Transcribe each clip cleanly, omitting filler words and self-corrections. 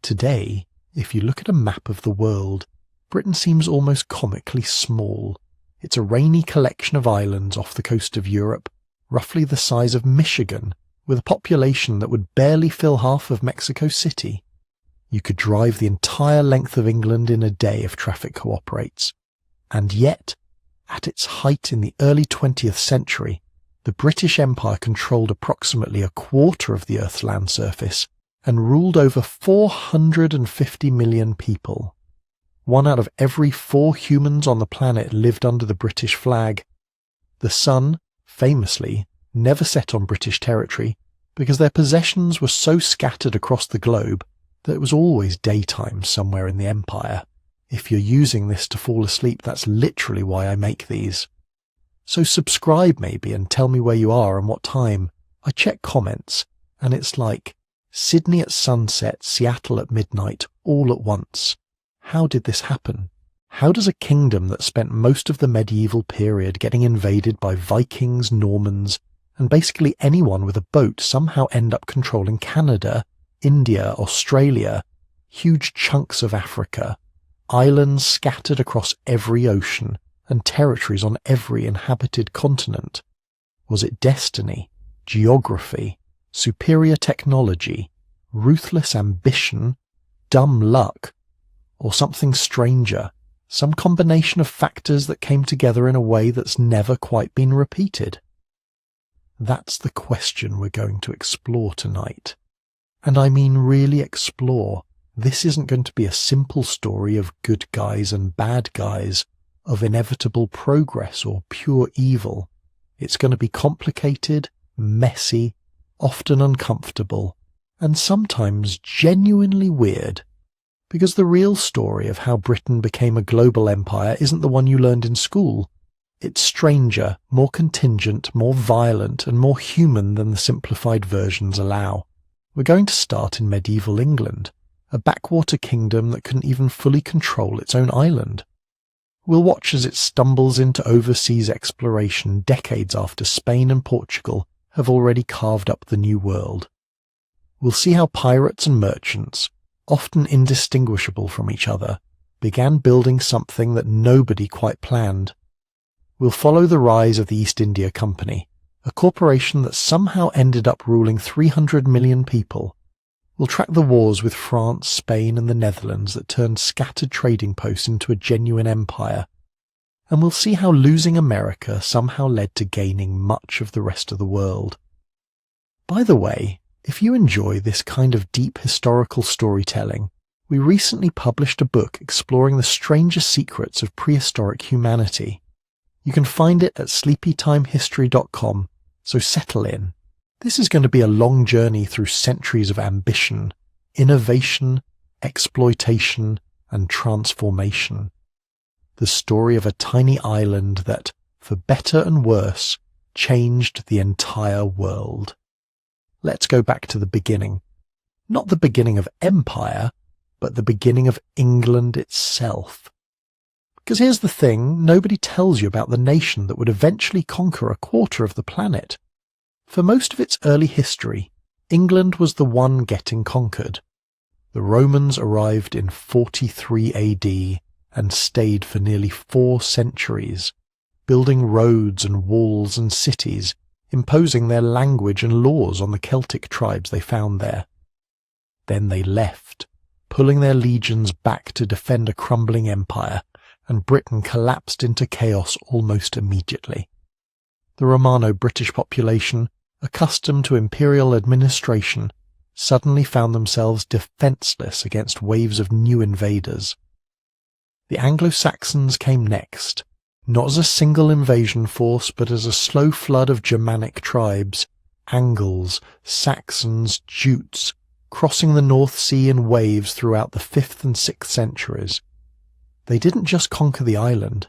Today, if you look at a map of the world, Britain seems almost comically small. It's a rainy collection of islands off the coast of Europe, roughly the size of Michigan, with a population that would barely fill half of Mexico City. You could drive the entire length of England in a day if traffic cooperates. And yet, at its height in the early 20th century, the British Empire controlled approximately a quarter of the Earth's land surface and ruled over 450 million people. 1 out of every 4 humans on the planet lived under the British flag. The sun, famously, never set on British territory because their possessions were so scattered across the globe that it was always daytime somewhere in the empire. If you're using this to fall asleep, that's literally why I make these. So subscribe maybe and tell me where you are and what time. I check comments, and it's like Sydney at sunset, Seattle at midnight, all at once. How did this happen? How does a kingdom that spent most of the medieval period getting invaded by Vikings, Normans, and basically anyone with a boat somehow end up controlling Canada, India, Australia, huge chunks of Africa, islands scattered across every ocean, and territories on every inhabited continent? Was it destiny, geography, superior technology, ruthless ambition, dumb luck, or something stranger, some combination of factors that came together in a way that's never quite been repeated? That's the question we're going to explore tonight. And I mean really explore. This isn't going to be a simple story of good guys and bad guys, of inevitable progress or pure evil. It's going to be complicated, messy, often uncomfortable, and sometimes genuinely weird. Because the real story of how Britain became a global empire isn't the one you learned in school. It's stranger, more contingent, more violent, and more human than the simplified versions allow. We're going to start in medieval England, a backwater kingdom that couldn't even fully control its own island. We'll watch as it stumbles into overseas exploration decades after Spain and Portugal have already carved up the New World. We'll see how pirates and merchants, often indistinguishable from each other, began building something that nobody quite planned. We'll follow the rise of the East India Company, a corporation that somehow ended up ruling 300 million people. We'll track the wars with France, Spain, and the Netherlands that turned scattered trading posts into a genuine empire. And we'll see how losing America somehow led to gaining much of the rest of the world. By the way, if you enjoy this kind of deep historical storytelling, we recently published a book exploring the strangest secrets of prehistoric humanity. You can find it at sleepytimehistory.com, so settle in. This is going to be a long journey through centuries of ambition, innovation, exploitation, and transformation. The story of a tiny island that, for better and worse, changed the entire world. Let's go back to the beginning. Not the beginning of empire, but the beginning of England itself. Because here's the thing, nobody tells you about the nation that would eventually conquer a quarter of the planet. For most of its early history, England was the one getting conquered. The Romans arrived in 43 AD and stayed for nearly 4 centuries, building roads and walls and cities, imposing their language and laws on the Celtic tribes they found there. Then they left, pulling their legions back to defend a crumbling empire, and Britain collapsed into chaos almost immediately. The Romano-British population, accustomed to imperial administration, suddenly found themselves defenceless against waves of new invaders. The Anglo-Saxons came next, not as a single invasion force but as a slow flood of Germanic tribes, Angles, Saxons, Jutes, crossing the North Sea in waves throughout the 5th and 6th centuries. They didn't just conquer the island,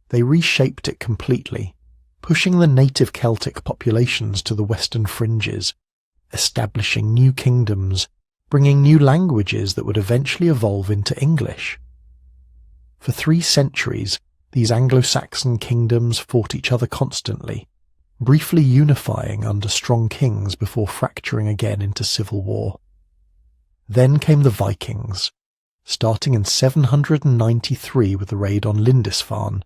they reshaped it completely, pushing the native Celtic populations to the western fringes, establishing new kingdoms, bringing new languages that would eventually evolve into English. For 3 centuries, these Anglo-Saxon kingdoms fought each other constantly, briefly unifying under strong kings before fracturing again into civil war. Then came the Vikings. Starting in 793 with the raid on Lindisfarne,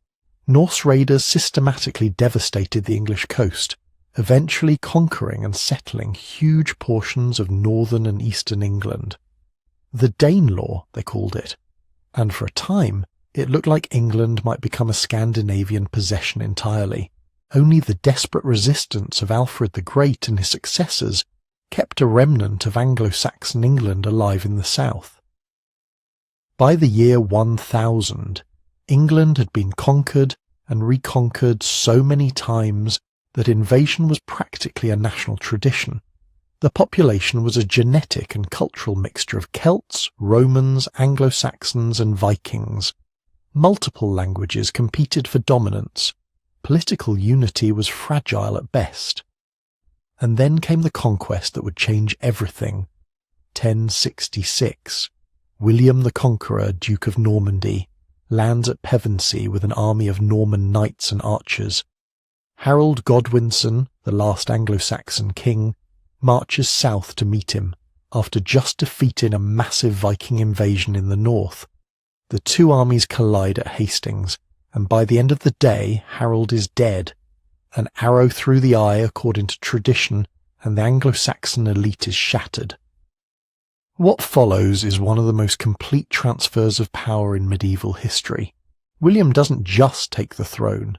Norse raiders systematically devastated the English coast, eventually conquering and settling huge portions of northern and eastern England. The Danelaw, they called it, and for a time it looked like England might become a Scandinavian possession entirely. Only the desperate resistance of Alfred the Great and his successors kept a remnant of Anglo-Saxon England alive in the south. By the year 1000, England had been conquered and reconquered so many times that invasion was practically a national tradition. The population was a genetic and cultural mixture of Celts, Romans, Anglo-Saxons and Vikings. Multiple languages competed for dominance. Political unity was fragile at best. And then came the conquest that would change everything. 1066. William the Conqueror, Duke of Normandy, lands at Pevensey with an army of Norman knights and archers. Harold Godwinson, the last Anglo-Saxon king, marches south to meet him, after just defeating a massive Viking invasion in the north. The two armies collide at Hastings, and by the end of the day, Harold is dead. An arrow through the eye according to tradition, and the Anglo-Saxon elite is shattered. What follows is one of the most complete transfers of power in medieval history. William doesn't just take the throne.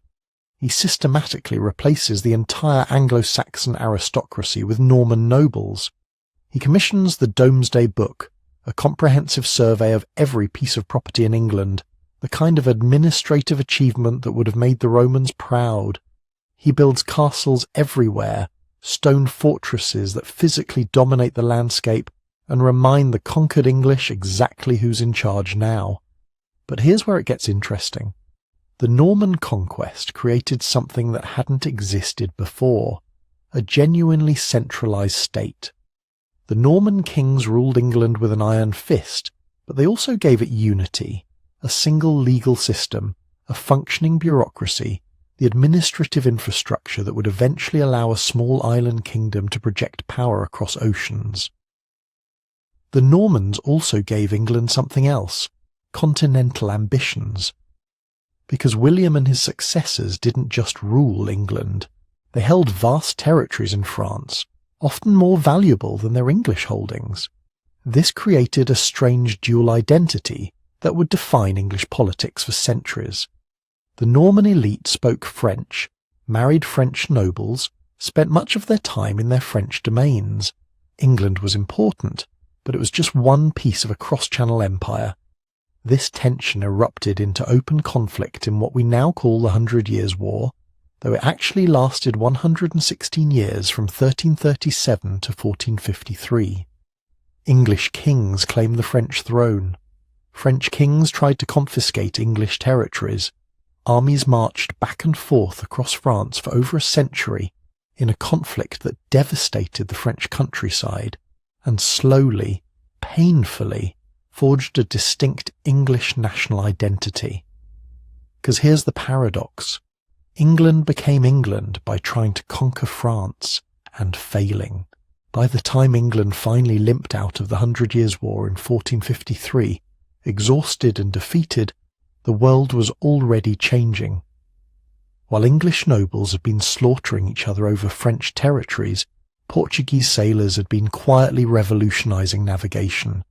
He systematically replaces the entire Anglo-Saxon aristocracy with Norman nobles. He commissions the Domesday Book, a comprehensive survey of every piece of property in England, the kind of administrative achievement that would have made the Romans proud. He builds castles everywhere, stone fortresses that physically dominate the landscape and remind the conquered English exactly who's in charge now. But here's where it gets interesting. The Norman conquest created something that hadn't existed before, a genuinely centralized state. The Norman kings ruled England with an iron fist, but they also gave it unity, a single legal system, a functioning bureaucracy, the administrative infrastructure that would eventually allow a small island kingdom to project power across oceans. The Normans also gave England something else, continental ambitions. Because William and his successors didn't just rule England, they held vast territories in France, often more valuable than their English holdings. This created a strange dual identity that would define English politics for centuries. The Norman elite spoke French, married French nobles, spent much of their time in their French domains. England was important, but it was just one piece of a cross-channel empire. This tension erupted into open conflict in what we now call the 100 Years' War, though it actually lasted 116 years from 1337 to 1453. English kings claimed the French throne. French kings tried to confiscate English territories. Armies marched back and forth across France for over a century in a conflict that devastated the French countryside and slowly, painfully, forged a distinct English national identity. Because here's the paradox. England became England by trying to conquer France and failing. By the time England finally limped out of the 100 Years' War in 1453, exhausted and defeated, the world was already changing. While English nobles had been slaughtering each other over French territories, Portuguese sailors had been quietly revolutionizing navigation.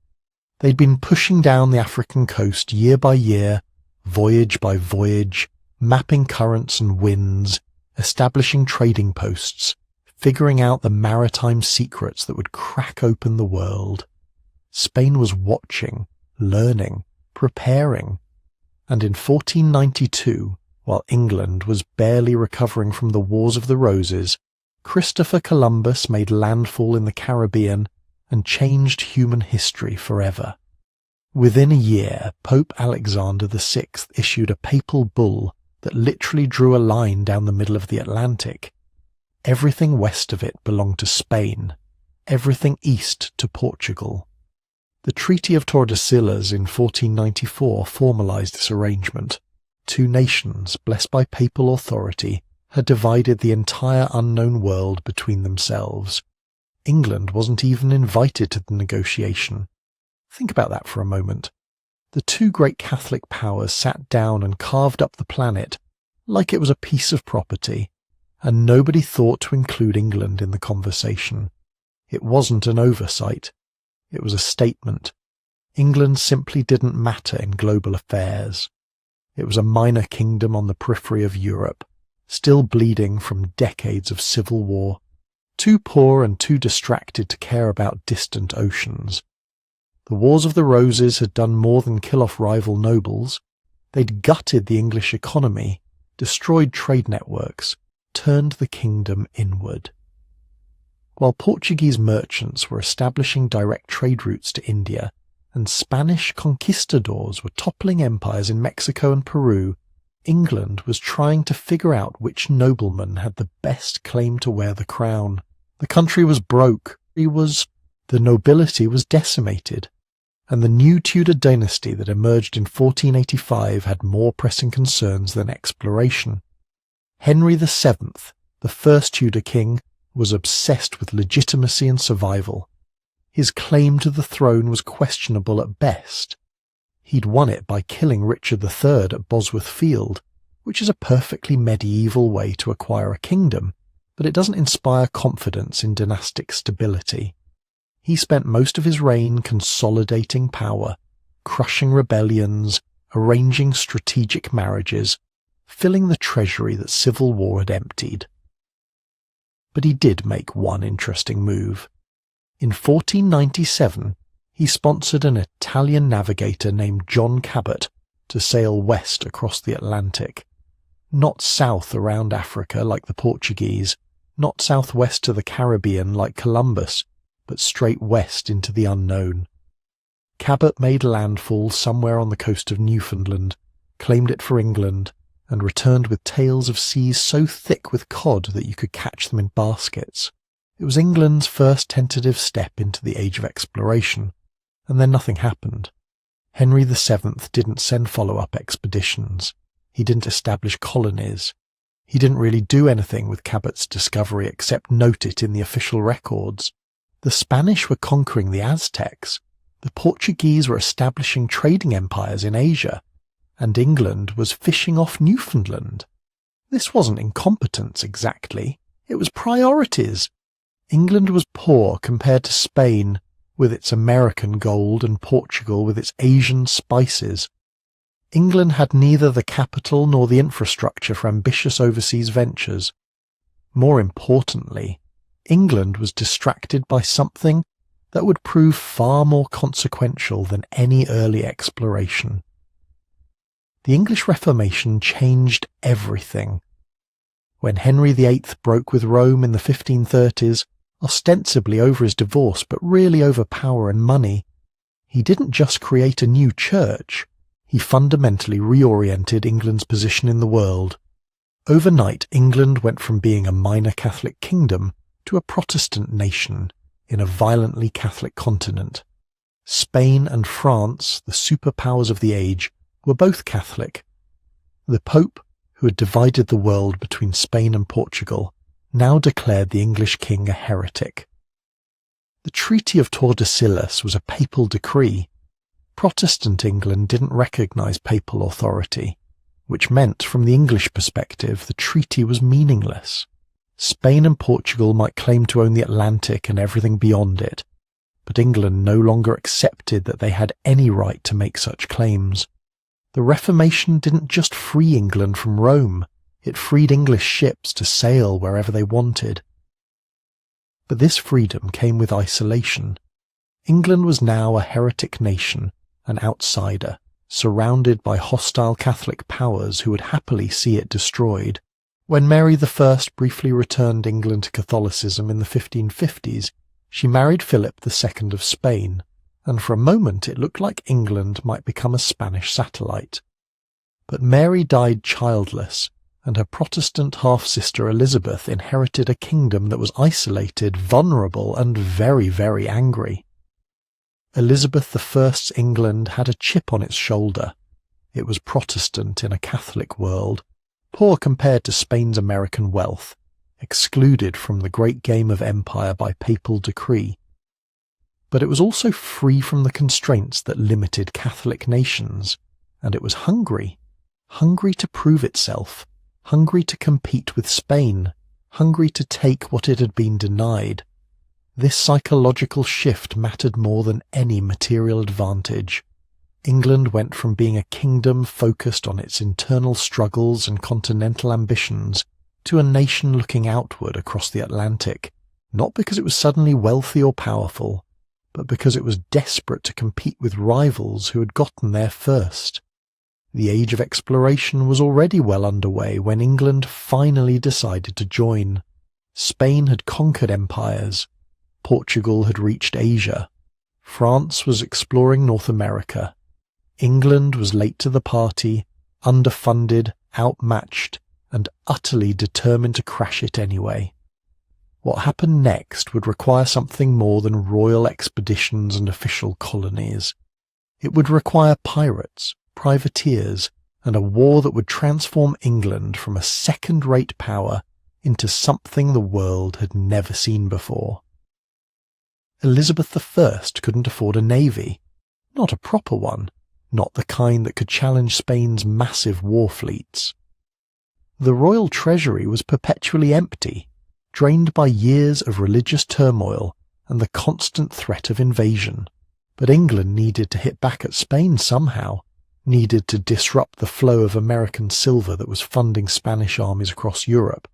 They'd been pushing down the African coast year by year, voyage by voyage, mapping currents and winds, establishing trading posts, figuring out the maritime secrets that would crack open the world. Spain was watching, learning, preparing. And in 1492, while England was barely recovering from the Wars of the Roses, Christopher Columbus made landfall in the Caribbean and changed human history forever. Within a year, Pope Alexander VI issued a papal bull that literally drew a line down the middle of the Atlantic. Everything west of it belonged to Spain, everything east to Portugal. The Treaty of Tordesillas in 1494 formalized this arrangement. Two nations, blessed by papal authority, had divided the entire unknown world between themselves. England wasn't even invited to the negotiation, Think about that for a moment. The two great Catholic powers sat down and carved up the planet like it was a piece of property, and nobody thought to include England in the conversation. It wasn't an oversight. It was a statement. England simply didn't matter in global affairs. It was a minor kingdom on the periphery of Europe, still bleeding from decades of civil war, too poor and too distracted to care about distant oceans. The Wars of the Roses had done more than kill off rival nobles. They'd gutted the English economy, destroyed trade networks, turned the kingdom inward. While Portuguese merchants were establishing direct trade routes to India, and Spanish conquistadors were toppling empires in Mexico and Peru, England was trying to figure out which nobleman had the best claim to wear the crown. The country was broke. The nobility was decimated, and the new Tudor dynasty that emerged in 1485 had more pressing concerns than exploration. Henry VII, the first Tudor king, was obsessed with legitimacy and survival. His claim to the throne was questionable at best. He'd won it by killing Richard III at Bosworth Field, which is a perfectly medieval way to acquire a kingdom, but it doesn't inspire confidence in dynastic stability. He spent most of his reign consolidating power, crushing rebellions, arranging strategic marriages, filling the treasury that civil war had emptied. But he did make one interesting move. In 1497, he sponsored an Italian navigator named John Cabot to sail west across the Atlantic. Not south around Africa like the Portuguese, not southwest to the Caribbean like Columbus, but straight west into the unknown. Cabot made landfall somewhere on the coast of Newfoundland, claimed it for England, and returned with tales of seas so thick with cod that you could catch them in baskets. It was England's first tentative step into the age of exploration, and then nothing happened. Henry VII didn't send follow-up expeditions. He didn't establish colonies. He didn't really do anything with Cabot's discovery except note it in the official records. The Spanish were conquering the Aztecs. The Portuguese were establishing trading empires in Asia, and England was fishing off Newfoundland. This wasn't incompetence exactly. It was priorities. England was poor compared to Spain, with its American gold, and Portugal with its Asian spices. England had neither the capital nor the infrastructure for ambitious overseas ventures. More importantly, England was distracted by something that would prove far more consequential than any early exploration. The English Reformation changed everything. When Henry VIII broke with Rome in the 1530s, ostensibly over his divorce but really over power and money, he didn't just create a new church, he fundamentally reoriented England's position in the world. Overnight, England went from being a minor Catholic kingdom to a Protestant nation in a violently Catholic continent. Spain and France, the superpowers of the age, were both Catholic. The Pope, who had divided the world between Spain and Portugal, now declared the English king a heretic. The Treaty of Tordesillas was a papal decree. Protestant England didn't recognise papal authority, which meant, from the English perspective, the treaty was meaningless. Spain and Portugal might claim to own the Atlantic and everything beyond it, but England no longer accepted that they had any right to make such claims. The Reformation didn't just free England from Rome, it freed English ships to sail wherever they wanted. But this freedom came with isolation. England was now a heretic nation, an outsider, surrounded by hostile Catholic powers who would happily see it destroyed. When Mary I briefly returned England to Catholicism in the 1550s, she married Philip II of Spain, and for a moment it looked like England might become a Spanish satellite. But Mary died childless, and her Protestant half-sister Elizabeth inherited a kingdom that was isolated, vulnerable, and very, very angry. Elizabeth I's England had a chip on its shoulder. It was Protestant in a Catholic world, poor compared to Spain's American wealth, excluded from the great game of empire by papal decree. But it was also free from the constraints that limited Catholic nations, and it was hungry to prove itself, hungry to compete with Spain, hungry to take what it had been denied. This psychological shift mattered more than any material advantage. England went from being a kingdom focused on its internal struggles and continental ambitions to a nation looking outward across the Atlantic, not because it was suddenly wealthy or powerful, but because it was desperate to compete with rivals who had gotten there first. The age of exploration was already well underway when England finally decided to join. Spain had conquered empires. Portugal had reached Asia. France was exploring North America. England was late to the party, underfunded, outmatched, and utterly determined to crash it anyway. What happened next would require something more than royal expeditions and official colonies. It would require pirates, privateers, and a war that would transform England from a second-rate power into something the world had never seen before. Elizabeth I couldn't afford a navy, not a proper one, not the kind that could challenge Spain's massive war fleets. The royal treasury was perpetually empty, drained by years of religious turmoil and the constant threat of invasion. But England needed to hit back at Spain somehow, needed to disrupt the flow of American silver that was funding Spanish armies across Europe.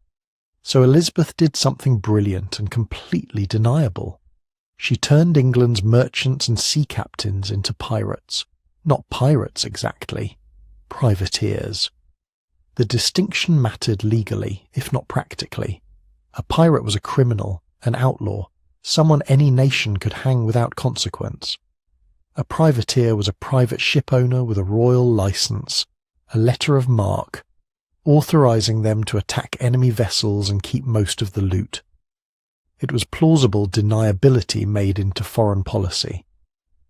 So Elizabeth did something brilliant and completely deniable. She turned England's merchants and sea captains into pirates. Not pirates exactly, privateers. The distinction mattered legally, if not practically. A pirate was a criminal, an outlaw, someone any nation could hang without consequence. A privateer was a private ship owner with a royal license, a letter of marque, authorizing them to attack enemy vessels and keep most of the loot. It was plausible deniability made into foreign policy.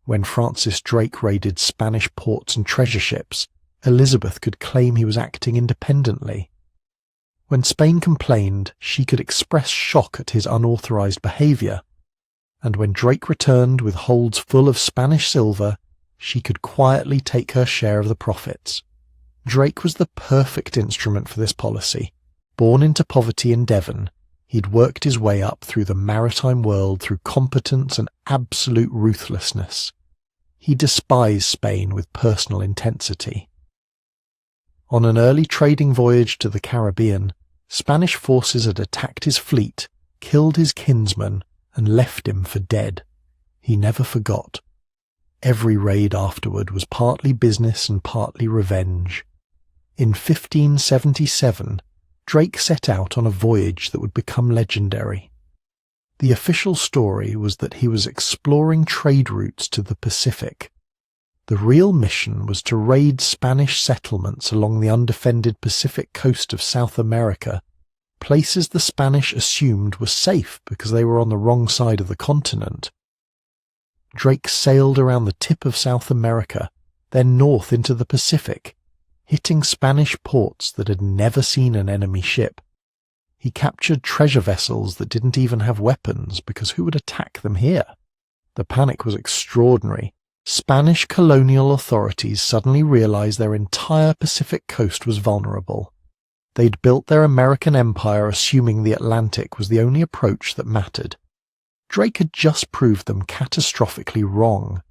When Francis Drake raided Spanish ports and treasure ships, Elizabeth could claim he was acting independently. When Spain complained, she could express shock at his unauthorized behavior, and when Drake returned with holds full of Spanish silver, she could quietly take her share of the profits. Drake was the perfect instrument for this policy. Born into poverty in Devon, he'd worked his way up through the maritime world through competence and absolute ruthlessness. He despised Spain with personal intensity. On an early trading voyage to the Caribbean, Spanish forces had attacked his fleet, killed his kinsman, and left him for dead. He never forgot. Every raid afterward was partly business and partly revenge. In 1577, Drake set out on a voyage that would become legendary. The official story was that he was exploring trade routes to the Pacific. The real mission was to raid Spanish settlements along the undefended Pacific coast of South America, places the Spanish assumed were safe because they were on the wrong side of the continent. Drake sailed around the tip of South America, then north into the Pacific, hitting Spanish ports that had never seen an enemy ship. He captured treasure vessels that didn't even have weapons because who would attack them here? The panic was extraordinary. Spanish colonial authorities suddenly realized their entire Pacific coast was vulnerable. They'd built their American empire assuming the Atlantic was the only approach that mattered. Drake had just proved them catastrophically wrong.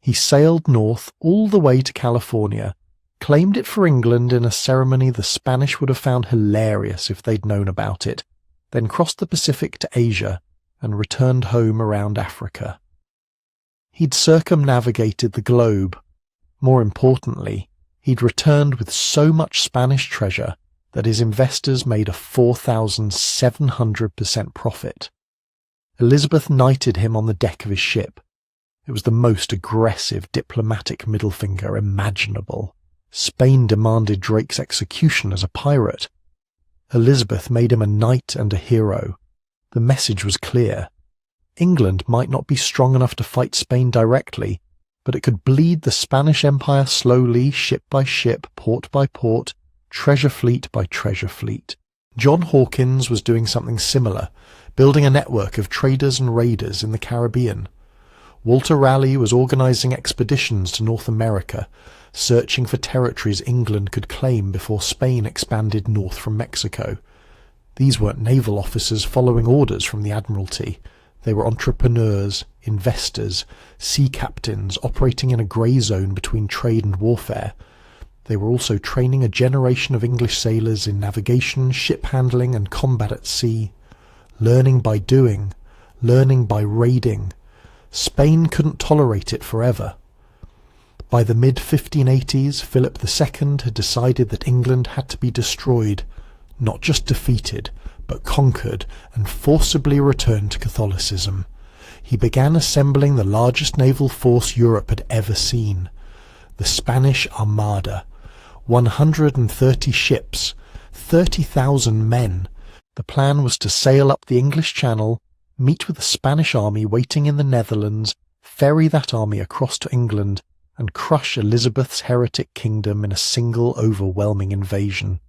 He sailed north all the way to California, claimed it for England in a ceremony the Spanish would have found hilarious if they'd known about it, then crossed the Pacific to Asia and returned home around Africa. He'd circumnavigated the globe. More importantly, he'd returned with so much Spanish treasure that his investors made a 4,700% profit. Elizabeth knighted him on the deck of his ship. It was the most aggressive diplomatic middle finger imaginable. Spain demanded Drake's execution as a pirate. Elizabeth made him a knight and a hero. The message was clear. England might not be strong enough to fight Spain directly, but it could bleed the Spanish Empire slowly, ship by ship, port by port, treasure fleet by treasure fleet. John Hawkins was doing something similar, building a network of traders and raiders in the Caribbean. Walter Raleigh was organising expeditions to North America, searching for territories England could claim before Spain expanded north from Mexico. These weren't naval officers following orders from the Admiralty. They were entrepreneurs, investors, sea captains operating in a grey zone between trade and warfare. They were also training a generation of English sailors in navigation, ship handling and combat at sea. Learning by doing, learning by raiding. Spain couldn't tolerate it forever. By the mid-1580s, Philip II had decided that England had to be destroyed, not just defeated, but conquered and forcibly returned to Catholicism. He began assembling the largest naval force Europe had ever seen, the Spanish Armada. 130 ships, 30,000 men. The plan was to sail up the English Channel, meet with the Spanish army waiting in the Netherlands, ferry that army across to England, and crush Elizabeth's heretic kingdom in a single overwhelming invasion.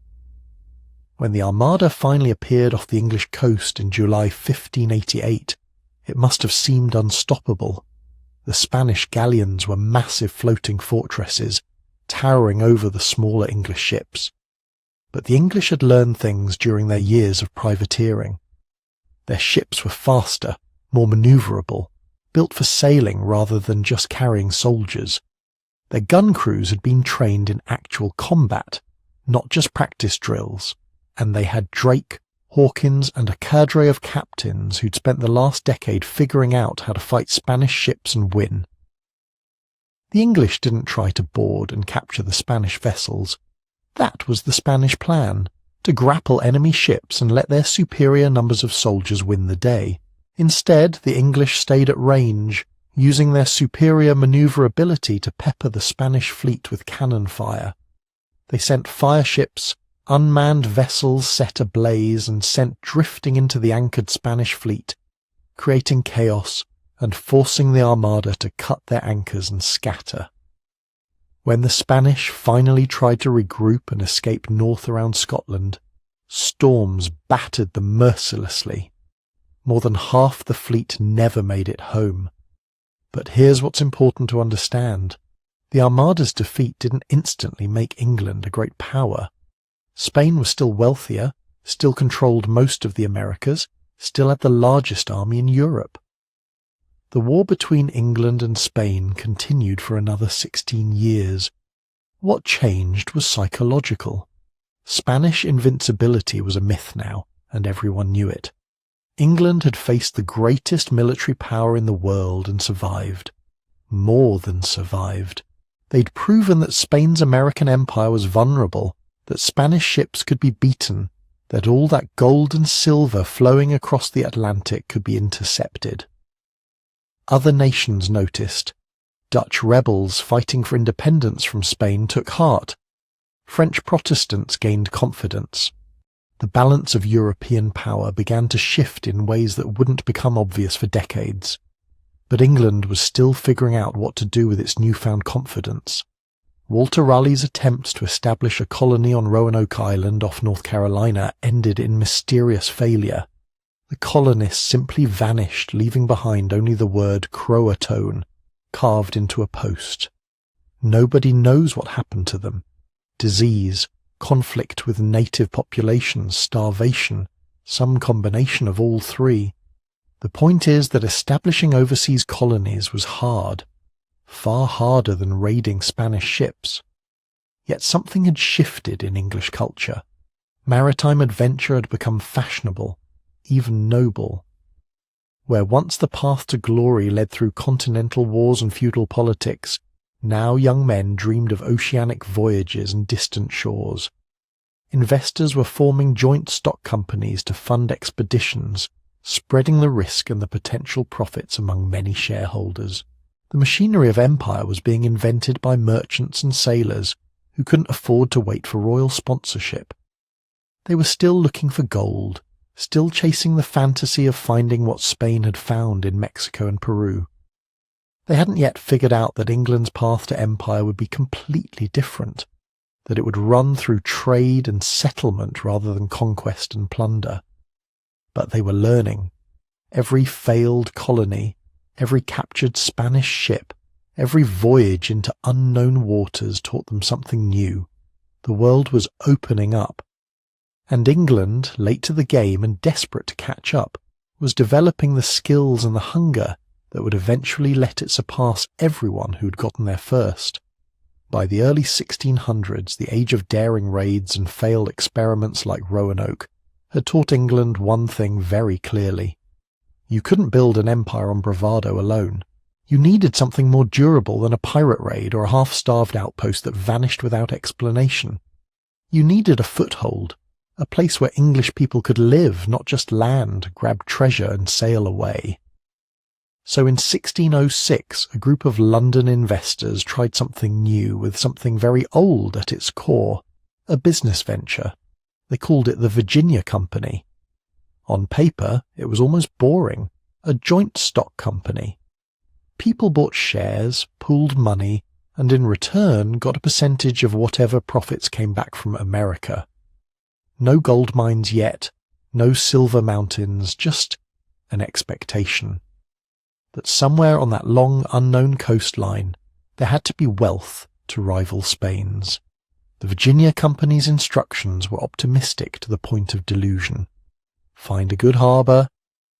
When the Armada finally appeared off the English coast in July 1588, it must have seemed unstoppable. The Spanish galleons were massive floating fortresses, towering over the smaller English ships. But the English had learned things during their years of privateering. Their ships were faster, more manoeuvrable, built for sailing rather than just carrying soldiers. Their gun crews had been trained in actual combat, not just practice drills, and they had Drake, Hawkins and a cadre of captains who'd spent the last decade figuring out how to fight Spanish ships and win. The English didn't try to board and capture the Spanish vessels. That was the Spanish plan, to grapple enemy ships and let their superior numbers of soldiers win the day. Instead, the English stayed at range, using their superior manoeuvrability to pepper the Spanish fleet with cannon fire. They sent fire ships, unmanned vessels set ablaze and sent drifting into the anchored Spanish fleet, creating chaos and forcing the Armada to cut their anchors and scatter. When the Spanish finally tried to regroup and escape north around Scotland, storms battered them mercilessly. More than half the fleet never made it home. But here's what's important to understand. The Armada's defeat didn't instantly make England a great power. Spain was still wealthier, still controlled most of the Americas, still had the largest army in Europe. The war between England and Spain continued for another 16 years. What changed was psychological. Spanish invincibility was a myth now, and everyone knew it. England had faced the greatest military power in the world and survived. More than survived. They'd proven that Spain's American empire was vulnerable, that Spanish ships could be beaten, that all that gold and silver flowing across the Atlantic could be intercepted. Other nations noticed. Dutch rebels fighting for independence from Spain took heart. French Protestants gained confidence. The balance of European power began to shift in ways that wouldn't become obvious for decades. But England was still figuring out what to do with its newfound confidence. Walter Raleigh's attempts to establish a colony on Roanoke Island off North Carolina ended in mysterious failure. The colonists simply vanished, leaving behind only the word Croatoan, carved into a post. Nobody knows what happened to them. Disease, conflict with native populations, starvation, some combination of all three. The point is that establishing overseas colonies was hard, far harder than raiding Spanish ships. Yet something had shifted in English culture. Maritime adventure had become fashionable, even noble. Where once the path to glory led through continental wars and feudal politics, now young men dreamed of oceanic voyages and distant shores. Investors were forming joint stock companies to fund expeditions, spreading the risk and the potential profits among many shareholders. The machinery of empire was being invented by merchants and sailors who couldn't afford to wait for royal sponsorship. They were still looking for gold, still chasing the fantasy of finding what Spain had found in Mexico and Peru. They hadn't yet figured out that England's path to empire would be completely different, that it would run through trade and settlement rather than conquest and plunder. But they were learning. Every failed colony, Every captured Spanish ship, every voyage into unknown waters taught them something new. The world was opening up. And England, late to the game and desperate to catch up, was developing the skills and the hunger that would eventually let it surpass everyone who'd gotten there first. By the early 1600s, the age of daring raids and failed experiments like Roanoke had taught England one thing very clearly. You couldn't build an empire on bravado alone. You needed something more durable than a pirate raid or a half-starved outpost that vanished without explanation. You needed a foothold, a place where English people could live, not just land, grab treasure and sail away. So in 1606, a group of London investors tried something new with something very old at its core, a business venture. They called it the Virginia Company. On paper, it was almost boring, a joint stock company. People bought shares, pooled money, and in return got a percentage of whatever profits came back from America. No gold mines yet, no silver mountains, just an expectation that somewhere on that long unknown coastline there had to be wealth to rival Spain's. The Virginia Company's instructions were optimistic to the point of delusion. Find a good harbour,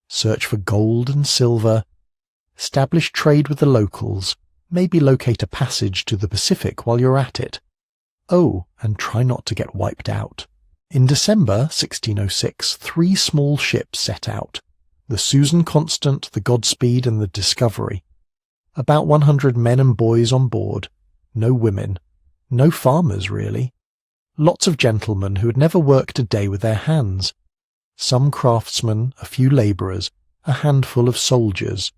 search for gold and silver, establish trade with the locals, maybe locate a passage to the Pacific while you're at it. Oh, and try not to get wiped out. In December 1606, 3 small ships set out. The Susan Constant, the Godspeed, and the Discovery. About 100 men and boys on board. No women. No farmers, really. Lots of gentlemen who had never worked a day with their hands. Some craftsmen, a few labourers, a handful of soldiers.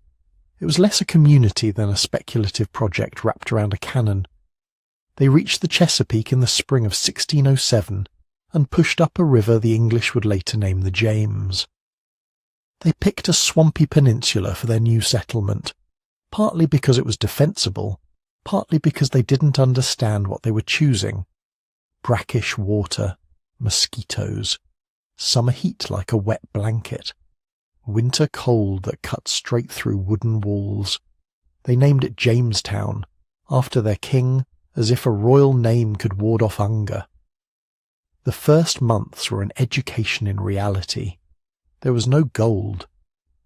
It was less a community than a speculative project wrapped around a cannon. They reached the Chesapeake in the spring of 1607 and pushed up a river the English would later name the James. They picked a swampy peninsula for their new settlement, partly because it was defensible, partly because they didn't understand what they were choosing. Brackish water, mosquitoes, summer heat like a wet blanket, winter cold that cut straight through wooden walls. They named it Jamestown, after their king, as if a royal name could ward off hunger. The first months were an education in reality. There was no gold.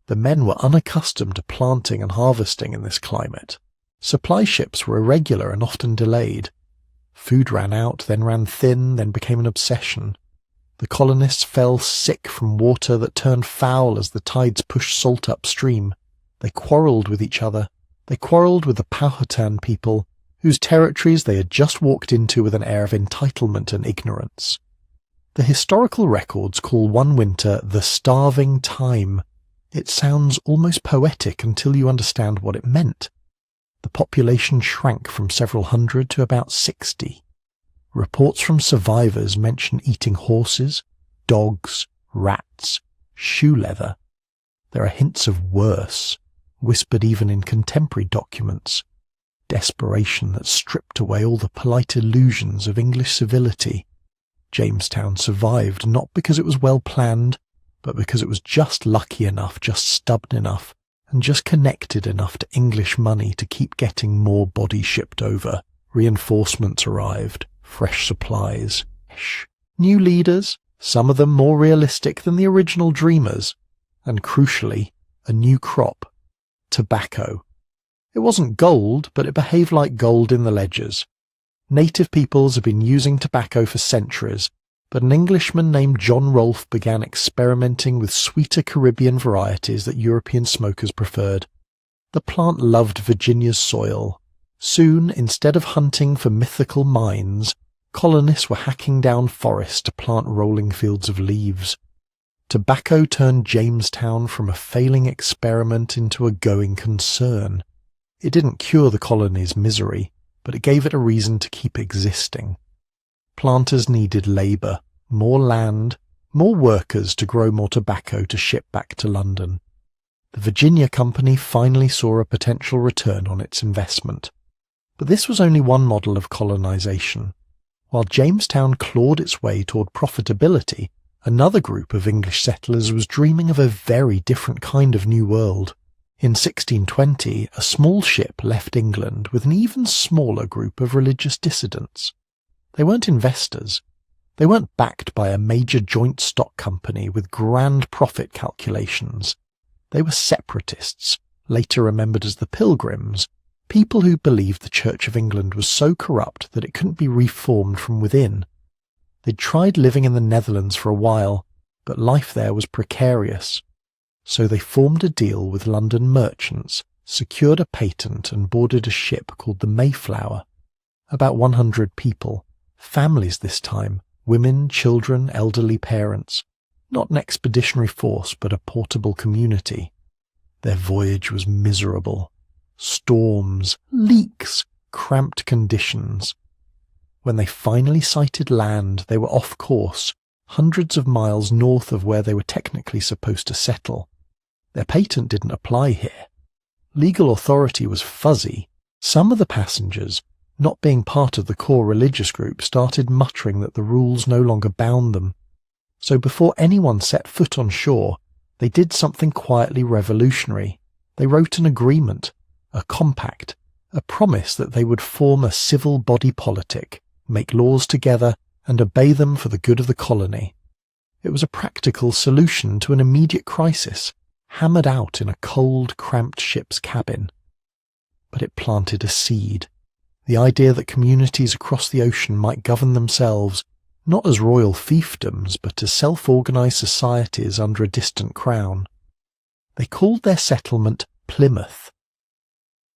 The men were unaccustomed to planting and harvesting in this climate. Supply ships were irregular and often delayed. Food ran out, then ran thin, then became an obsession. The colonists fell sick from water that turned foul as the tides pushed salt upstream. They quarrelled with each other. They quarrelled with the Powhatan people, whose territories they had just walked into with an air of entitlement and ignorance. The historical records call one winter the starving time. It sounds almost poetic until you understand what it meant. The population shrank from several hundred to about 60. Reports from survivors mention eating horses, dogs, rats, shoe leather. There are hints of worse, whispered even in contemporary documents. Desperation that stripped away all the polite illusions of English civility. Jamestown survived not because it was well planned, but because it was just lucky enough, just stubborn enough, and just connected enough to English money to keep getting more bodies shipped over. Reinforcements arrived, fresh supplies, new leaders, some of them more realistic than the original dreamers, and crucially, a new crop, tobacco. It wasn't gold, but it behaved like gold in the ledgers. Native peoples had been using tobacco for centuries, but an Englishman named John Rolfe began experimenting with sweeter Caribbean varieties that European smokers preferred. The plant loved Virginia's soil. Soon, instead of hunting for mythical mines, colonists were hacking down forests to plant rolling fields of leaves. Tobacco turned Jamestown from a failing experiment into a going concern. It didn't cure the colony's misery, but it gave it a reason to keep existing. Planters needed labour, more land, more workers to grow more tobacco to ship back to London. The Virginia Company finally saw a potential return on its investment. But this was only one model of colonisation. While Jamestown clawed its way toward profitability, another group of English settlers was dreaming of a very different kind of new world. In 1620, a small ship left England with an even smaller group of religious dissidents. They weren't investors. They weren't backed by a major joint stock company with grand profit calculations. They were separatists, later remembered as the Pilgrims, people who believed the Church of England was so corrupt that it couldn't be reformed from within. They'd tried living in the Netherlands for a while, but life there was precarious. So they formed a deal with London merchants, secured a patent and boarded a ship called the Mayflower. About 100 people, families this time, women, children, elderly parents. Not an expeditionary force, but a portable community. Their voyage was miserable. Storms, leaks, cramped conditions. When they finally sighted land, they were off course, hundreds of miles north of where they were technically supposed to settle. Their patent didn't apply here. Legal authority was fuzzy. Some of the passengers, not being part of the core religious group, started muttering that the rules no longer bound them. So before anyone set foot on shore, they did something quietly revolutionary. They wrote an agreement, a compact, a promise that they would form a civil body politic, make laws together, and obey them for the good of the colony. It was a practical solution to an immediate crisis, hammered out in a cold, cramped ship's cabin. But it planted a seed, the idea that communities across the ocean might govern themselves, not as royal fiefdoms, but as self-organized societies under a distant crown. They called their settlement Plymouth.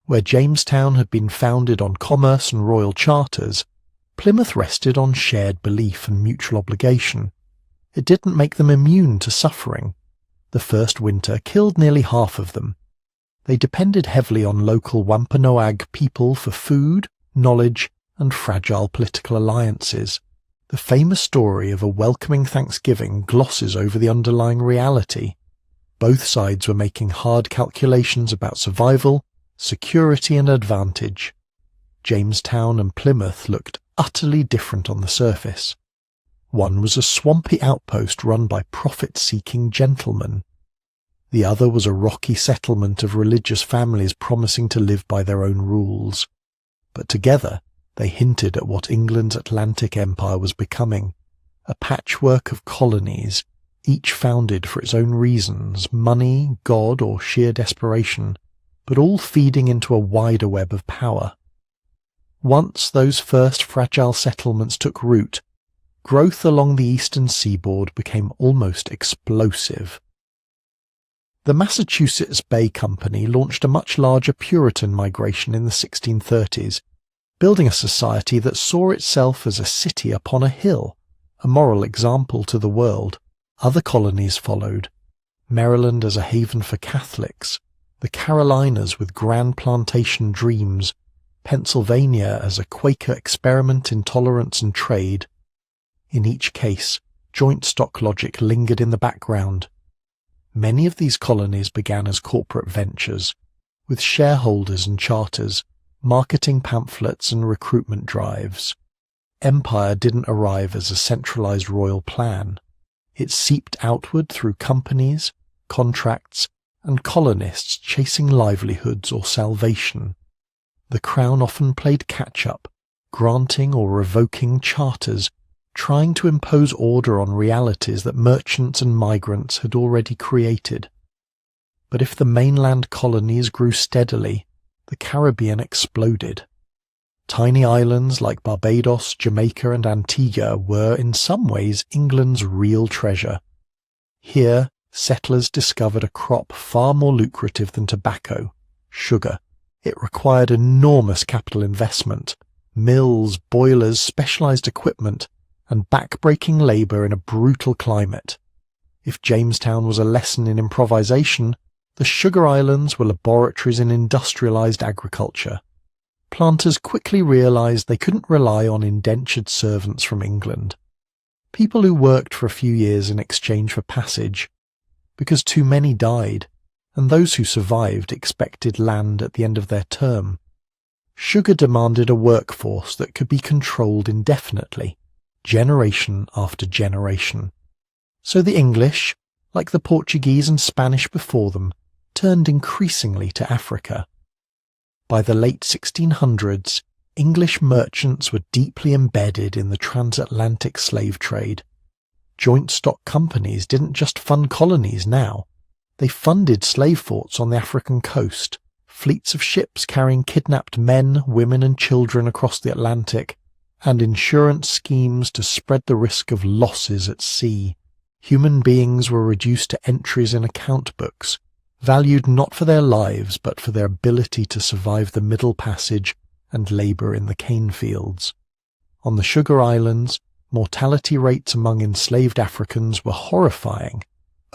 Where Jamestown had been founded on commerce and royal charters, Plymouth rested on shared belief and mutual obligation. It didn't make them immune to suffering. The first winter killed nearly half of them. They depended heavily on local Wampanoag people for food, knowledge, and fragile political alliances. The famous story of a welcoming Thanksgiving glosses over the underlying reality. Both sides were making hard calculations about survival, security, and advantage. Jamestown and Plymouth looked utterly different on the surface. One was a swampy outpost run by profit-seeking gentlemen. The other was a rocky settlement of religious families promising to live by their own rules. But together, they hinted at what England's Atlantic Empire was becoming, a patchwork of colonies, each founded for its own reasons, money, God, or sheer desperation, but all feeding into a wider web of power. Once those first fragile settlements took root, growth along the eastern seaboard became almost explosive. The Massachusetts Bay Company launched a much larger Puritan migration in the 1630s, building a society that saw itself as a city upon a hill, a moral example to the world. Other colonies followed, Maryland as a haven for Catholics, the Carolinas with grand plantation dreams, Pennsylvania as a Quaker experiment in tolerance and trade. In each case, joint stock logic lingered in the background. Many of these colonies began as corporate ventures, with shareholders and charters, marketing pamphlets and recruitment drives. Empire didn't arrive as a centralized royal plan. It seeped outward through companies, contracts, and colonists chasing livelihoods or salvation. The crown often played catch-up, granting or revoking charters, trying to impose order on realities that merchants and migrants had already created. But if the mainland colonies grew steadily, the Caribbean exploded. Tiny islands like Barbados, Jamaica, and Antigua were, in some ways, England's real treasure. Here, settlers discovered a crop far more lucrative than tobacco, sugar. It required enormous capital investment, mills, boilers, specialized equipment, and back-breaking labor in a brutal climate. If Jamestown was a lesson in improvisation, the Sugar Islands were laboratories in industrialized agriculture. Planters quickly realized they couldn't rely on indentured servants from England, people who worked for a few years in exchange for passage, because too many died, and those who survived expected land at the end of their term. Sugar demanded a workforce that could be controlled indefinitely, generation after generation. So the English, like the Portuguese and Spanish before them, turned increasingly to Africa. By the late 1600s, English merchants were deeply embedded in the transatlantic slave trade. Joint stock companies didn't just fund colonies now. They funded slave forts on the African coast, fleets of ships carrying kidnapped men, women and children across the Atlantic, and insurance schemes to spread the risk of losses at sea. Human beings were reduced to entries in account books, valued not for their lives but for their ability to survive the Middle Passage and labour in the cane fields. On the Sugar Islands, mortality rates among enslaved Africans were horrifying.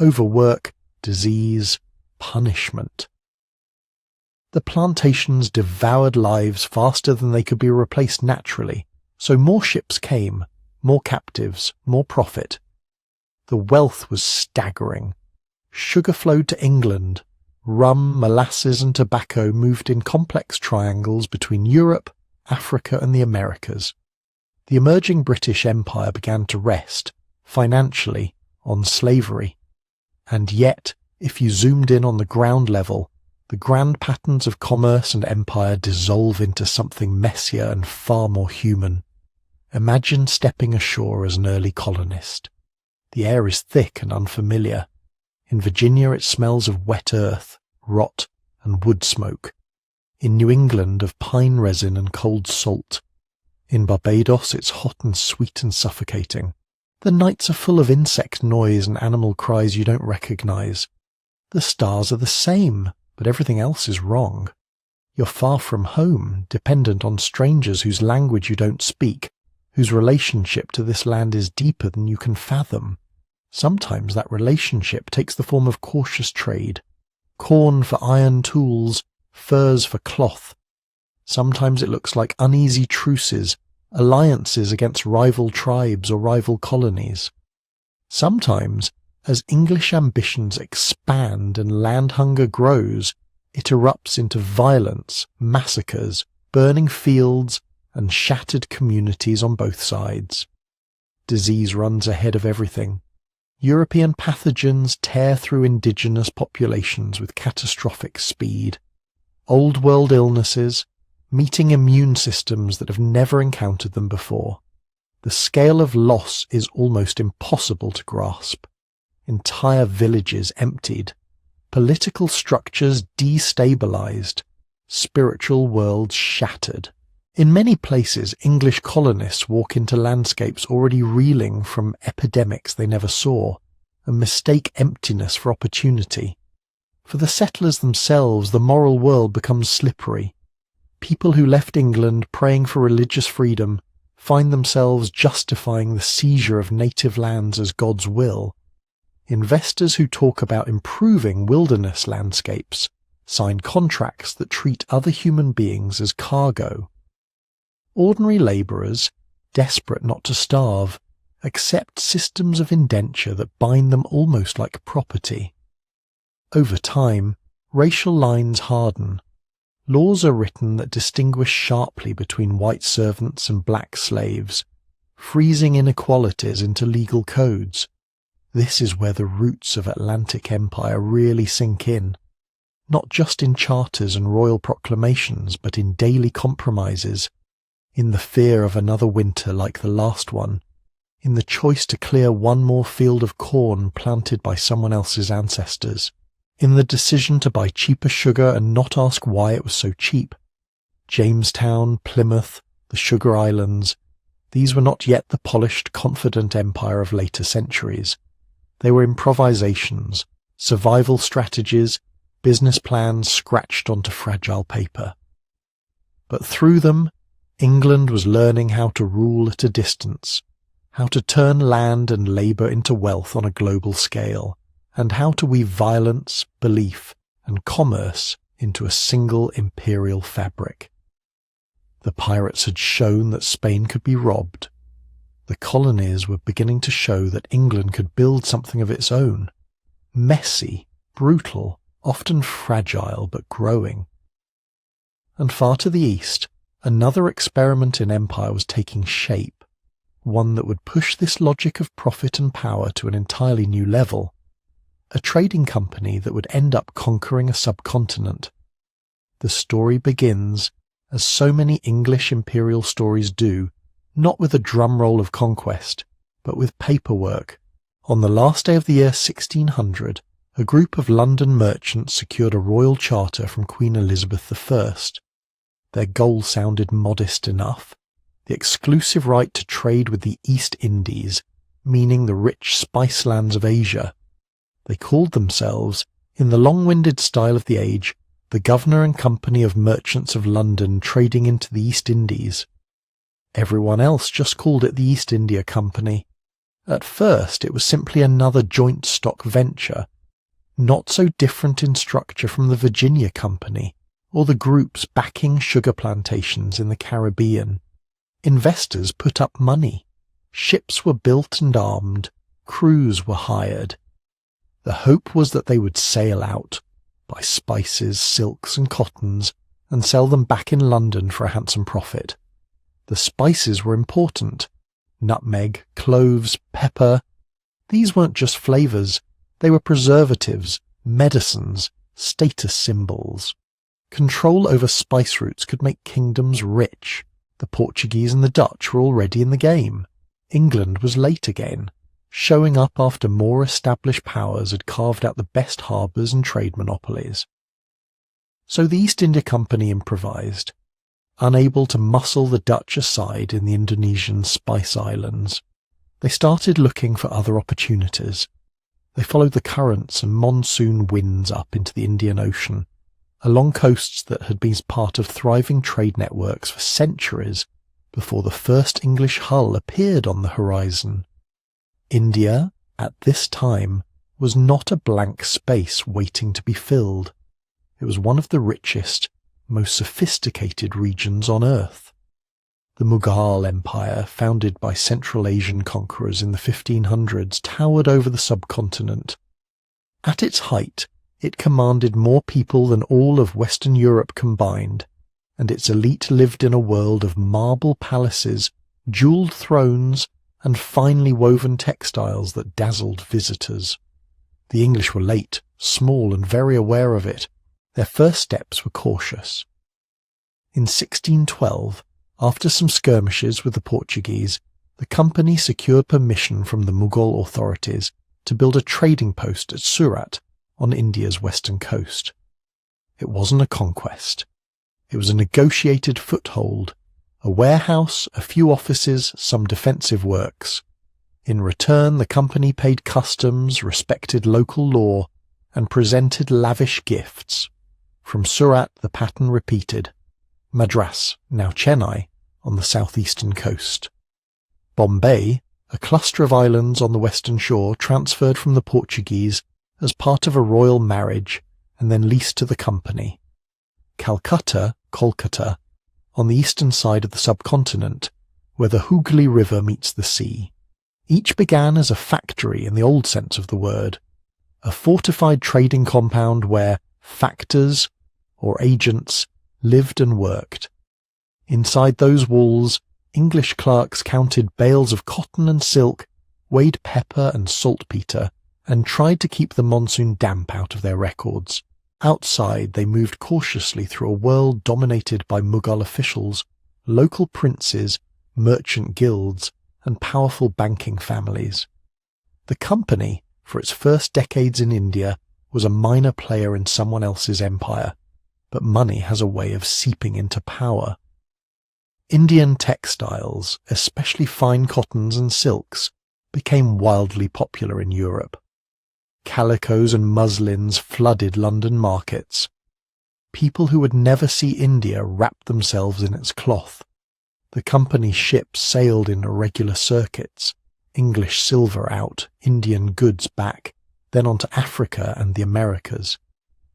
Overwork, disease, punishment. The plantations devoured lives faster than they could be replaced naturally, so more ships came, more captives, more profit. The wealth was staggering. Sugar flowed to England. Rum, molasses and tobacco moved in complex triangles between Europe, Africa and the Americas. The emerging British Empire began to rest, financially, on slavery. And yet, if you zoomed in on the ground level, the grand patterns of commerce and empire dissolve into something messier and far more human. Imagine stepping ashore as an early colonist. The air is thick and unfamiliar. In Virginia it smells of wet earth, rot and wood smoke. In New England of pine resin and cold salt. In Barbados it's hot and sweet and suffocating. The nights are full of insect noise and animal cries you don't recognize. The stars are the same, but everything else is wrong. You're far from home, dependent on strangers whose language you don't speak, whose relationship to this land is deeper than you can fathom. Sometimes that relationship takes the form of cautious trade. Corn for iron tools, furs for cloth. Sometimes it looks like uneasy truces, alliances against rival tribes or rival colonies. Sometimes, as English ambitions expand and land hunger grows, it erupts into violence, massacres, burning fields, and shattered communities on both sides. Disease runs ahead of everything. European pathogens tear through indigenous populations with catastrophic speed. Old world illnesses, meeting immune systems that have never encountered them before. The scale of loss is almost impossible to grasp. Entire villages emptied, political structures destabilized, spiritual worlds shattered. In many places, English colonists walk into landscapes already reeling from epidemics they never saw, and mistake emptiness for opportunity. For the settlers themselves, the moral world becomes slippery. People who left England praying for religious freedom find themselves justifying the seizure of native lands as God's will. Investors who talk about improving wilderness landscapes sign contracts that treat other human beings as cargo. Ordinary labourers, desperate not to starve, accept systems of indenture that bind them almost like property. Over time, racial lines harden. Laws are written that distinguish sharply between white servants and black slaves, freezing inequalities into legal codes. This is where the roots of Atlantic empire really sink in, not just in charters and royal proclamations, but in daily compromises, in the fear of another winter like the last one, in the choice to clear one more field of corn planted by someone else's ancestors, in the decision to buy cheaper sugar and not ask why it was so cheap. Jamestown, Plymouth, the Sugar Islands, these were not yet the polished, confident empire of later centuries. They were improvisations, survival strategies, business plans scratched onto fragile paper. But through them, England was learning how to rule at a distance, how to turn land and labour into wealth on a global scale, and how to weave violence, belief, and commerce into a single imperial fabric. The pirates had shown that Spain could be robbed. The colonies were beginning to show that England could build something of its own, messy, brutal, often fragile but growing. And far to the east, another experiment in empire was taking shape, one that would push this logic of profit and power to an entirely new level. a trading company that would end up conquering a subcontinent. The story begins, as so many English imperial stories do, not with a drum roll of conquest, but with paperwork. On the last day of the year 1600, a group of London merchants secured a royal charter from Queen Elizabeth I. Their goal sounded modest enough: the exclusive right to trade with the East Indies, meaning the rich spice lands of Asia. They called themselves, in the long-winded style of the age, the Governor and Company of Merchants of London trading into the East Indies. Everyone else just called it the East India Company. At first it was simply another joint stock venture, not so different in structure from the Virginia Company or the groups backing sugar plantations in the Caribbean. Investors put up money. Ships were built and armed. Crews were hired. The hope was that they would sail out, buy spices, silks and cottons, and sell them back in London for a handsome profit. The spices were important: nutmeg, cloves, pepper. These weren't just flavours, they were preservatives, medicines, status symbols. Control over spice routes could make kingdoms rich. The Portuguese and the Dutch were already in the game. England was late again, showing up after more established powers had carved out the best harbours and trade monopolies. So the East India Company improvised, unable to muscle the Dutch aside in the Indonesian Spice Islands. They started looking for other opportunities. They followed the currents and monsoon winds up into the Indian Ocean, along coasts that had been part of thriving trade networks for centuries before the first English hull appeared on the horizon. India, at this time, was not a blank space waiting to be filled. It was one of the richest, most sophisticated regions on earth. The Mughal Empire, founded by Central Asian conquerors in the 1500s, towered over the subcontinent. At its height, it commanded more people than all of Western Europe combined, and its elite lived in a world of marble palaces, jewelled thrones, and finely woven textiles that dazzled visitors. The English were late, small, and very aware of it. Their first steps were cautious. In 1612, after some skirmishes with the Portuguese, the company secured permission from the Mughal authorities to build a trading post at Surat on India's western coast. It wasn't a conquest. It was a negotiated foothold, a warehouse, a few offices, some defensive works. In return, the company paid customs, respected local law, and presented lavish gifts. From Surat, the pattern repeated. Madras, now Chennai, on the southeastern coast. Bombay, a cluster of islands on the western shore, transferred from the Portuguese as part of a royal marriage and then leased to the company. Calcutta, Kolkata, on the eastern side of the subcontinent, where the Hooghly River meets the sea. Each began as a factory in the old sense of the word, a fortified trading compound where factors, or agents, lived and worked. Inside those walls, English clerks counted bales of cotton and silk, weighed pepper and saltpetre, and tried to keep the monsoon damp out of their records. Outside, they moved cautiously through a world dominated by Mughal officials, local princes, merchant guilds, and powerful banking families. The company, for its first decades in India, was a minor player in someone else's empire, but money has a way of seeping into power. Indian textiles, especially fine cottons and silks, became wildly popular in Europe. Calicos and muslins flooded London markets. People who would never see India wrapped themselves in its cloth. The company's ships sailed in irregular circuits, English silver out, Indian goods back, then on to Africa and the Americas.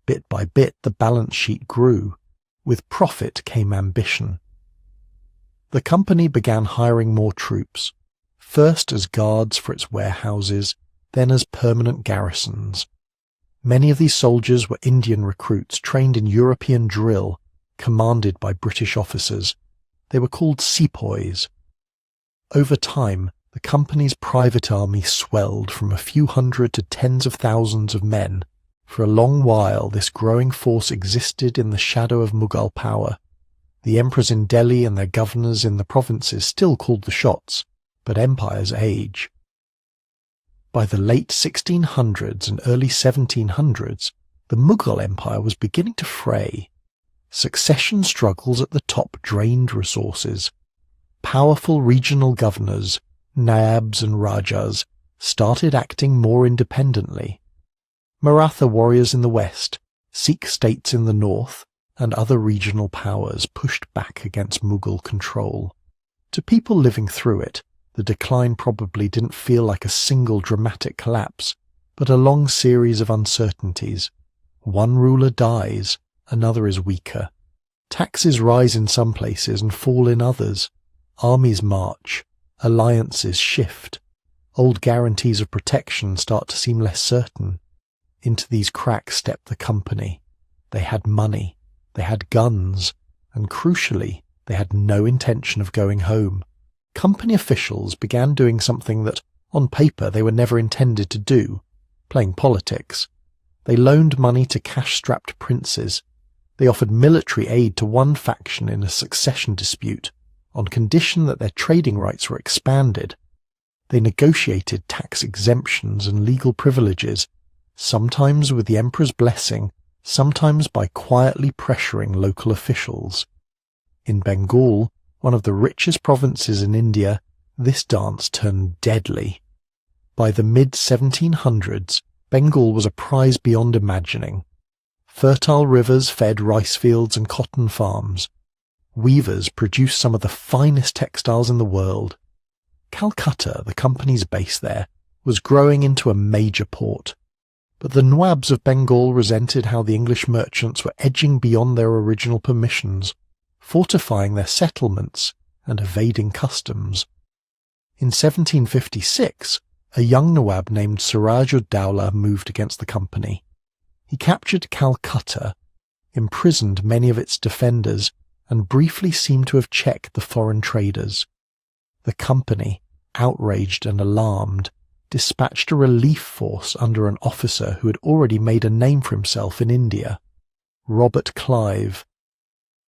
Bit by bit the balance sheet grew. With profit came ambition. The company began hiring more troops, first as guards for its warehouses, then as permanent garrisons. Many of these soldiers were Indian recruits trained in European drill, commanded by British officers. They were called sepoys. Over time, The company's private army swelled from a few hundred to tens of thousands of men. For a long while, this growing force existed in the shadow of Mughal power. The emperors in Delhi and their governors in the provinces still called the shots, but empires age. By the late 1600s and early 1700s, the Mughal Empire was beginning to fray. Succession struggles at the top drained resources. Powerful regional governors, Nayabs and Rajas, started acting more independently. Maratha warriors in the west, Sikh states in the north, and other regional powers pushed back against Mughal control. To people living through it, the decline probably didn't feel like a single dramatic collapse, but a long series of uncertainties. One ruler dies, another is weaker. Taxes rise in some places and fall in others. Armies march. Alliances shift. Old guarantees of protection start to seem less certain. Into these cracks stepped the company. They had money. They had guns. And crucially, they had no intention of going home. Company officials began doing something that, on paper, they were never intended to do, playing politics. They loaned money to cash-strapped princes. They offered military aid to one faction in a succession dispute, on condition that their trading rights were expanded. They negotiated tax exemptions and legal privileges, sometimes with the emperor's blessing, sometimes by quietly pressuring local officials. In Bengal, one of the richest provinces in India, this dance turned deadly. By the mid-1700s, Bengal was a prize beyond imagining. Fertile rivers fed rice fields and cotton farms. Weavers produced some of the finest textiles in the world. Calcutta, the company's base there, was growing into a major port. But the Nawabs of Bengal resented how the English merchants were edging beyond their original permissions, fortifying their settlements and evading customs. In 1756, a young Nawab named Siraj-ud-Dowlah moved against the company. He captured Calcutta, imprisoned many of its defenders, and briefly seemed to have checked the foreign traders. The company, outraged and alarmed, dispatched a relief force under an officer who had already made a name for himself in India, Robert Clive.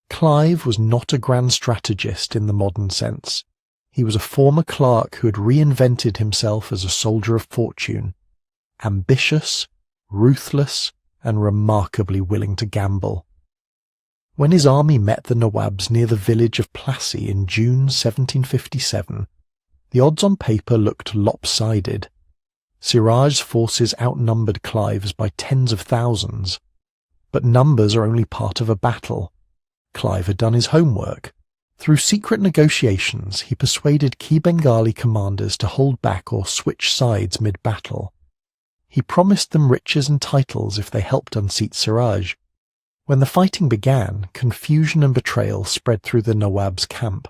Clive was not a grand strategist in the modern sense. He was a former clerk who had reinvented himself as a soldier of fortune, ambitious, ruthless, and remarkably willing to gamble. When his army met the Nawabs near the village of Plassey in June 1757, the odds on paper looked lopsided. Siraj's forces outnumbered Clive's by tens of thousands. But numbers are only part of a battle. Clive had done his homework. Through secret negotiations, he persuaded key Bengali commanders to hold back or switch sides mid-battle. He promised them riches and titles if they helped unseat Siraj. When the fighting began, confusion and betrayal spread through the Nawab's camp.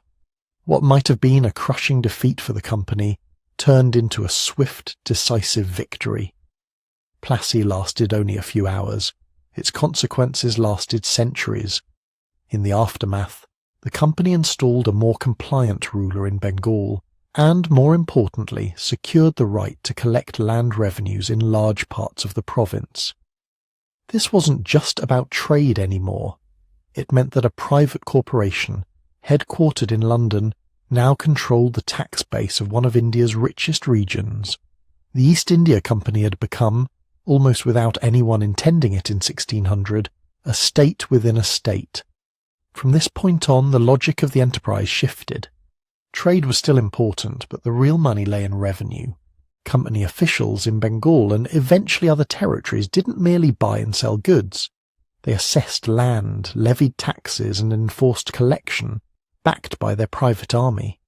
What might have been a crushing defeat for the company turned into a swift, decisive victory. Plassey lasted only a few hours. Its consequences lasted centuries. In the aftermath, the company installed a more compliant ruler in Bengal, and, more importantly, secured the right to collect land revenues in large parts of the province. This wasn't just about trade anymore. It meant that a private corporation, headquartered in London, now controlled the tax base of one of India's richest regions. The East India Company had become, almost without anyone intending it in 1600, a state within a state. From this point on, the logic of the enterprise shifted. Trade was still important, but the real money lay in revenue. Company officials in Bengal and eventually other territories didn't merely buy and sell goods. They assessed land, levied taxes, and enforced collection, backed by their private army.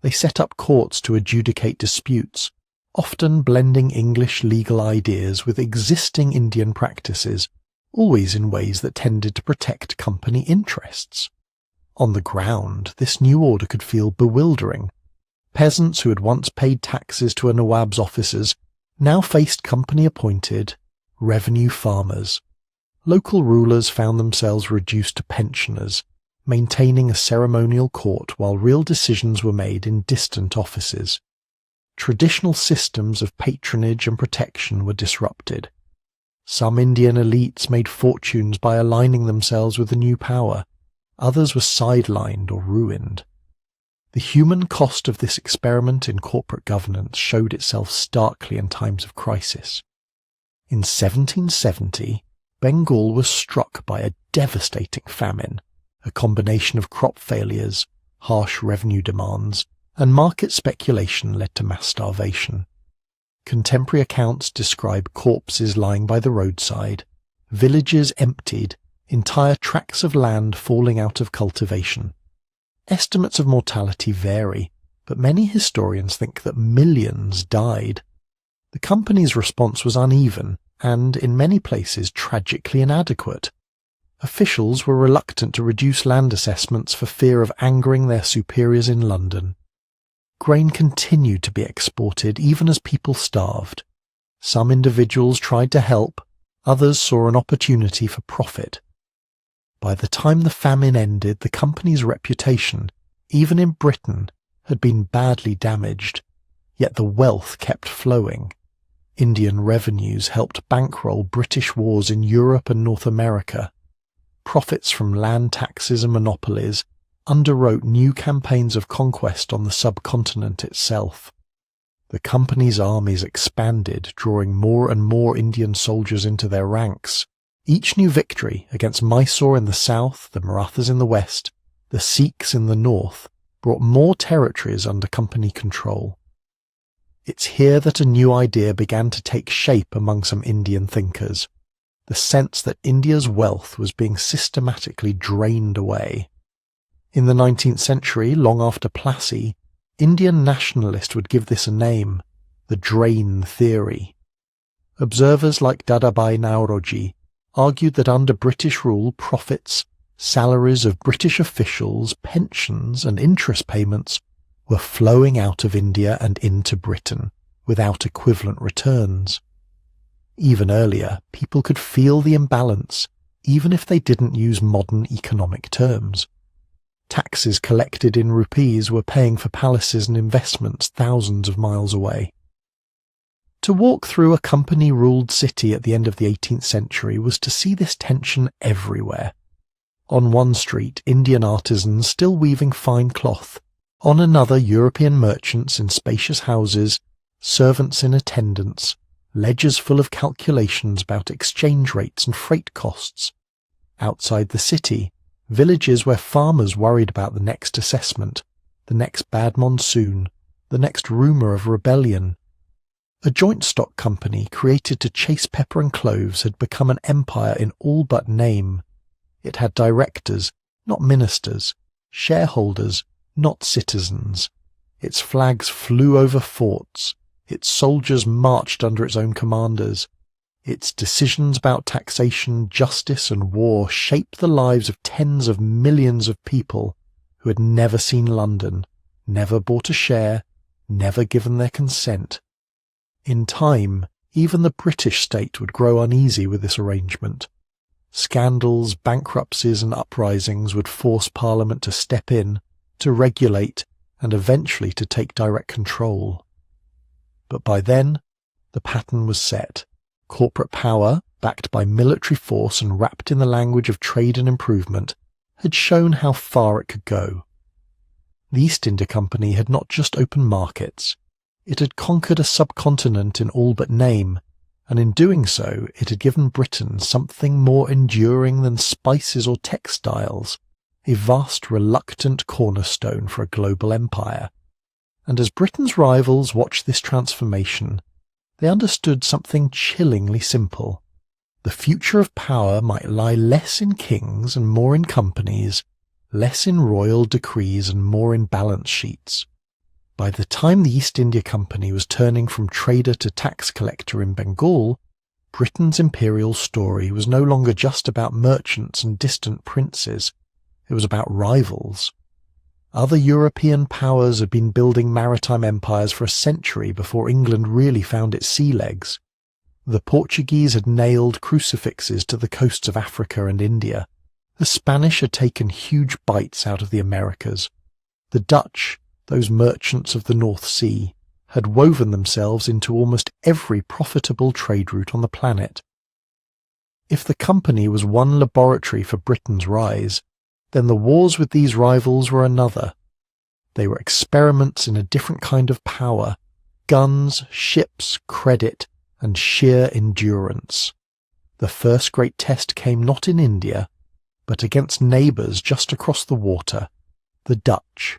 They set up courts to adjudicate disputes, often blending English legal ideas with existing Indian practices, always in ways that tended to protect company interests. On the ground, this new order could feel bewildering. Peasants who had once paid taxes to a Nawab's officers now faced company-appointed revenue farmers. Local rulers found themselves reduced to pensioners, maintaining a ceremonial court while real decisions were made in distant offices. traditional systems of patronage and protection were disrupted. Some Indian elites made fortunes by aligning themselves with the new power. Others were sidelined or ruined. The human cost of this experiment in corporate governance showed itself starkly in times of crisis. In 1770, Bengal was struck by a devastating famine, a combination of crop failures, harsh revenue demands, and market speculation led to mass starvation. Contemporary accounts describe corpses lying by the roadside, villages emptied, entire tracts of land falling out of cultivation. Estimates of mortality vary, but many historians think that millions died. The company's response was uneven and, in many places, tragically inadequate. Officials were reluctant to reduce land assessments for fear of angering their superiors in London. Grain continued to be exported even as people starved. Some individuals tried to help, others saw an opportunity for profit. By the time the famine ended, the company's reputation, even in Britain, had been badly damaged, yet the wealth kept flowing. Indian revenues helped bankroll British wars in Europe and North America. Profits from land taxes and monopolies underwrote new campaigns of conquest on the subcontinent itself. The company's armies expanded, drawing more and more Indian soldiers into their ranks. Each new victory against Mysore in the south, the Marathas in the west, the Sikhs in the north, brought more territories under company control. It's here that a new idea began to take shape among some Indian thinkers, the sense that India's wealth was being systematically drained away. In the 19th century, long after Plassey, Indian nationalists would give this a name, the drain theory. Observers like Dadabhai Naoroji argued that under British rule, profits, salaries of British officials, pensions and interest payments were flowing out of India and into Britain without equivalent returns. Even earlier, people could feel the imbalance, even if they didn't use modern economic terms. Taxes collected in rupees were paying for palaces and investments thousands of miles away. To walk through a company-ruled city at the end of the 18th century was to see this tension everywhere. On one street, Indian artisans still weaving fine cloth. On another, European merchants in spacious houses, servants in attendance, ledgers full of calculations about exchange rates and freight costs. Outside the city, villages where farmers worried about the next assessment, the next bad monsoon, the next rumour of rebellion. A joint stock company created to chase pepper and cloves had become an empire in all but name. It had directors, not ministers, shareholders, not citizens. Its flags flew over forts. Its soldiers marched under its own commanders. Its decisions about taxation, justice and war shaped the lives of tens of millions of people who had never seen London, never bought a share, never given their consent. In time, even the British state would grow uneasy with this arrangement. Scandals, bankruptcies and uprisings would force Parliament to step in, to regulate, and eventually to take direct control. But by then, the pattern was set. Corporate power, backed by military force and wrapped in the language of trade and improvement, had shown how far it could go. The East India Company had not just opened markets. It had conquered a subcontinent in all but name, and in doing so it had given Britain something more enduring than spices or textiles, a vast reluctant cornerstone for a global empire. And as Britain's rivals watched this transformation, they understood something chillingly simple. The future of power might lie less in kings and more in companies, less in royal decrees and more in balance sheets. By the time the East India Company was turning from trader to tax collector in Bengal, Britain's imperial story was no longer just about merchants and distant princes. It was about rivals. Other European powers had been building maritime empires for a century before England really found its sea legs. The Portuguese had nailed crucifixes to the coasts of Africa and India. The Spanish had taken huge bites out of the Americas. The Dutch, those merchants of the North Sea, had woven themselves into almost every profitable trade route on the planet. If the company was one laboratory for Britain's rise, then the wars with these rivals were another. They were experiments in a different kind of power: guns, ships, credit, and sheer endurance. The first great test came not in India, but against neighbours just across the water, the Dutch.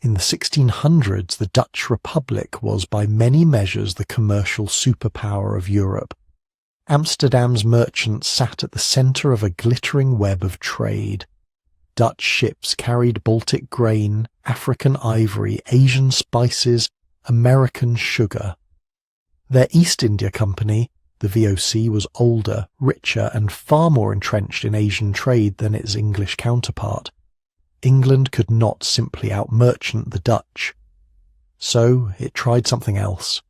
In the 1600s, the Dutch Republic was by many measures the commercial superpower of Europe. Amsterdam's merchants sat at the centre of a glittering web of trade. Dutch ships carried Baltic grain, African ivory, Asian spices, American sugar. Their East India Company, the VOC, was older, richer, and far more entrenched in Asian trade than its English counterpart. England could not simply out-merchant the Dutch. So it tried something else: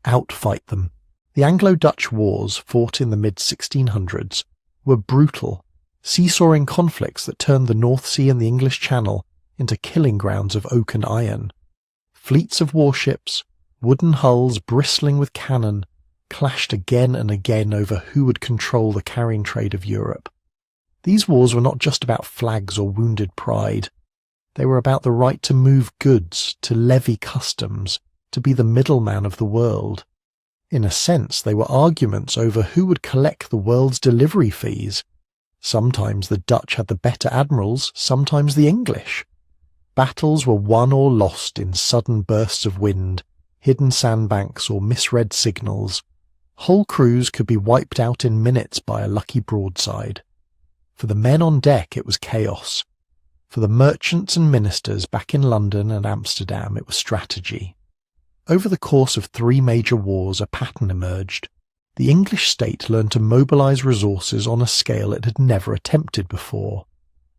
outfight them. The Anglo-Dutch wars, fought in the mid-1600s, were brutal, seesawing conflicts that turned the North Sea and the English Channel into killing grounds of oak and iron. Fleets of warships, wooden hulls bristling with cannon, clashed again and again over who would control the carrying trade of Europe. These wars were not just about flags or wounded pride. They were about the right to move goods, to levy customs, to be the middleman of the world. In a sense, they were arguments over who would collect the world's delivery fees. Sometimes the Dutch had the better admirals, sometimes the English. Battles were won or lost in sudden bursts of wind, hidden sandbanks, or misread signals. Whole crews could be wiped out in minutes by a lucky broadside. For the men on deck, it was chaos. For the merchants and ministers back in London and Amsterdam, it was strategy. Over the course of 3 major wars, a pattern emerged. The English state learned to mobilise resources on a scale it had never attempted before.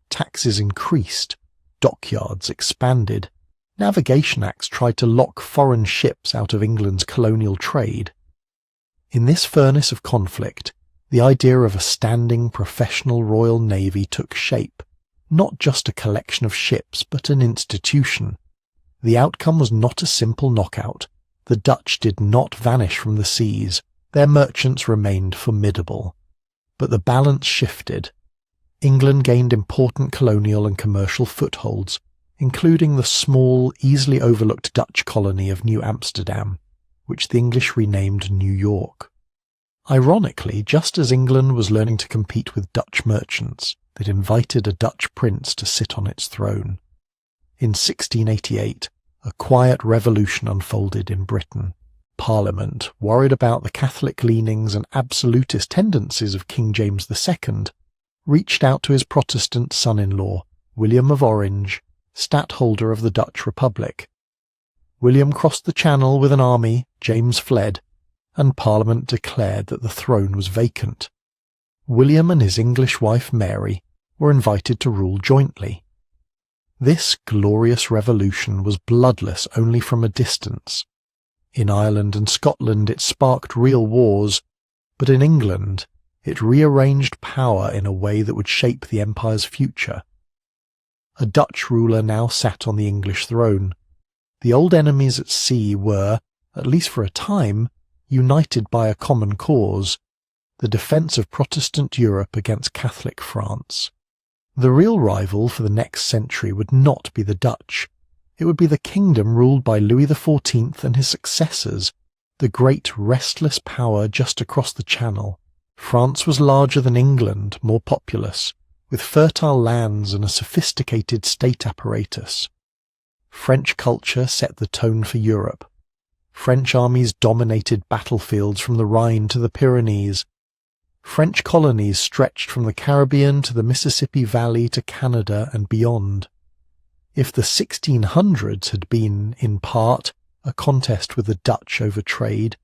Taxes increased, dockyards expanded, navigation acts tried to lock foreign ships out of England's colonial trade. In this furnace of conflict, the idea of a standing professional Royal Navy took shape, not just a collection of ships, but an institution. The outcome was not a simple knockout. The Dutch did not vanish from the seas. Their merchants remained formidable. But the balance shifted. England gained important colonial and commercial footholds, including the small, easily overlooked Dutch colony of New Amsterdam, which the English renamed New York. Ironically, just as England was learning to compete with Dutch merchants, they'd invited a Dutch prince to sit on its throne. In 1688, a quiet revolution unfolded in Britain. Parliament, worried about the Catholic leanings and absolutist tendencies of King James II, reached out to his Protestant son-in-law, William of Orange, stadtholder of the Dutch Republic. William crossed the Channel with an army, James fled, and Parliament declared that the throne was vacant. William and his English wife Mary were invited to rule jointly. This glorious revolution was bloodless only from a distance. In Ireland and Scotland it sparked real wars, but in England it rearranged power in a way that would shape the empire's future. A Dutch ruler now sat on the English throne. The old enemies at sea were, at least for a time, united by a common cause: the defence of Protestant Europe against Catholic France. The real rival for the next century would not be the Dutch. It would be the kingdom ruled by Louis XIV and his successors, the great restless power just across the Channel. France was larger than England, more populous, with fertile lands and a sophisticated state apparatus. French culture set the tone for Europe. French armies dominated battlefields from the Rhine to the Pyrenees. French colonies stretched from the Caribbean to the Mississippi Valley to Canada and beyond. If the 1600s had been, in part, a contest with the Dutch over trade,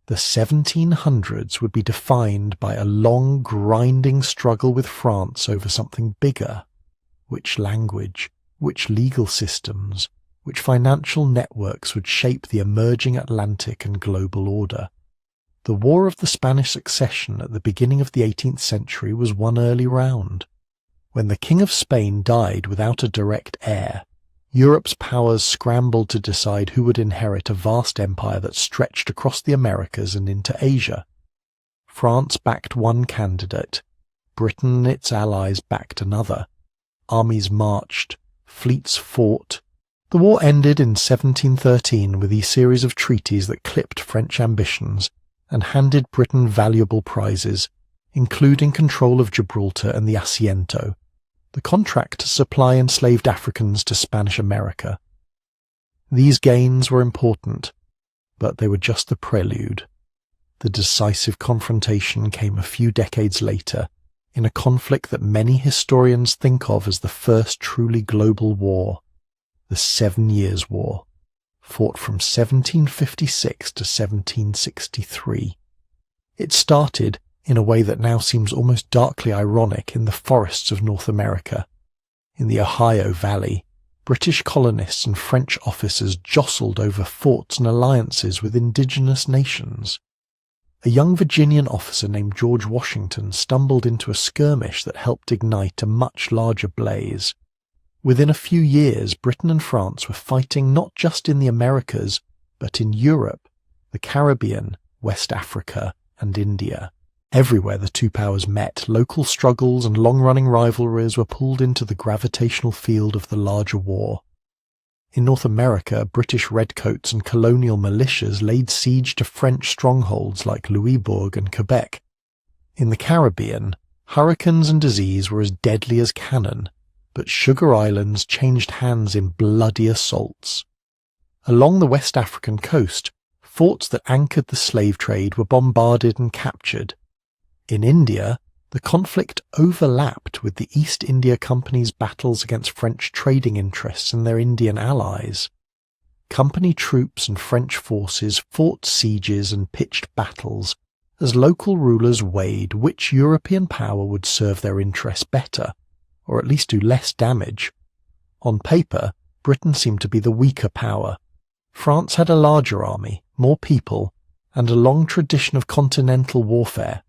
the 1700s would be defined by a long, grinding struggle with France over something bigger. Which language, which legal systems, which financial networks would shape the emerging Atlantic and global order? The War of the Spanish Succession at the beginning of the 18th century was one early round. When the King of Spain died without a direct heir, Europe's powers scrambled to decide who would inherit a vast empire that stretched across the Americas and into Asia. France backed one candidate, Britain and its allies backed another. Armies marched, fleets fought. The war ended in 1713 with a series of treaties that clipped French ambitions and handed Britain valuable prizes, including control of Gibraltar and the Asiento, the contract to supply enslaved Africans to Spanish America. These gains were important, but they were just the prelude. The decisive confrontation came a few decades later, in a conflict that many historians think of as the first truly global war, the 7 Years' War, fought from 1756 to 1763. It started, in a way that now seems almost darkly ironic, in the forests of North America. In the Ohio Valley, British colonists and French officers jostled over forts and alliances with indigenous nations. A young Virginian officer named George Washington stumbled into a skirmish that helped ignite a much larger blaze. Within a few years, Britain and France were fighting not just in the Americas, but in Europe, the Caribbean, West Africa, and India. Everywhere the two powers met, local struggles and long-running rivalries were pulled into the gravitational field of the larger war. In North America, British redcoats and colonial militias laid siege to French strongholds like Louisbourg and Quebec. In the Caribbean, hurricanes and disease were as deadly as cannon, but Sugar Islands changed hands in bloody assaults. Along the West African coast, forts that anchored the slave trade were bombarded and captured. In India, the conflict overlapped with the East India Company's battles against French trading interests and their Indian allies. Company troops and French forces fought sieges and pitched battles as local rulers weighed which European power would serve their interests better, or at least do less damage. On paper, Britain seemed to be the weaker power. France had a larger army, more people, and a long tradition of continental warfare.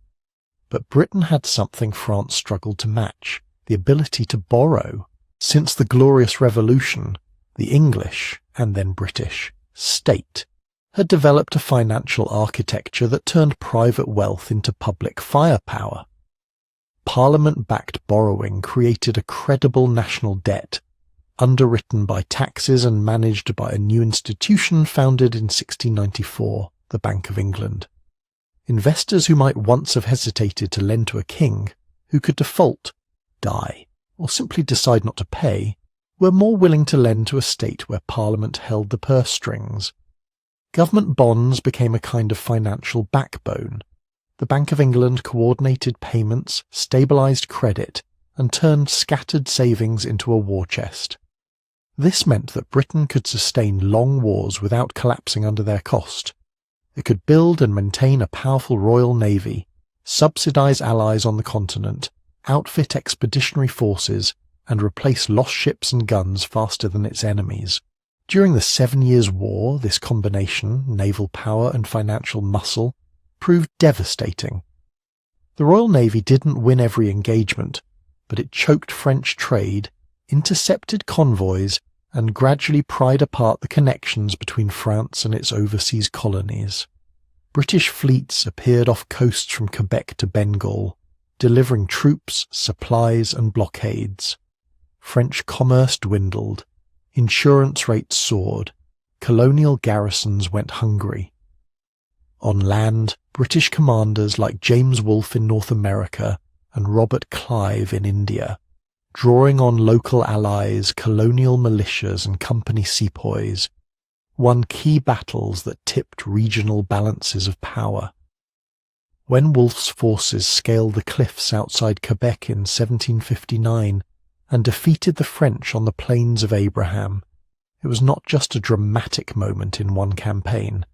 But Britain had something France struggled to match, the ability to borrow. Since the Glorious Revolution, the English, and then British, state had developed a financial architecture that turned private wealth into public firepower. Parliament-backed borrowing created a credible national debt, underwritten by taxes and managed by a new institution founded in 1694, the Bank of England. Investors who might once have hesitated to lend to a king, who could default, die, or simply decide not to pay, were more willing to lend to a state where Parliament held the purse strings. Government bonds became a kind of financial backbone. The Bank of England coordinated payments, stabilised credit, and turned scattered savings into a war chest. This meant that Britain could sustain long wars without collapsing under their cost. It could build and maintain a powerful Royal Navy, subsidise allies on the continent, outfit expeditionary forces, and replace lost ships and guns faster than its enemies. During the 7 Years' War, this combination, naval power and financial muscle, proved devastating. The Royal Navy didn't win every engagement, but it choked French trade, intercepted convoys, and gradually pried apart the connections between France and its overseas colonies. British fleets appeared off coasts from Quebec to Bengal, delivering troops, supplies, and blockades. French commerce dwindled, insurance rates soared, colonial garrisons went hungry. On land, British commanders like James Wolfe in North America and Robert Clive in India, drawing on local allies, colonial militias and company sepoys, won key battles that tipped regional balances of power. When Wolfe's forces scaled the cliffs outside Quebec in 1759 and defeated the French on the Plains of Abraham, it was not just a dramatic moment in one campaign.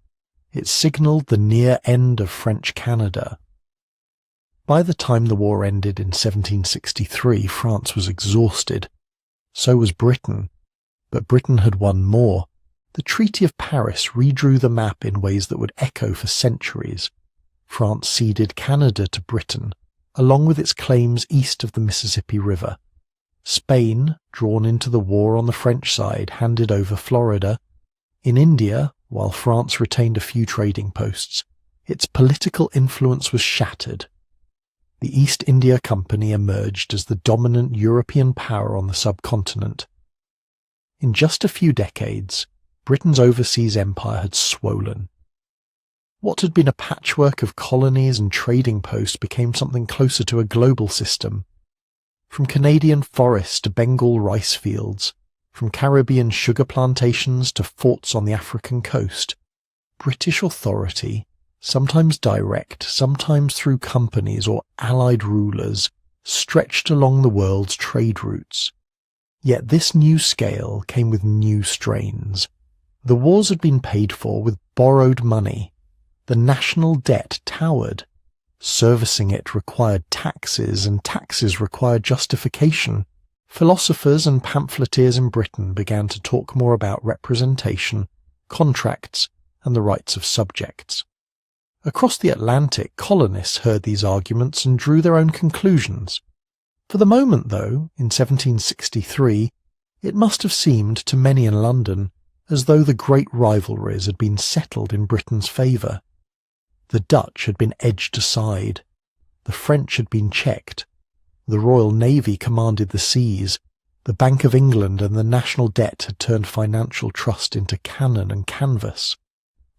It signalled the near end of French Canada. By the time the war ended in 1763, France was exhausted. So was Britain. But Britain had won more. The Treaty of Paris redrew the map in ways that would echo for centuries. France ceded Canada to Britain, along with its claims east of the Mississippi River. Spain, drawn into the war on the French side, handed over Florida. In India, while France retained a few trading posts, its political influence was shattered. The East India Company emerged as the dominant European power on the subcontinent. In just a few decades, Britain's overseas empire had swollen. What had been a patchwork of colonies and trading posts became something closer to a global system. From Canadian forests to Bengal rice fields, from Caribbean sugar plantations to forts on the African coast, British authority, sometimes direct, sometimes through companies or allied rulers, stretched along the world's trade routes. Yet this new scale came with new strains. The wars had been paid for with borrowed money. The national debt towered. Servicing it required taxes, and taxes required justification. Philosophers and pamphleteers in Britain began to talk more about representation, contracts, and the rights of subjects. Across the Atlantic, colonists heard these arguments and drew their own conclusions. For the moment, though, in 1763, it must have seemed to many in London as though the great rivalries had been settled in Britain's favour. The Dutch had been edged aside. The French had been checked. The Royal Navy commanded the seas. The Bank of England and the national debt had turned financial trust into cannon and canvas.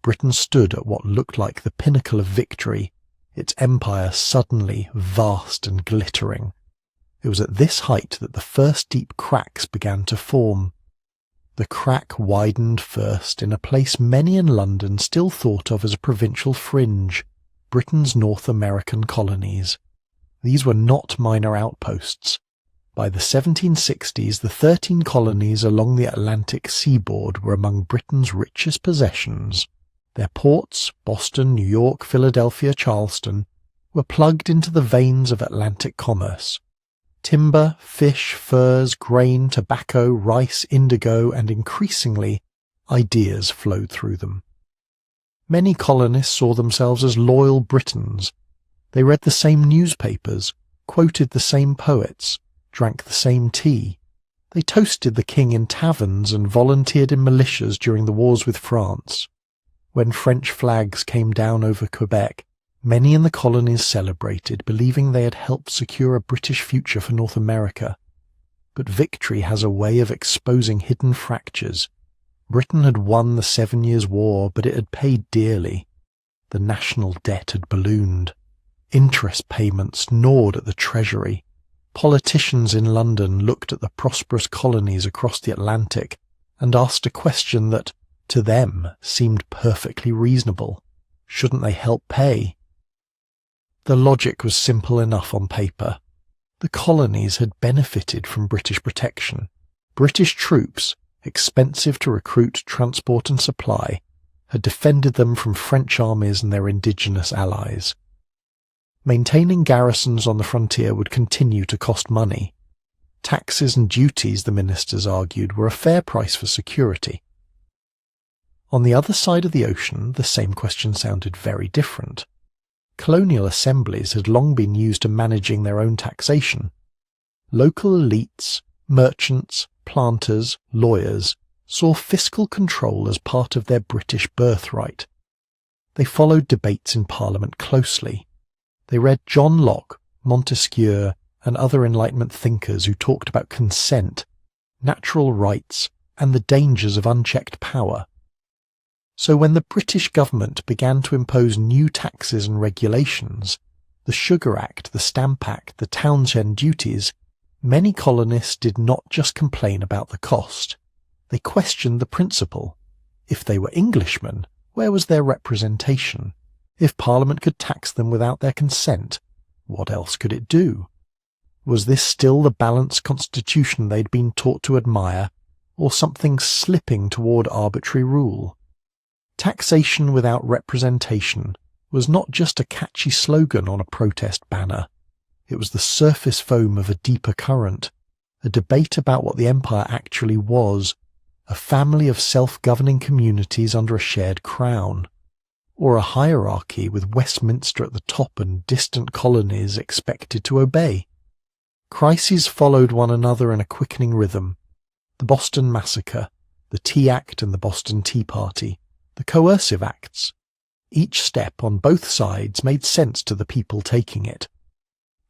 Britain stood at what looked like the pinnacle of victory, its empire suddenly vast and glittering. It was at this height that the first deep cracks began to form. The crack widened first in a place many in London still thought of as a provincial fringe, Britain's North American colonies. These were not minor outposts. By the 1760s, the 13 colonies along the Atlantic seaboard were among Britain's richest possessions. Their ports, Boston, New York, Philadelphia, Charleston, were plugged into the veins of Atlantic commerce. Timber, fish, furs, grain, tobacco, rice, indigo, and increasingly, ideas flowed through them. Many colonists saw themselves as loyal Britons. They read the same newspapers, quoted the same poets, drank the same tea. They toasted the king in taverns and volunteered in militias during the wars with France. When French flags came down over Quebec, many in the colonies celebrated, believing they had helped secure a British future for North America. But victory has a way of exposing hidden fractures. Britain had won the 7 Years' War, but it had paid dearly. The national debt had ballooned. Interest payments gnawed at the treasury. Politicians in London looked at the prosperous colonies across the Atlantic and asked a question that, to them, seemed perfectly reasonable. Shouldn't they help pay? The logic was simple enough on paper. The colonies had benefited from British protection. British troops, expensive to recruit, transport and supply, had defended them from French armies and their indigenous allies. Maintaining garrisons on the frontier would continue to cost money. Taxes and duties, the ministers argued, were a fair price for security. On the other side of the ocean, the same question sounded very different. Colonial assemblies had long been used to managing their own taxation. Local elites, merchants, planters, lawyers, saw fiscal control as part of their British birthright. They followed debates in Parliament closely. They read John Locke, Montesquieu, and other Enlightenment thinkers who talked about consent, natural rights, and the dangers of unchecked power. So when the British government began to impose new taxes and regulations, the Sugar Act, the Stamp Act, the Townshend duties, many colonists did not just complain about the cost. They questioned the principle. If they were Englishmen, where was their representation? If Parliament could tax them without their consent, what else could it do? Was this still the balanced constitution they'd been taught to admire, or something slipping toward arbitrary rule? Taxation without representation was not just a catchy slogan on a protest banner. It was the surface foam of a deeper current, a debate about what the empire actually was, a family of self-governing communities under a shared crown, or a hierarchy with Westminster at the top and distant colonies expected to obey. Crises followed one another in a quickening rhythm. The Boston Massacre, the Tea Act and the Boston Tea Party, the coercive acts. Each step on both sides made sense to the people taking it.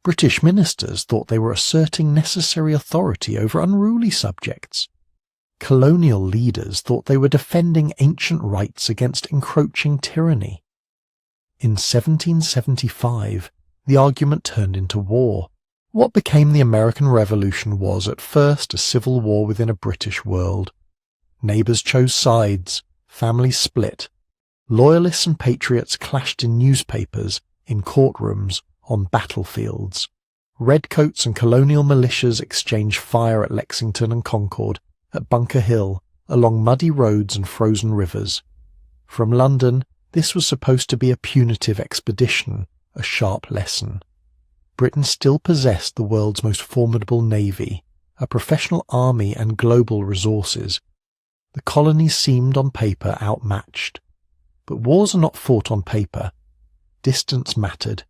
British ministers thought they were asserting necessary authority over unruly subjects. Colonial leaders thought they were defending ancient rights against encroaching tyranny. In 1775, the argument turned into war. What became the American Revolution was at first a civil war within a British world. Neighbours chose sides, families split. Loyalists and patriots clashed in newspapers, in courtrooms, on battlefields. Redcoats and colonial militias exchanged fire at Lexington and Concord, at Bunker Hill, along muddy roads and frozen rivers. From London, this was supposed to be a punitive expedition, a sharp lesson. Britain still possessed the world's most formidable navy, a professional army and global resources. The colonies seemed on paper outmatched. But wars are not fought on paper. Distance mattered.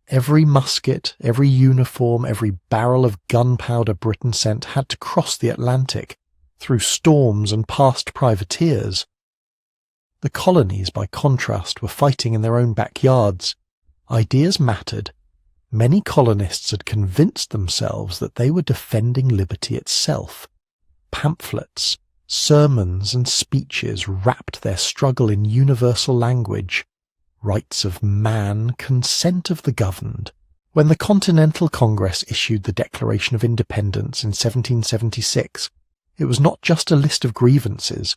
Every musket, every uniform, every barrel of gunpowder Britain sent had to cross the Atlantic, through storms and past privateers. The colonies, by contrast, were fighting in their own backyards. Ideas mattered. Many colonists had convinced themselves that they were defending liberty itself. Pamphlets, sermons and speeches wrapped their struggle in universal language. Rights of man, consent of the governed. When the Continental Congress issued the Declaration of Independence in 1776, it was not just a list of grievances.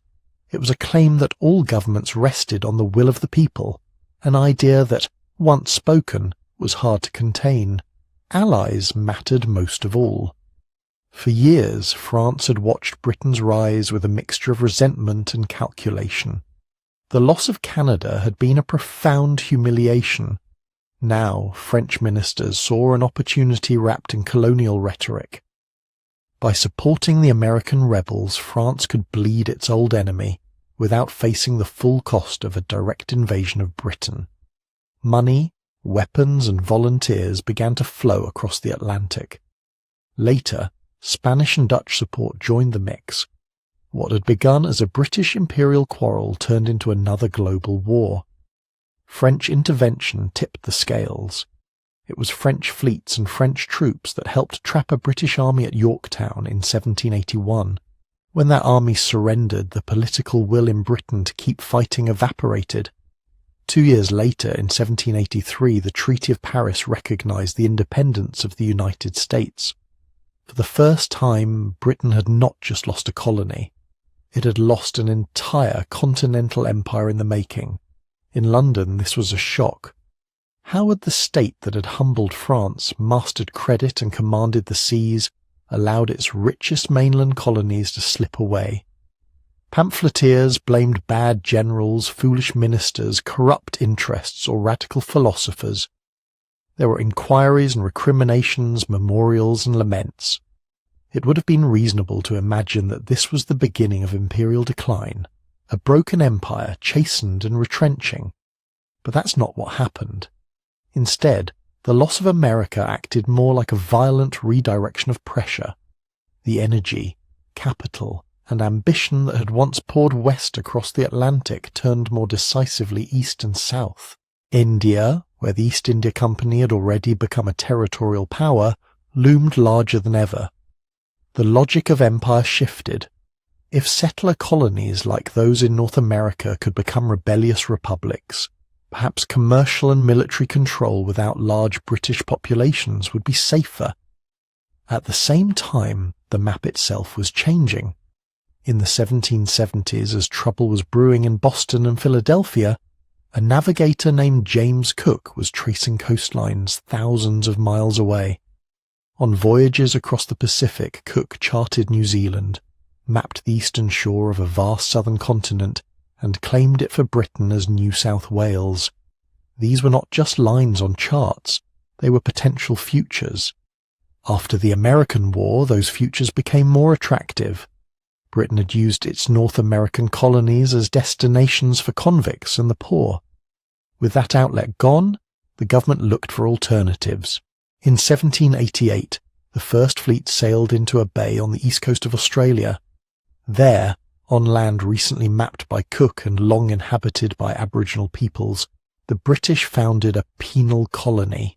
It was a claim that all governments rested on the will of the people, an idea that, once spoken, was hard to contain. Allies mattered most of all. For years, France had watched Britain's rise with a mixture of resentment and calculation. The loss of Canada had been a profound humiliation. Now, French ministers saw an opportunity wrapped in colonial rhetoric. By supporting the American rebels, France could bleed its old enemy without facing the full cost of a direct invasion of Britain. Money, weapons and volunteers began to flow across the Atlantic. Later, Spanish and Dutch support joined the mix. What had begun as a British imperial quarrel turned into another global war. French intervention tipped the scales. It was French fleets and French troops that helped trap a British army at Yorktown in 1781. When that army surrendered, the political will in Britain to keep fighting evaporated. 2 years later, in 1783, the Treaty of Paris recognized the independence of the United States. For the first time, Britain had not just lost a colony. It had lost an entire continental empire in the making. In London, this was a shock. How had the state that had humbled France, mastered credit and commanded the seas, allowed its richest mainland colonies to slip away? Pamphleteers blamed bad generals, foolish ministers, corrupt interests, or radical philosophers. There were inquiries and recriminations, memorials and laments. It would have been reasonable to imagine that this was the beginning of imperial decline, a broken empire chastened and retrenching. But that's not what happened. Instead, the loss of America acted more like a violent redirection of pressure. The energy, capital, and ambition that had once poured west across the Atlantic turned more decisively east and south. India, where the East India Company had already become a territorial power, loomed larger than ever. The logic of empire shifted. If settler colonies like those in North America could become rebellious republics, perhaps commercial and military control without large British populations would be safer. At the same time, the map itself was changing. In the 1770s, as trouble was brewing in Boston and Philadelphia, a navigator named James Cook was tracing coastlines thousands of miles away. On voyages across the Pacific, Cook charted New Zealand, mapped the eastern shore of a vast southern continent, and claimed it for Britain as New South Wales. These were not just lines on charts, they were potential futures. After the American War, those futures became more attractive. Britain had used its North American colonies as destinations for convicts and the poor. With that outlet gone, the government looked for alternatives. In 1788, the first fleet sailed into a bay on the east coast of Australia. There, on land recently mapped by Cook and long inhabited by Aboriginal peoples, the British founded a penal colony.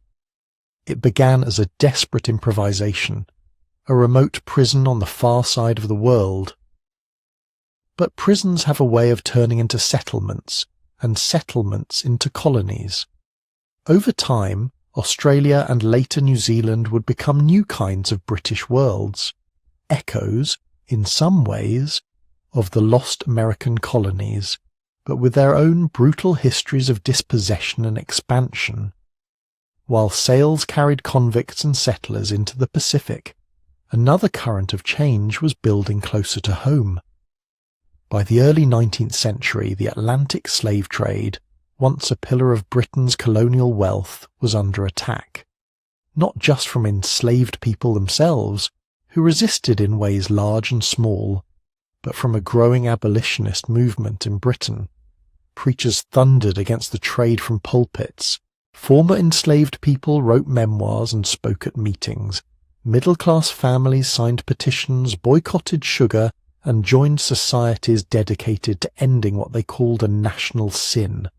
It began as a desperate improvisation, a remote prison on the far side of the world. But prisons have a way of turning into settlements, and settlements into colonies. Over time, Australia and later New Zealand would become new kinds of British worlds, echoes, in some ways, of the lost American colonies, but with their own brutal histories of dispossession and expansion. While sails carried convicts and settlers into the Pacific, another current of change was building closer to home. By the early 19th century, the Atlantic slave trade, once a pillar of Britain's colonial wealth, was under attack, not just from enslaved people themselves, who resisted in ways large and small, but from a growing abolitionist movement in Britain. Preachers thundered against the trade from pulpits. Former enslaved people wrote memoirs and spoke at meetings. Middle-class families signed petitions, boycotted sugar, and joined societies dedicated to ending what they called a national sin.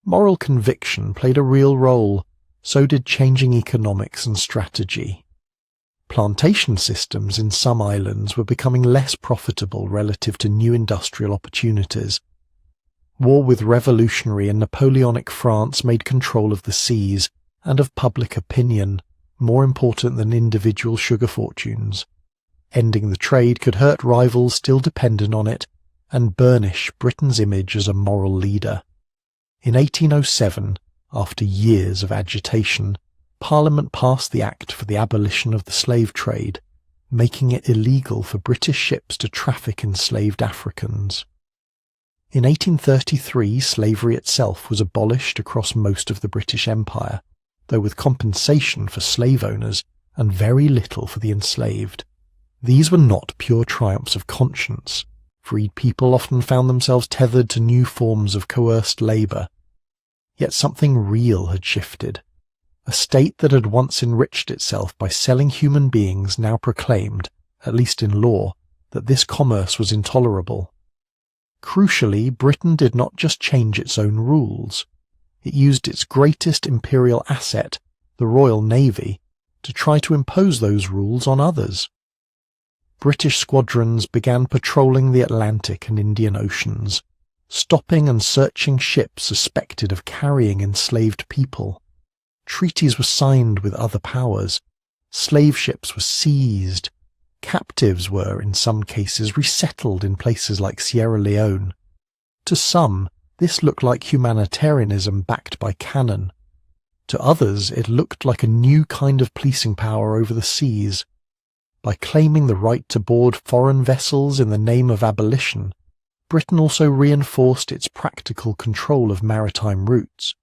Moral conviction played a real role, so did changing economics and strategy. Plantation systems in some islands were becoming less profitable relative to new industrial opportunities. War with revolutionary and Napoleonic France made control of the seas and of public opinion more important than individual sugar fortunes. Ending the trade could hurt rivals still dependent on it and burnish Britain's image as a moral leader. In 1807, after years of agitation, Parliament passed the Act for the Abolition of the Slave Trade, making it illegal for British ships to traffic enslaved Africans. In 1833, slavery itself was abolished across most of the British Empire, though with compensation for slave owners and very little for the enslaved. These were not pure triumphs of conscience. Freed people often found themselves tethered to new forms of coerced labour. Yet something real had shifted. A state that had once enriched itself by selling human beings now proclaimed, at least in law, that this commerce was intolerable. Crucially, Britain did not just change its own rules. It used its greatest imperial asset, the Royal Navy, to try to impose those rules on others. British squadrons began patrolling the Atlantic and Indian Oceans, stopping and searching ships suspected of carrying enslaved people. Treaties were signed with other powers. Slave ships were seized. Captives were, in some cases, resettled in places like Sierra Leone. To some, this looked like humanitarianism backed by cannon. To others, it looked like a new kind of policing power over the seas. By claiming the right to board foreign vessels in the name of abolition, Britain also reinforced its practical control of maritime routes.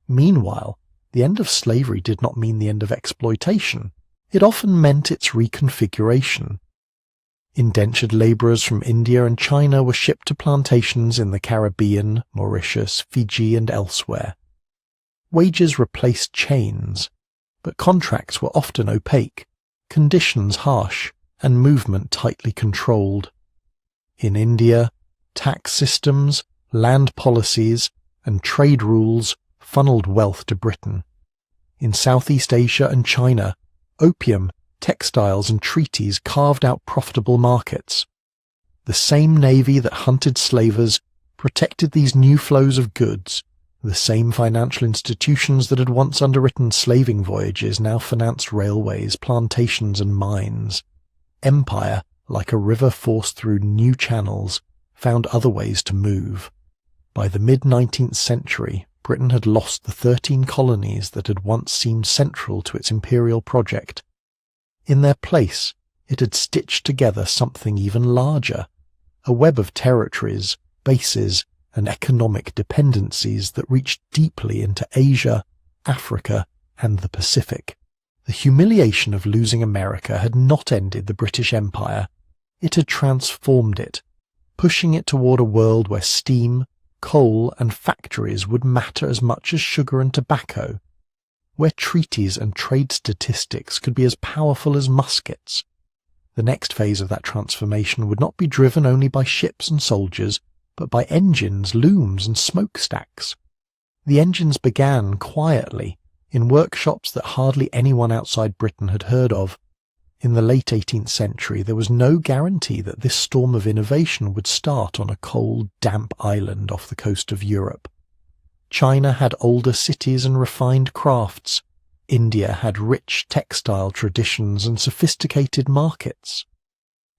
Meanwhile, the end of slavery did not mean the end of exploitation. It often meant its reconfiguration. Indentured labourers from India and China were shipped to plantations in the Caribbean, Mauritius, Fiji and elsewhere. Wages replaced chains, but contracts were often opaque, conditions harsh, and movement tightly controlled. In India, tax systems, land policies, and trade rules funneled wealth to Britain. In Southeast Asia and China, opium, textiles and treaties carved out profitable markets. The same navy that hunted slavers protected these new flows of goods. The same financial institutions that had once underwritten slaving voyages now financed railways, plantations and mines. Empire, like a river forced through new channels, found other ways to move. By the mid-19th century, Britain had lost the 13 colonies that had once seemed central to its imperial project. In their place, it had stitched together something even larger, a web of territories, bases, and economic dependencies that reached deeply into Asia, Africa, and the Pacific. The humiliation of losing America had not ended the British Empire. It had transformed it, pushing it toward a world where steam, coal, and factories would matter as much as sugar and tobacco. where treaties and trade statistics could be as powerful as muskets. The next phase of that transformation would not be driven only by ships and soldiers, but by engines, looms, and smokestacks. The engines began quietly, in workshops that hardly anyone outside Britain had heard of. In the late 18th century, there was no guarantee that this storm of innovation would start on a cold, damp island off the coast of Europe. China had older cities and refined crafts. India had rich textile traditions and sophisticated markets.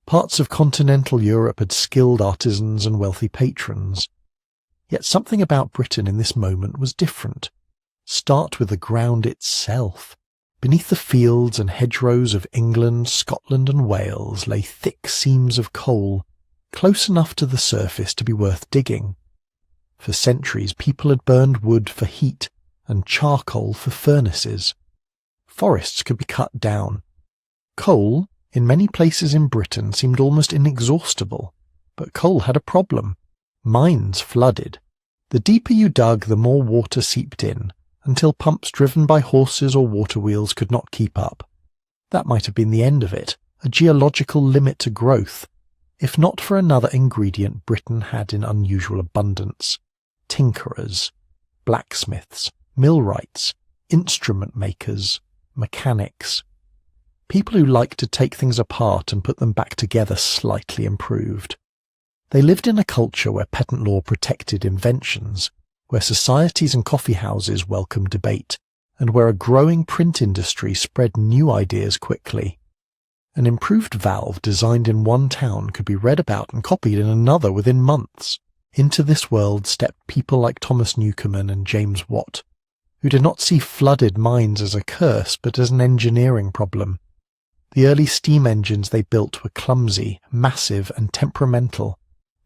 Parts of continental Europe had skilled artisans and wealthy patrons. Yet something about Britain in this moment was different. Start with the ground itself. Beneath the fields and hedgerows of England, Scotland and Wales lay thick seams of coal, close enough to the surface to be worth digging. For centuries people had burned wood for heat and charcoal for furnaces. Forests could be cut down. Coal, in many places in Britain, seemed almost inexhaustible, but coal had a problem. Mines flooded. The deeper you dug, the more water seeped in, until pumps driven by horses or water wheels could not keep up. That might have been the end of it, a geological limit to growth, if not for another ingredient Britain had in unusual abundance: tinkerers, blacksmiths, millwrights, instrument makers, mechanics. People who liked to take things apart and put them back together slightly improved. They lived in a culture where patent law protected inventions, where societies and coffee houses welcomed debate, and where a growing print industry spread new ideas quickly. An improved valve designed in one town could be read about and copied in another within months. Into this world stepped people like Thomas Newcomen and James Watt, who did not see flooded mines as a curse but as an engineering problem. The early steam engines they built were clumsy, massive and temperamental.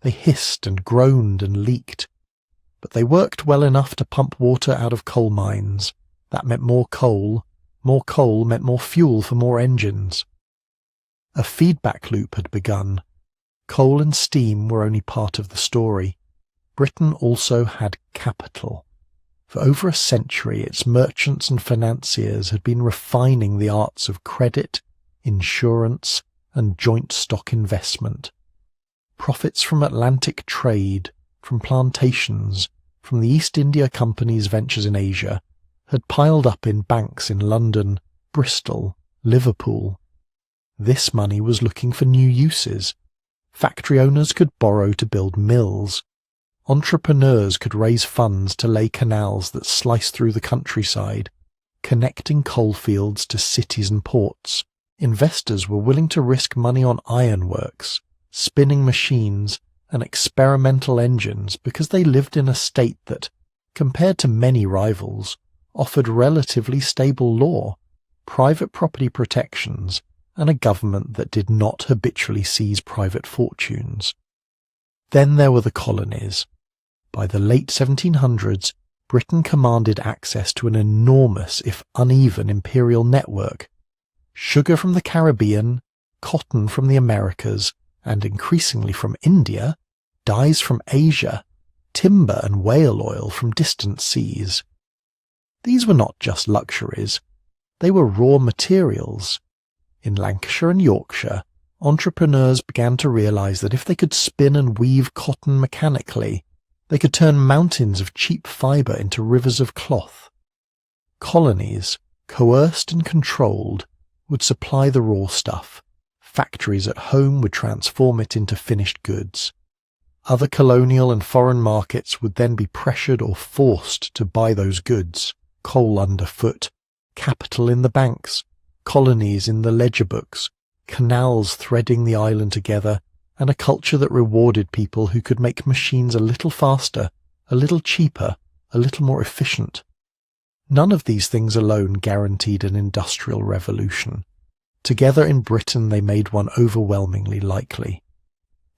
They hissed and groaned and leaked. But they worked well enough to pump water out of coal mines. That meant more coal. More coal meant more fuel for more engines. A feedback loop had begun. Coal and steam were only part of the story. Britain also had capital. For over a century, its merchants and financiers had been refining the arts of credit, insurance, and joint stock investment. Profits from Atlantic trade, from plantations, from the East India Company's ventures in Asia, had piled up in banks in London, Bristol, Liverpool. This money was looking for new uses. Factory owners could borrow to build mills. Entrepreneurs could raise funds to lay canals that sliced through the countryside, connecting coalfields to cities and ports. Investors were willing to risk money on ironworks, spinning machines, and experimental engines because they lived in a state that, compared to many rivals, offered relatively stable law, private property protections, and a government that did not habitually seize private fortunes. Then there were the colonies. By the late 1700s, Britain commanded access to an enormous, if uneven, imperial network. Sugar from the Caribbean, cotton from the Americas, and increasingly from India, dyes from Asia, timber and whale oil from distant seas. These were not just luxuries, they were raw materials. In Lancashire and Yorkshire, entrepreneurs began to realize that if they could spin and weave cotton mechanically, they could turn mountains of cheap fibre into rivers of cloth. Colonies, coerced and controlled, would supply the raw stuff. Factories at home would transform it into finished goods. Other colonial and foreign markets would then be pressured or forced to buy those goods, coal underfoot, capital in the banks, colonies in the ledger books, canals threading the island together, and a culture that rewarded people who could make machines a little faster, a little cheaper, a little more efficient. None of these things alone guaranteed an industrial revolution. Together in Britain they made one overwhelmingly likely.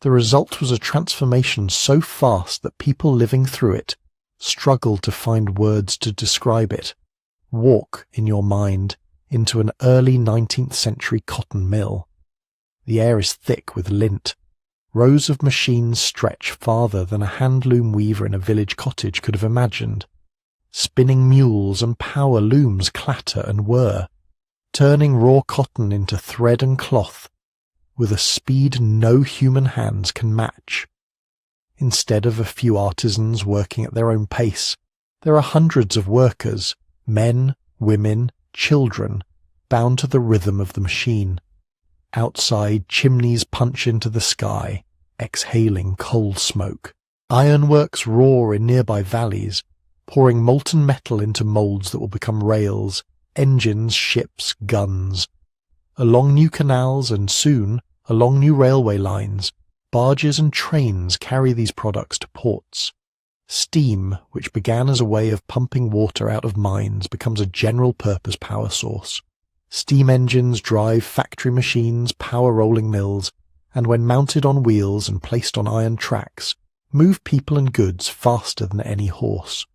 The result was a transformation so fast that people living through it struggled to find words to describe it. Walk, in your mind, into an early 19th century cotton mill. The air is thick with lint. Rows of machines stretch farther than a hand-loom weaver in a village cottage could have imagined. Spinning mules and power looms clatter and whir, turning raw cotton into thread and cloth with a speed no human hands can match. Instead of a few artisans working at their own pace, there are hundreds of workers, men, women, children, bound to the rhythm of the machine. Outside, chimneys punch into the sky, exhaling coal smoke. Ironworks roar in nearby valleys, pouring molten metal into moulds that will become rails, engines, ships, guns. Along new canals and soon along new railway lines, barges and trains carry these products to ports. Steam, which began as a way of pumping water out of mines, becomes a general-purpose power source. Steam engines drive factory machines, power rolling mills, and when mounted on wheels and placed on iron tracks, move people and goods faster than any horse.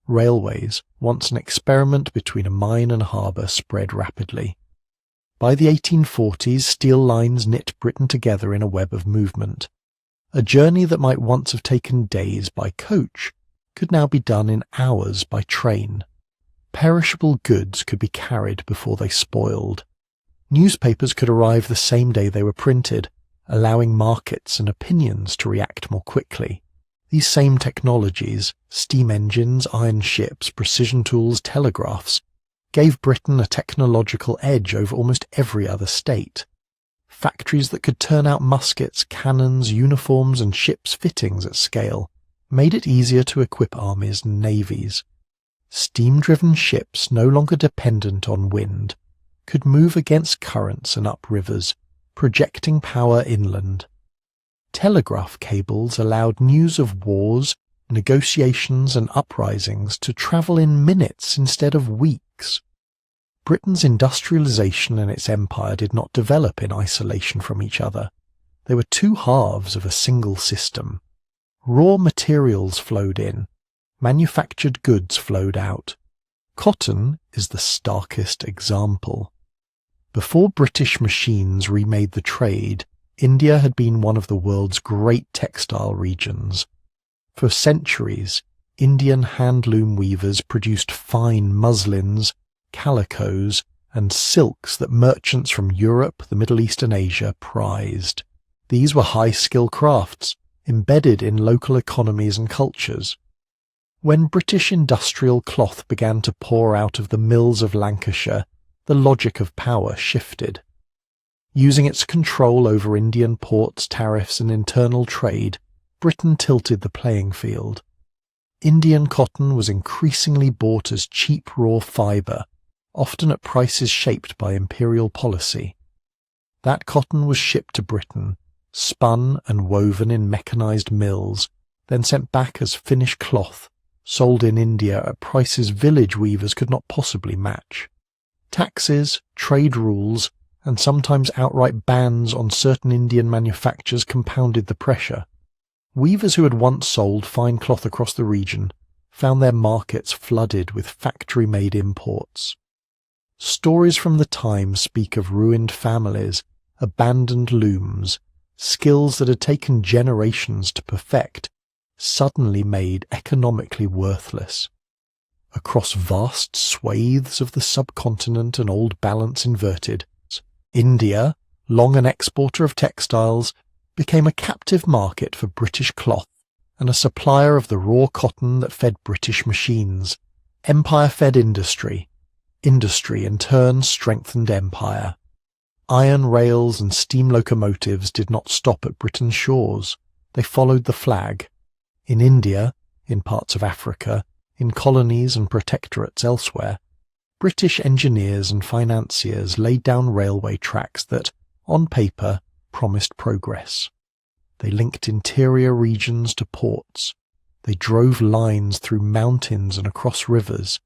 Railways, once an experiment between a mine and harbour, spread rapidly. By the 1840s, steel lines knit Britain together in a web of movement. A journey that might once have taken days by coach could now be done in hours by train. Perishable goods could be carried before they spoiled. Newspapers could arrive the same day they were printed, allowing markets and opinions to react more quickly. These same technologies, steam engines, iron ships, precision tools, telegraphs, gave Britain a technological edge over almost every other state. Factories that could turn out muskets, cannons, uniforms and ships' fittings at scale made it easier to equip armies and navies. Steam-driven ships, no longer dependent on wind, could move against currents and up rivers, projecting power inland. Telegraph cables allowed news of wars, negotiations and uprisings to travel in minutes instead of weeks. Britain's industrialization and its empire did not develop in isolation from each other. They were two halves of a single system. Raw materials flowed in, manufactured goods flowed out. Cotton is the starkest example. Before British machines remade the trade, India had been one of the world's great textile regions. For centuries, Indian handloom weavers produced fine muslins, calicos, and silks that merchants from Europe, the Middle East and Asia prized. These were high-skill crafts, embedded in local economies and cultures. When British industrial cloth began to pour out of the mills of Lancashire, the logic of power shifted. Using its control over Indian ports, tariffs and internal trade, Britain tilted the playing field. Indian cotton was increasingly bought as cheap raw fibre, often at prices shaped by imperial policy. That cotton was shipped to Britain, spun and woven in mechanized mills, then sent back as finished cloth, sold in India at prices village weavers could not possibly match. Taxes, trade rules, and sometimes outright bans on certain Indian manufactures compounded the pressure. Weavers who had once sold fine cloth across the region found their markets flooded with factory-made imports. Stories from the time speak of ruined families, abandoned looms, skills that had taken generations to perfect, suddenly made economically worthless. Across vast swathes of the subcontinent, an old balance inverted. India, long an exporter of textiles, became a captive market for British cloth and a supplier of the raw cotton that fed British machines. Empire fed industry. Industry in turn strengthened empire. Iron rails and steam locomotives did not stop at Britain's shores. They followed the flag. In India, in parts of Africa, in colonies and protectorates elsewhere, British engineers and financiers laid down railway tracks that, on paper, promised progress. They linked interior regions to ports. They drove lines through mountains and across rivers.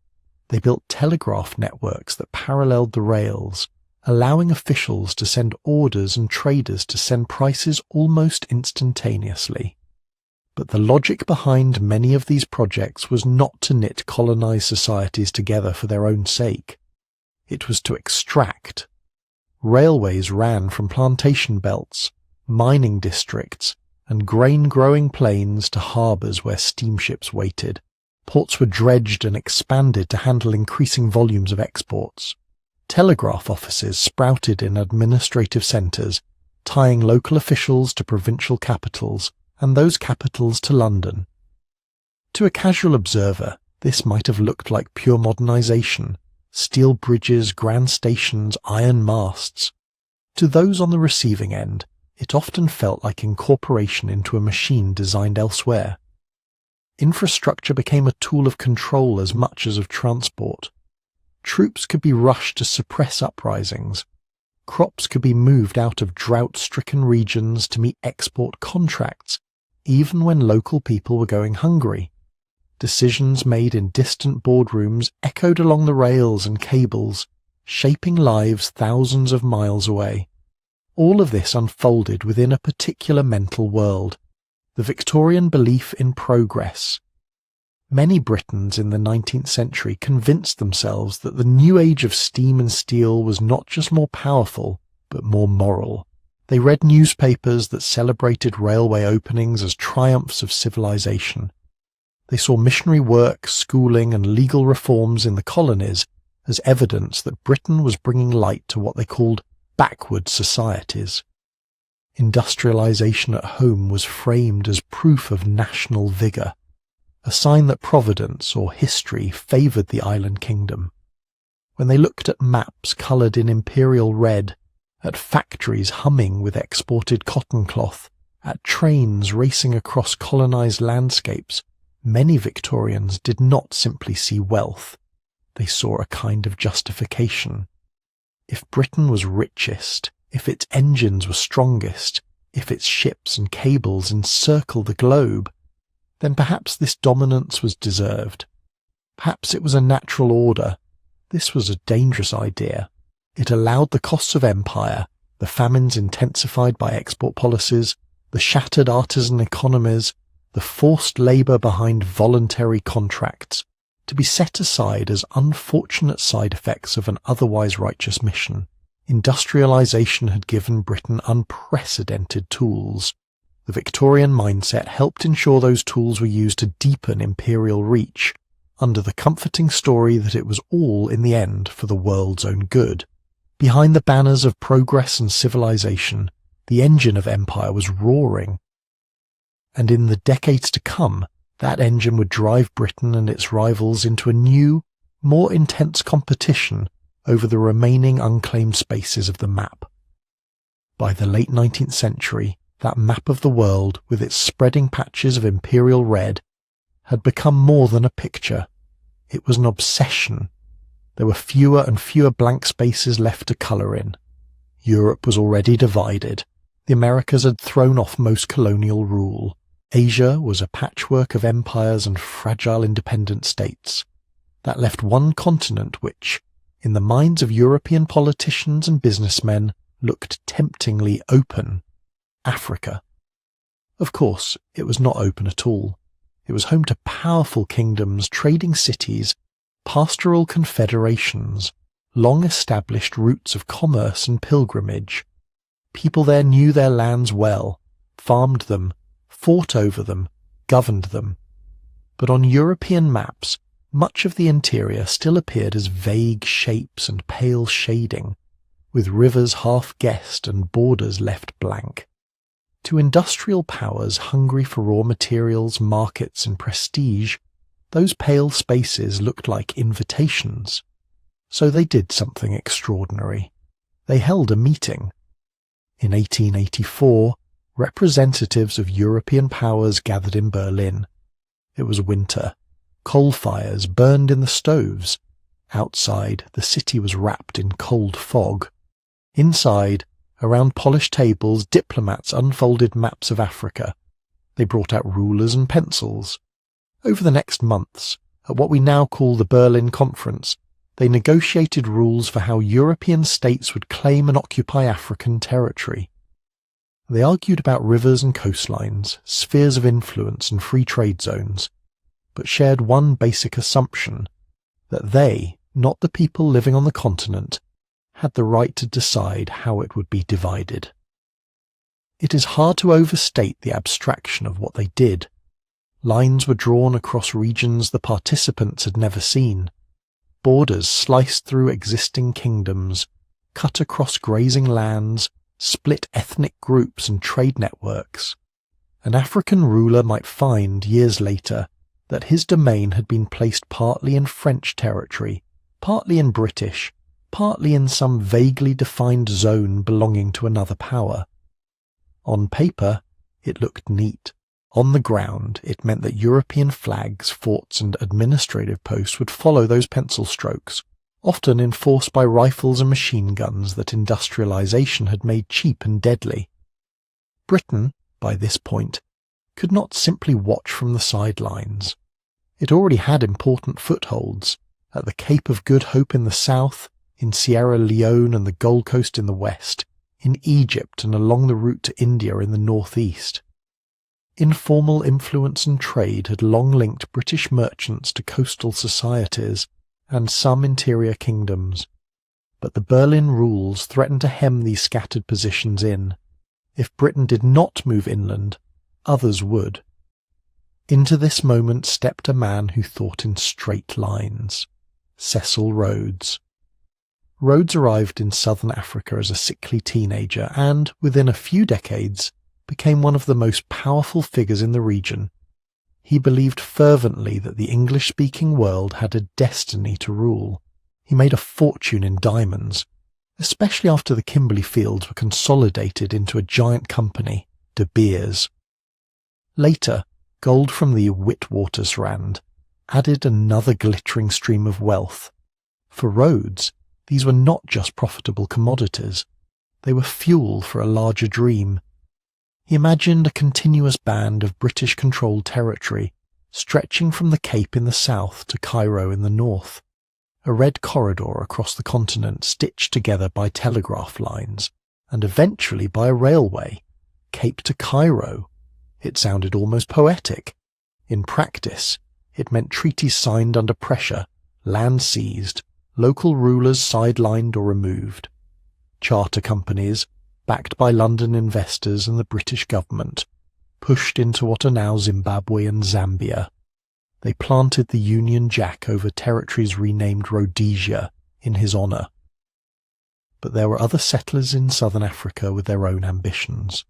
They built telegraph networks that paralleled the rails, allowing officials to send orders and traders to send prices almost instantaneously. But the logic behind many of these projects was not to knit colonized societies together for their own sake. It was to extract. Railways ran from plantation belts, mining districts, and grain-growing plains to harbours where steamships waited. Ports were dredged and expanded to handle increasing volumes of exports. Telegraph offices sprouted in administrative centres, tying local officials to provincial capitals, and those capitals to London. To a casual observer, this might have looked like pure modernisation: steel bridges, grand stations, iron masts. To those on the receiving end, it often felt like incorporation into a machine designed elsewhere. Infrastructure became a tool of control as much as of transport. Troops could be rushed to suppress uprisings. Crops could be moved out of drought-stricken regions to meet export contracts, even when local people were going hungry. Decisions made in distant boardrooms echoed along the rails and cables, shaping lives thousands of miles away. All of this unfolded within a particular mental world: the Victorian belief in progress. Many Britons in the 19th century convinced themselves that the new age of steam and steel was not just more powerful, but more moral. They read newspapers that celebrated railway openings as triumphs of civilization. They saw missionary work, schooling, and legal reforms in the colonies as evidence that Britain was bringing light to what they called backward societies. Industrialization at home was framed as proof of national vigour, a sign that Providence or history favoured the island kingdom. When they looked at maps coloured in imperial red, at factories humming with exported cotton cloth, at trains racing across colonised landscapes, many Victorians did not simply see wealth. They saw a kind of justification. If Britain was richest, if its engines were strongest, if its ships and cables encircled the globe, then perhaps this dominance was deserved. Perhaps it was a natural order. This was a dangerous idea. It allowed the costs of empire, the famines intensified by export policies, the shattered artisan economies, the forced labour behind voluntary contracts, to be set aside as unfortunate side effects of an otherwise righteous mission. Industrialization had given Britain unprecedented tools. The Victorian mindset helped ensure those tools were used to deepen imperial reach, under the comforting story that it was all, in the end, for the world's own good. Behind the banners of progress and civilization, the engine of empire was roaring. And in the decades to come, that engine would drive Britain and its rivals into a new, more intense competition over the remaining unclaimed spaces of the map. By the late 19th century, that map of the world, with its spreading patches of imperial red, had become more than a picture. It was an obsession. There were fewer and fewer blank spaces left to colour in. Europe was already divided. The Americas had thrown off most colonial rule. Asia was a patchwork of empires and fragile independent states. That left one continent which, in the minds of European politicians and businessmen, looked temptingly open: Africa. Of course, it was not open at all. It was home to powerful kingdoms, trading cities, pastoral confederations, long-established routes of commerce and pilgrimage. People there knew their lands well, farmed them, fought over them, governed them. But on European maps, much of the interior still appeared as vague shapes and pale shading, with rivers half-guessed and borders left blank. To industrial powers hungry for raw materials, markets and prestige, those pale spaces looked like invitations. So they did something extraordinary. They held a meeting. In 1884, representatives of European powers gathered in Berlin. It was winter. Coal fires burned in the stoves. Outside, the city was wrapped in cold fog. Inside, around polished tables, diplomats unfolded maps of Africa. They brought out rulers and pencils. Over the next months, at what we now call the Berlin Conference, they negotiated rules for how European states would claim and occupy African territory. They argued about rivers and coastlines, spheres of influence and free trade zones, but shared one basic assumption, that they, not the people living on the continent, had the right to decide how it would be divided. It is hard to overstate the abstraction of what they did. Lines were drawn across regions the participants had never seen. Borders sliced through existing kingdoms, cut across grazing lands, split ethnic groups and trade networks. An African ruler might find, years later, that his domain had been placed partly in French territory, partly in British, partly in some vaguely defined zone belonging to another power. On paper, it looked neat. On the ground, it meant that European flags, forts and administrative posts would follow those pencil strokes, often enforced by rifles and machine guns that industrialization had made cheap and deadly. Britain, by this point, could not simply watch from the sidelines. It already had important footholds at the Cape of Good Hope in the south, in Sierra Leone and the Gold Coast in the west, in Egypt and along the route to India in the northeast. Informal influence and trade had long linked British merchants to coastal societies and some interior kingdoms, but the Berlin rules threatened to hem these scattered positions in. If Britain did not move inland, others would. Into this moment stepped a man who thought in straight lines. Cecil Rhodes. Rhodes arrived in southern Africa as a sickly teenager and, within a few decades, became one of the most powerful figures in the region. He believed fervently that the English-speaking world had a destiny to rule. He made a fortune in diamonds, especially after the Kimberley fields were consolidated into a giant company, De Beers. Later, gold from the Witwatersrand added another glittering stream of wealth. For Rhodes, these were not just profitable commodities. They were fuel for a larger dream. He imagined a continuous band of British-controlled territory, stretching from the Cape in the south to Cairo in the north. A red corridor across the continent stitched together by telegraph lines, and eventually by a railway, Cape to Cairo. It sounded almost poetic. In practice, it meant treaties signed under pressure, land seized, local rulers sidelined or removed. Charter companies, backed by London investors and the British government, pushed into what are now Zimbabwe and Zambia. They planted the Union Jack over territories renamed Rhodesia in his honour. But there were other settlers in southern Africa with their own ambitions.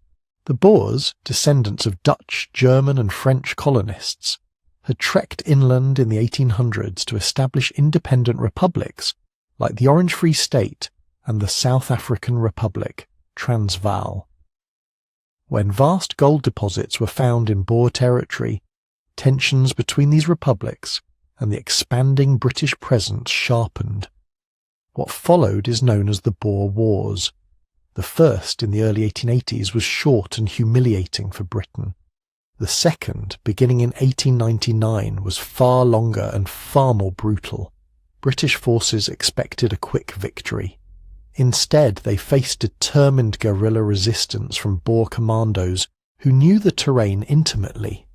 The Boers, descendants of Dutch, German and French colonists, had trekked inland in the 1800s to establish independent republics like the Orange Free State and the South African Republic, Transvaal. When vast gold deposits were found in Boer territory, tensions between these republics and the expanding British presence sharpened. What followed is known as the Boer Wars. The first, in the early 1880s, was short and humiliating for Britain. The second, beginning in 1899, was far longer and far more brutal. British forces expected a quick victory. Instead, they faced determined guerrilla resistance from Boer commandos who knew the terrain intimately.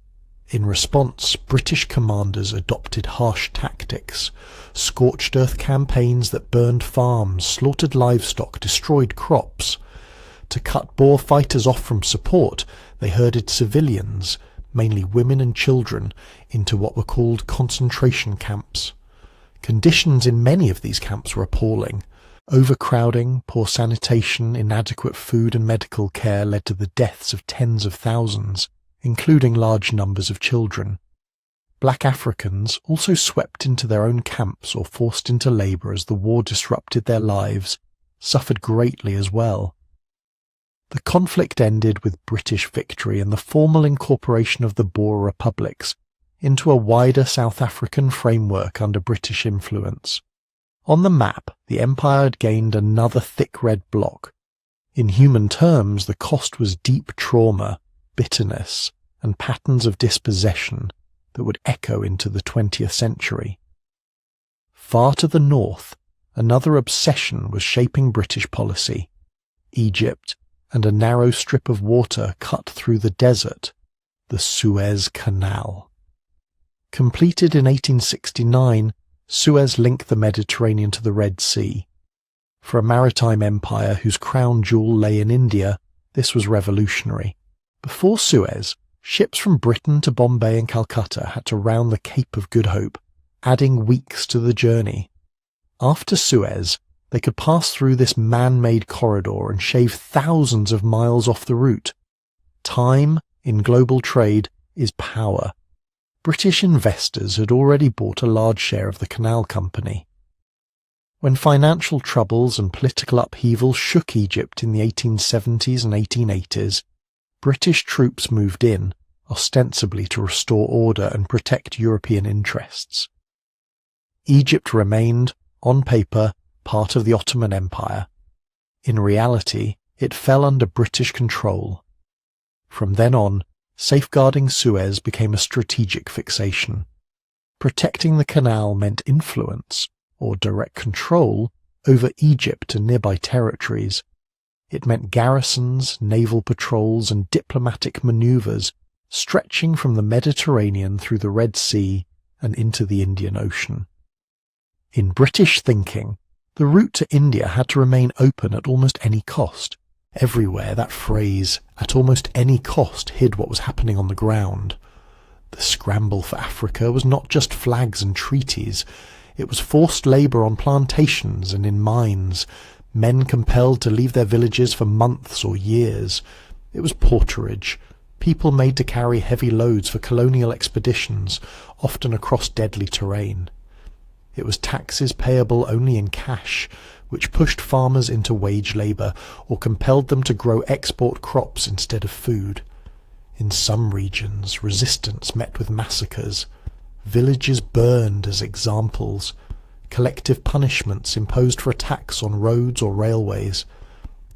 In response, British commanders adopted harsh tactics, scorched earth campaigns that burned farms, slaughtered livestock, destroyed crops. To cut Boer fighters off from support, they herded civilians, mainly women and children, into what were called concentration camps. Conditions in many of these camps were appalling. Overcrowding, poor sanitation, inadequate food and medical care led to the deaths of tens of thousands, including large numbers of children. Black Africans, also swept into their own camps or forced into labour as the war disrupted their lives, suffered greatly as well. The conflict ended with British victory and the formal incorporation of the Boer republics into a wider South African framework under British influence. On the map, the empire had gained another thick red block. In human terms, the cost was deep trauma, bitterness, and patterns of dispossession that would echo into the 20th century. Far to the north, another obsession was shaping British policy: Egypt and a narrow strip of water cut through the desert, the Suez Canal. Completed in 1869, Suez linked the Mediterranean to the Red Sea. For a maritime empire whose crown jewel lay in India, this was revolutionary. Before Suez, Ships from Britain to Bombay and Calcutta had to round the Cape of Good Hope, adding weeks to the journey. After Suez, they could pass through this man-made corridor and shave thousands of miles off the route. Time, in global trade, is power. British investors had already bought a large share of the canal company. When financial troubles and political upheaval shook Egypt in the 1870s and 1880s, British troops moved in, ostensibly to restore order and protect European interests. Egypt remained, on paper, part of the Ottoman Empire. In reality, it fell under British control. From then on, safeguarding Suez became a strategic fixation. Protecting the canal meant influence, or direct control, over Egypt and nearby territories. It meant garrisons, naval patrols, and diplomatic maneuvers stretching from the Mediterranean through the Red Sea and into the Indian Ocean. In British thinking, the route to India had to remain open at almost any cost. Everywhere that phrase, "at almost any cost," hid what was happening on the ground. The scramble for Africa was not just flags and treaties. It was forced labour on plantations and in mines, men compelled to leave their villages for months or years. It was porterage, people made to carry heavy loads for colonial expeditions, often across deadly terrain. It was taxes payable only in cash, which pushed farmers into wage labour or compelled them to grow export crops instead of food. In some regions, resistance met with massacres. Villages burned as examples. Collective punishments imposed for attacks on roads or railways.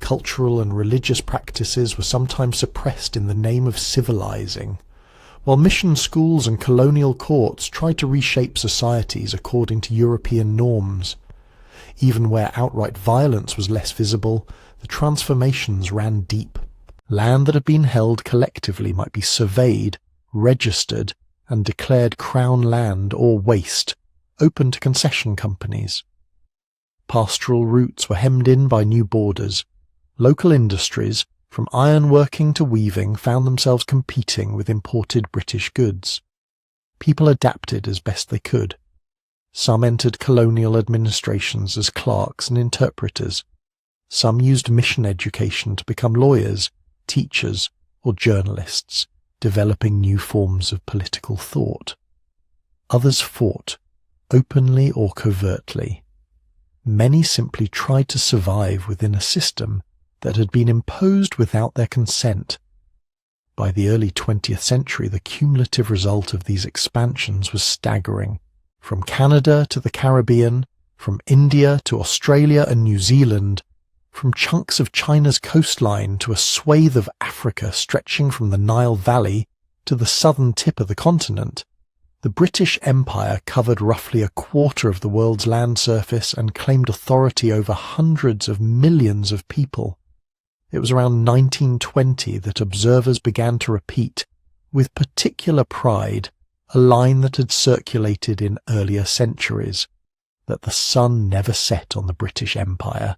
Cultural and religious practices were sometimes suppressed in the name of civilizing, while mission schools and colonial courts tried to reshape societies according to European norms. Even where outright violence was less visible, the transformations ran deep. Land that had been held collectively might be surveyed, registered, and declared crown land or waste, open to concession companies. Pastoral routes were hemmed in by new borders. Local industries, from ironworking to weaving, found themselves competing with imported British goods. People adapted as best they could. Some entered colonial administrations as clerks and interpreters. Some used mission education to become lawyers, teachers, or journalists, developing new forms of political thought. Others fought, openly or covertly. Many simply tried to survive within a system that had been imposed without their consent. By the early 20th century, the cumulative result of these expansions was staggering. From Canada to the Caribbean, from India to Australia and New Zealand, from chunks of China's coastline to a swathe of Africa stretching from the Nile Valley to the southern tip of the continent, the British Empire covered roughly a quarter of the world's land surface and claimed authority over hundreds of millions of people. It was around 1920 that observers began to repeat, with particular pride, a line that had circulated in earlier centuries, that the sun never set on the British Empire.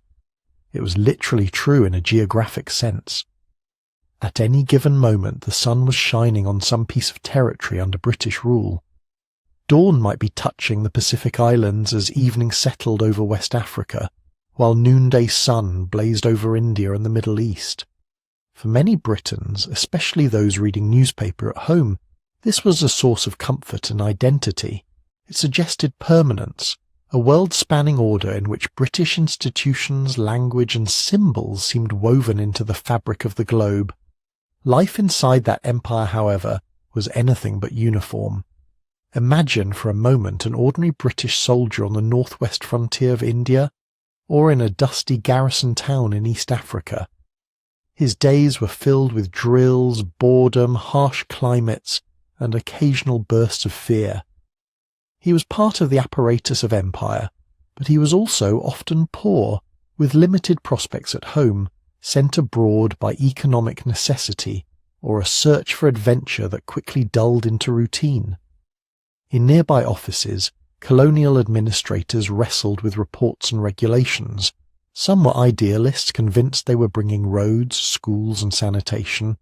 It was literally true in a geographic sense. At any given moment, the sun was shining on some piece of territory under British rule. Dawn might be touching the Pacific Islands as evening settled over West Africa, while noonday sun blazed over India and the Middle East. For many Britons, especially those reading newspaper at home, this was a source of comfort and identity. It suggested permanence, a world-spanning order in which British institutions, language, and symbols seemed woven into the fabric of the globe. Life inside that empire, however, was anything but uniform. Imagine for a moment an ordinary British soldier on the northwest frontier of India, or in a dusty garrison town in East Africa. His days were filled with drills, boredom, harsh climates, and occasional bursts of fear. He was part of the apparatus of empire, but he was also often poor, with limited prospects at home, sent abroad by economic necessity or a search for adventure that quickly dulled into routine. In nearby offices, colonial administrators wrestled with reports and regulations. Some were idealists convinced they were bringing roads, schools, and sanitation.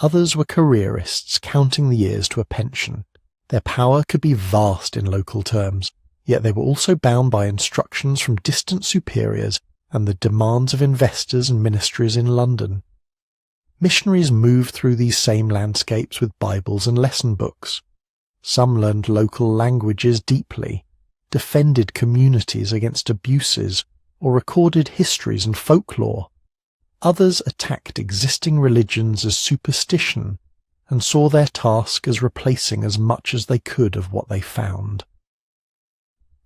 Others were careerists counting the years to a pension. Their power could be vast in local terms, yet they were also bound by instructions from distant superiors and the demands of investors and ministries in London. Missionaries moved through these same landscapes with Bibles and lesson books. Some learned local languages deeply, defended communities against abuses, or recorded histories and folklore. Others attacked existing religions as superstition and saw their task as replacing as much as they could of what they found.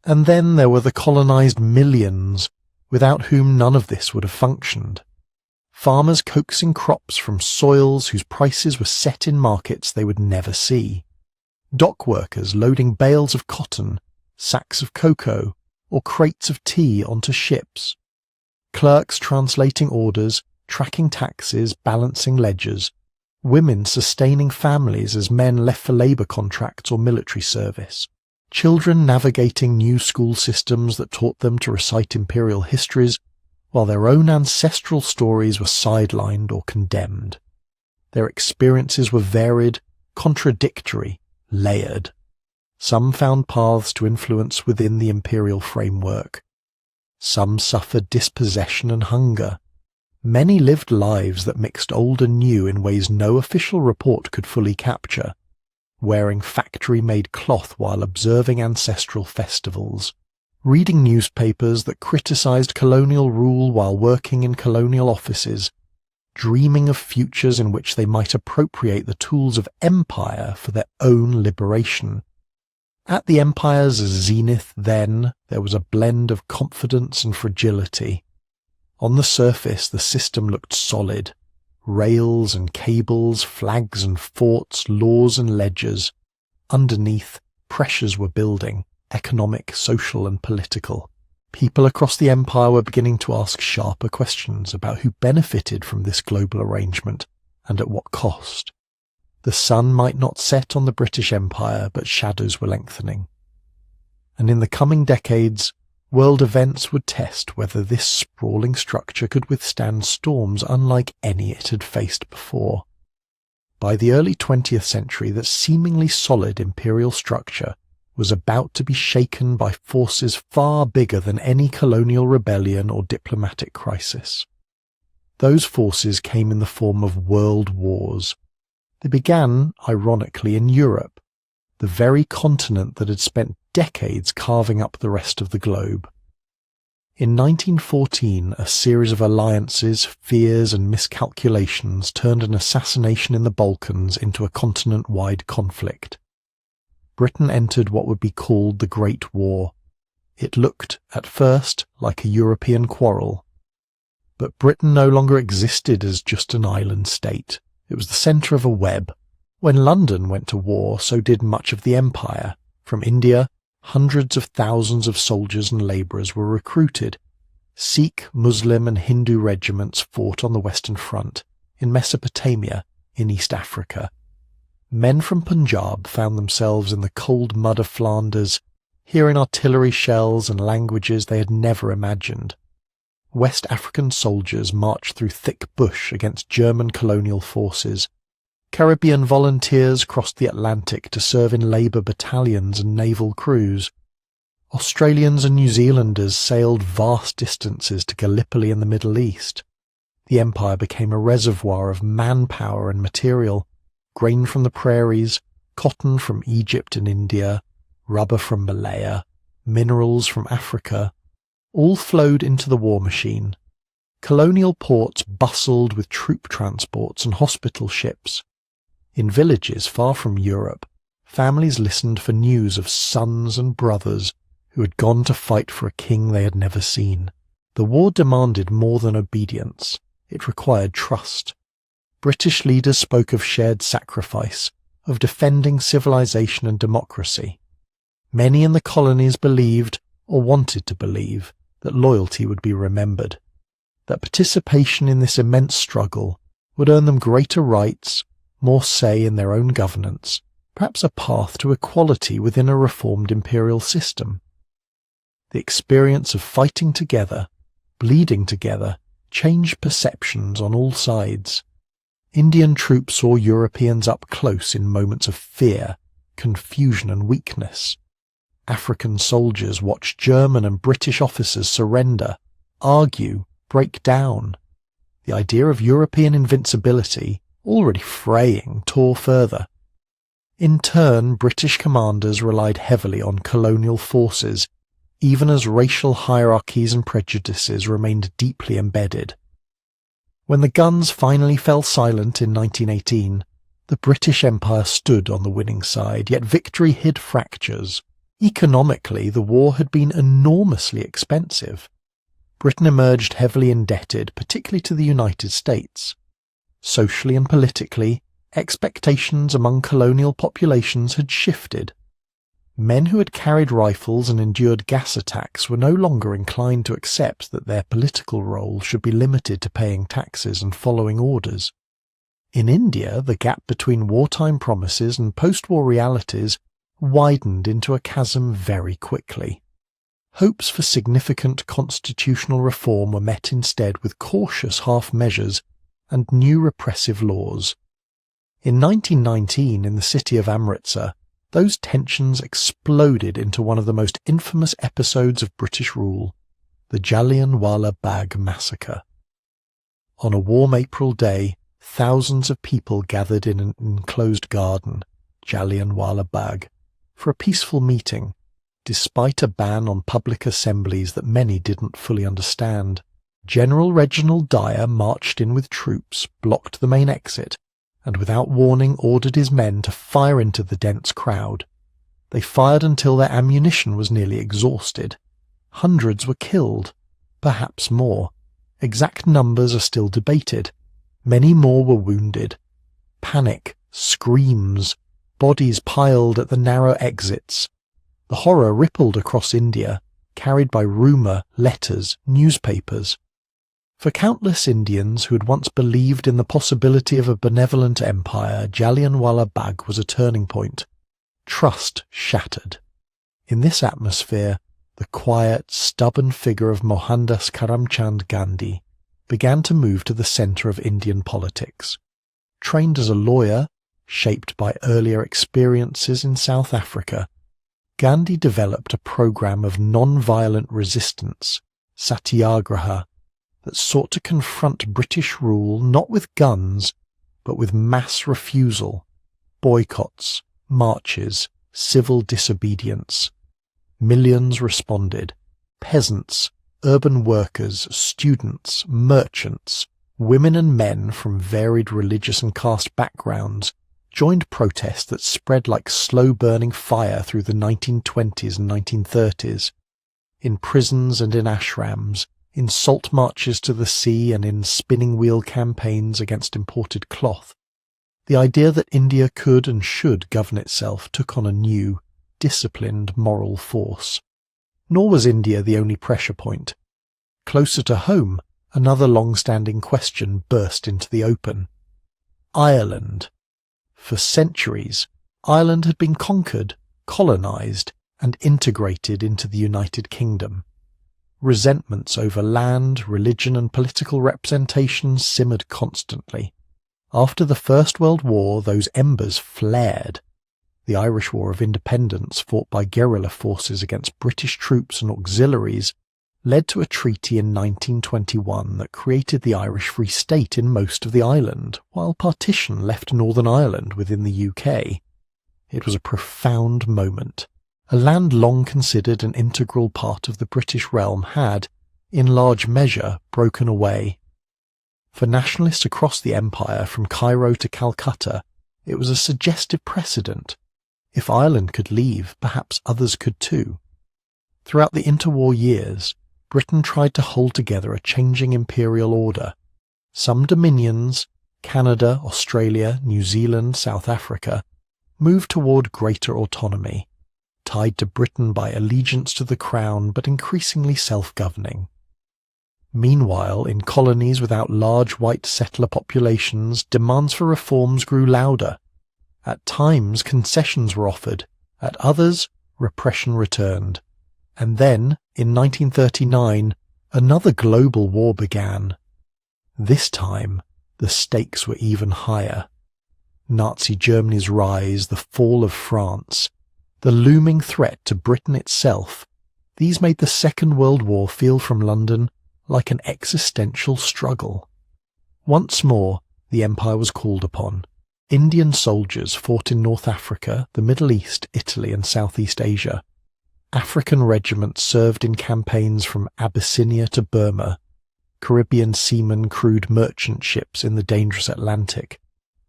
And then there were the colonized millions, without whom none of this would have functioned. Farmers coaxing crops from soils whose prices were set in markets they would never see. Dock workers loading bales of cotton, sacks of cocoa, or crates of tea onto ships. Clerks translating orders, tracking taxes, balancing ledgers. Women sustaining families as men left for labour contracts or military service. Children navigating new school systems that taught them to recite imperial histories, while their own ancestral stories were sidelined or condemned. Their experiences were varied, contradictory, layered. Some found paths to influence within the imperial framework. Some suffered dispossession and hunger. Many lived lives that mixed old and new in ways no official report could fully capture, wearing factory-made cloth while observing ancestral festivals, reading newspapers that criticized colonial rule while working in colonial offices, dreaming of futures in which they might appropriate the tools of empire for their own liberation. At the empire's zenith then, there was a blend of confidence and fragility. On the surface, the system looked solid. Rails and cables, flags and forts, laws and ledgers. Underneath, pressures were building, economic, social and political. People across the empire were beginning to ask sharper questions about who benefited from this global arrangement and at what cost. The sun might not set on the British Empire, but shadows were lengthening. And in the coming decades, world events would test whether this sprawling structure could withstand storms unlike any it had faced before. By the early 20th century, that seemingly solid imperial structure was about to be shaken by forces far bigger than any colonial rebellion or diplomatic crisis. Those forces came in the form of world wars. They began, ironically, in Europe, the very continent that had spent decades carving up the rest of the globe. In 1914, a series of alliances, fears and miscalculations turned an assassination in the Balkans into a continent-wide conflict. Britain entered what would be called the Great War. It looked, at first, like a European quarrel. But Britain no longer existed as just an island state. It was the centre of a web. When London went to war, so did much of the empire. From India, hundreds of thousands of soldiers and labourers were recruited. Sikh, Muslim and Hindu regiments fought on the Western Front, in Mesopotamia, in East Africa. Men from Punjab found themselves in the cold mud of Flanders, hearing artillery shells and languages they had never imagined. West African soldiers marched through thick bush against German colonial forces. Caribbean volunteers crossed the Atlantic to serve in labour battalions and naval crews. Australians and New Zealanders sailed vast distances to Gallipoli in the Middle East. The empire became a reservoir of manpower and material, grain from the prairies, cotton from Egypt and India, rubber from Malaya, minerals from Africa, all flowed into the war machine. Colonial ports bustled with troop transports and hospital ships. In villages far from Europe, families listened for news of sons and brothers who had gone to fight for a king they had never seen. The war demanded more than obedience. It required trust. British leaders spoke of shared sacrifice, of defending civilization and democracy. Many in the colonies believed, or wanted to believe, that loyalty would be remembered, that participation in this immense struggle would earn them greater rights, more say in their own governance, perhaps a path to equality within a reformed imperial system. The experience of fighting together, bleeding together, changed perceptions on all sides. Indian troops saw Europeans up close in moments of fear, confusion and weakness. African soldiers watched German and British officers surrender, argue, break down. The idea of European invincibility, already fraying, tore further. In turn, British commanders relied heavily on colonial forces, even as racial hierarchies and prejudices remained deeply embedded. When the guns finally fell silent in 1918, the British Empire stood on the winning side, yet victory hid fractures. Economically, the war had been enormously expensive. Britain emerged heavily indebted, particularly to the United States. Socially and politically, expectations among colonial populations had shifted. Men who had carried rifles and endured gas attacks were no longer inclined to accept that their political role should be limited to paying taxes and following orders. In India, the gap between wartime promises and post-war realities widened into a chasm very quickly. Hopes for significant constitutional reform were met instead with cautious half-measures and new repressive laws. In 1919, in the city of Amritsar, those tensions exploded into one of the most infamous episodes of British rule, the Jallianwala Bagh massacre. On a warm April day, thousands of people gathered in an enclosed garden, Jallianwala Bagh, for a peaceful meeting, despite a ban on public assemblies that many didn't fully understand. General Reginald Dyer marched in with troops, blocked the main exit, and without warning ordered his men to fire into the dense crowd. They fired until their ammunition was nearly exhausted. Hundreds were killed, perhaps more. Exact numbers are still debated. Many more were wounded. Panic, screams, bodies piled at the narrow exits. The horror rippled across India, carried by rumour, letters, newspapers. For countless Indians who had once believed in the possibility of a benevolent empire, Jallianwala Bagh was a turning point. Trust shattered. In this atmosphere, the quiet, stubborn figure of Mohandas Karamchand Gandhi began to move to the centre of Indian politics. Trained as a lawyer, shaped by earlier experiences in South Africa, Gandhi developed a program of non-violent resistance, satyagraha, that sought to confront British rule not with guns, but with mass refusal, boycotts, marches, civil disobedience. Millions responded. Peasants, urban workers, students, merchants, women and men from varied religious and caste backgrounds joined protests that spread like slow-burning fire through the 1920s and 1930s. In prisons and in ashrams, in salt marches to the sea and in spinning wheel campaigns against imported cloth, the idea that India could and should govern itself took on a new, disciplined moral force. Nor was India the only pressure point. Closer to home, another long-standing question burst into the open. Ireland. For centuries, Ireland had been conquered, colonised, and integrated into the United Kingdom. Resentments over land, religion and political representation simmered constantly. After the First World War, those embers flared. The Irish War of Independence, fought by guerrilla forces against British troops and auxiliaries, led to a treaty in 1921 that created the Irish Free State in most of the island, while partition left Northern Ireland within the UK. It was a profound moment. A land long considered an integral part of the British realm had, in large measure, broken away. For nationalists across the empire, from Cairo to Calcutta, it was a suggestive precedent. If Ireland could leave, perhaps others could too. Throughout the interwar years, Britain tried to hold together a changing imperial order. Some dominions, Canada, Australia, New Zealand, South Africa, moved toward greater autonomy, tied to Britain by allegiance to the crown but increasingly self-governing. Meanwhile, in colonies without large white settler populations, demands for reforms grew louder. At times, concessions were offered. At others, repression returned. And then, in 1939, another global war began. This time, the stakes were even higher. Nazi Germany's rise, the fall of France, the looming threat to Britain itself, these made the Second World War feel from London like an existential struggle. Once more, the Empire was called upon. Indian soldiers fought in North Africa, the Middle East, Italy and Southeast Asia. African regiments served in campaigns from Abyssinia to Burma. Caribbean seamen crewed merchant ships in the dangerous Atlantic.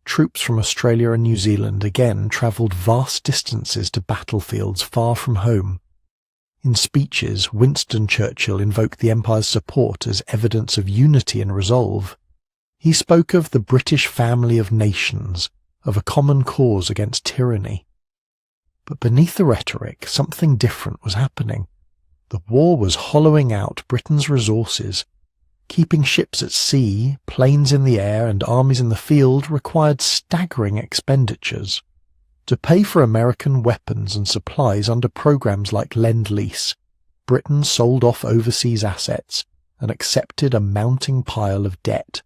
Troops from Australia and New Zealand again travelled vast distances to battlefields far from home. In speeches, Winston Churchill invoked the Empire's support as evidence of unity and resolve. He spoke of the British family of nations, of a common cause against tyranny. But beneath the rhetoric, something different was happening. The war was hollowing out Britain's resources. Keeping ships at sea, planes in the air and armies in the field required staggering expenditures. To pay for American weapons and supplies under programs like Lend-Lease, Britain sold off overseas assets and accepted a mounting pile of debt.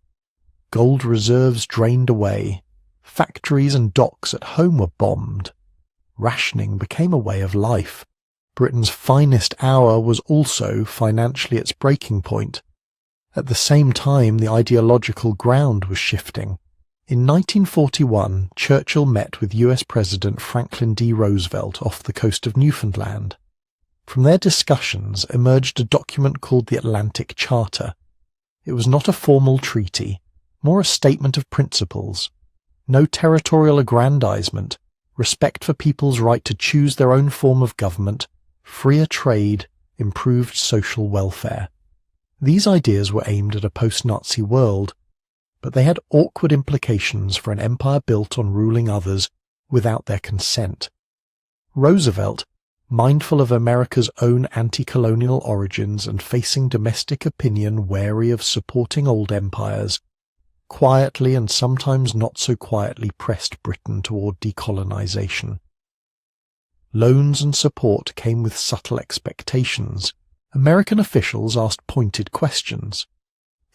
Gold reserves drained away. Factories and docks at home were bombed. Rationing became a way of life. Britain's finest hour was also financially its breaking point. At the same time, the ideological ground was shifting. In 1941, Churchill met with US President Franklin D. Roosevelt off the coast of Newfoundland. From their discussions emerged a document called the Atlantic Charter. It was not a formal treaty, more a statement of principles. No territorial aggrandizement, respect for people's right to choose their own form of government, freer trade, improved social welfare. These ideas were aimed at a post-Nazi world, but they had awkward implications for an empire built on ruling others without their consent. Roosevelt, mindful of America's own anti-colonial origins and facing domestic opinion wary of supporting old empires, quietly and sometimes not so quietly pressed Britain toward decolonization. Loans and support came with subtle expectations. American officials asked pointed questions.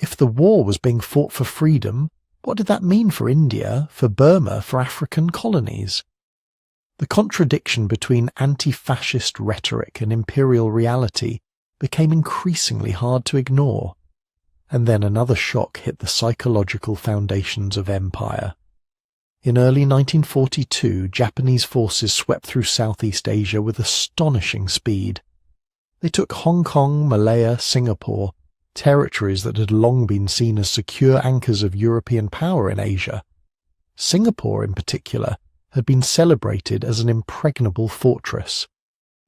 If the war was being fought for freedom, what did that mean for India, for Burma, for African colonies? The contradiction between anti-fascist rhetoric and imperial reality became increasingly hard to ignore. And then another shock hit the psychological foundations of empire. In early 1942, Japanese forces swept through Southeast Asia with astonishing speed. They took Hong Kong, Malaya, Singapore, territories that had long been seen as secure anchors of European power in Asia. Singapore, in particular, had been celebrated as an impregnable fortress.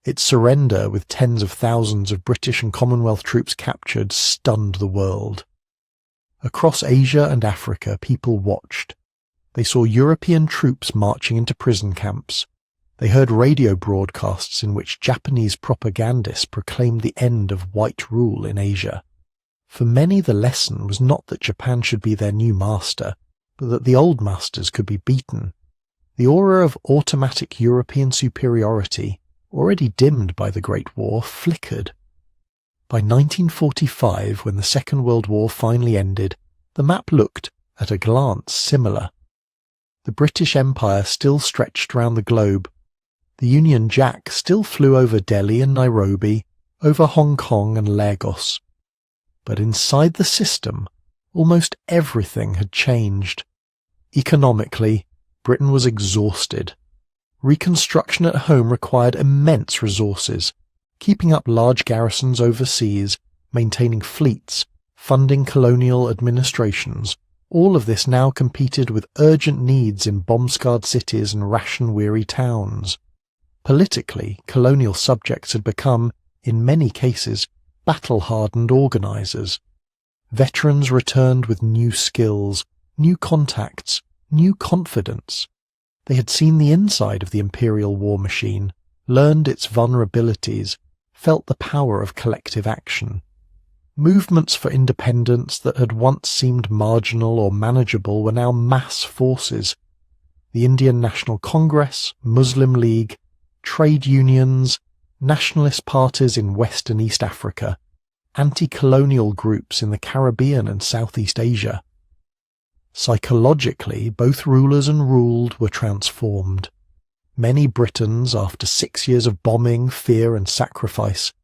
Its surrender, with tens of thousands of British and Commonwealth troops captured, stunned the world. Across Asia and Africa, people watched. They saw European troops marching into prison camps. They heard radio broadcasts in which Japanese propagandists proclaimed the end of white rule in Asia. For many, the lesson was not that Japan should be their new master, but that the old masters could be beaten. The aura of automatic European superiority, already dimmed by the Great War, flickered. By 1945, when the Second World War finally ended, the map looked, at a glance, similar. The British Empire still stretched round the globe. The Union Jack still flew over Delhi and Nairobi, over Hong Kong and Lagos. But inside the system, almost everything had changed. Economically, Britain was exhausted. Reconstruction at home required immense resources, keeping up large garrisons overseas, maintaining fleets, funding colonial administrations. All of this now competed with urgent needs in bomb-scarred cities and ration-weary towns. Politically, colonial subjects had become, in many cases, battle-hardened organisers. Veterans returned with new skills, new contacts, new confidence. They had seen the inside of the imperial war machine, learned its vulnerabilities, felt the power of collective action. Movements for independence that had once seemed marginal or manageable were now mass forces. The Indian National Congress, Muslim League, trade unions, nationalist parties in West and East Africa, anti-colonial groups in the Caribbean and Southeast Asia. Psychologically, both rulers and ruled were transformed. Many Britons, after 6 years of bombing, fear and sacrifice,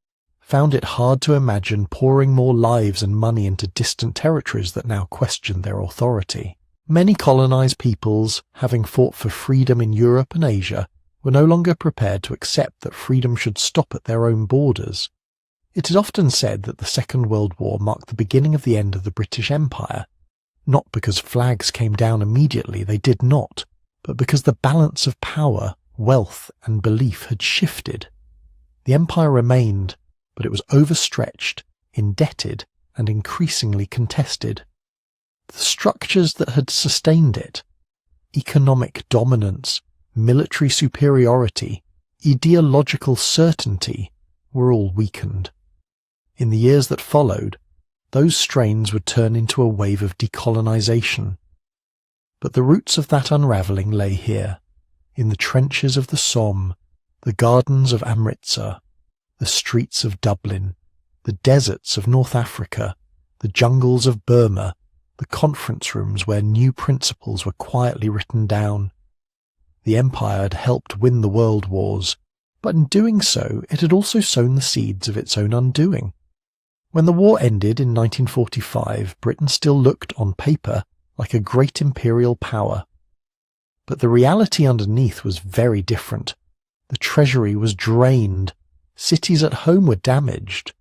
found it hard to imagine pouring more lives and money into distant territories that now questioned their authority. Many colonized peoples, having fought for freedom in Europe and Asia, were no longer prepared to accept that freedom should stop at their own borders. It is often said that the Second World War marked the beginning of the end of the British Empire, not because flags came down immediately, they did not, but because the balance of power, wealth and belief had shifted. The empire remained, but it was overstretched, indebted and increasingly contested. The structures that had sustained it, economic dominance, military superiority, ideological certainty, were all weakened. In the years that followed, those strains would turn into a wave of decolonization. But the roots of that unravelling lay here, in the trenches of the Somme, the gardens of Amritsar, the streets of Dublin, the deserts of North Africa, the jungles of Burma, the conference rooms where new principles were quietly written down. The empire had helped win the world wars, but in doing so it had also sown the seeds of its own undoing. When the war ended in 1945, Britain still looked, on paper, like a great imperial power. But the reality underneath was very different. The treasury was drained. Cities at home were damaged.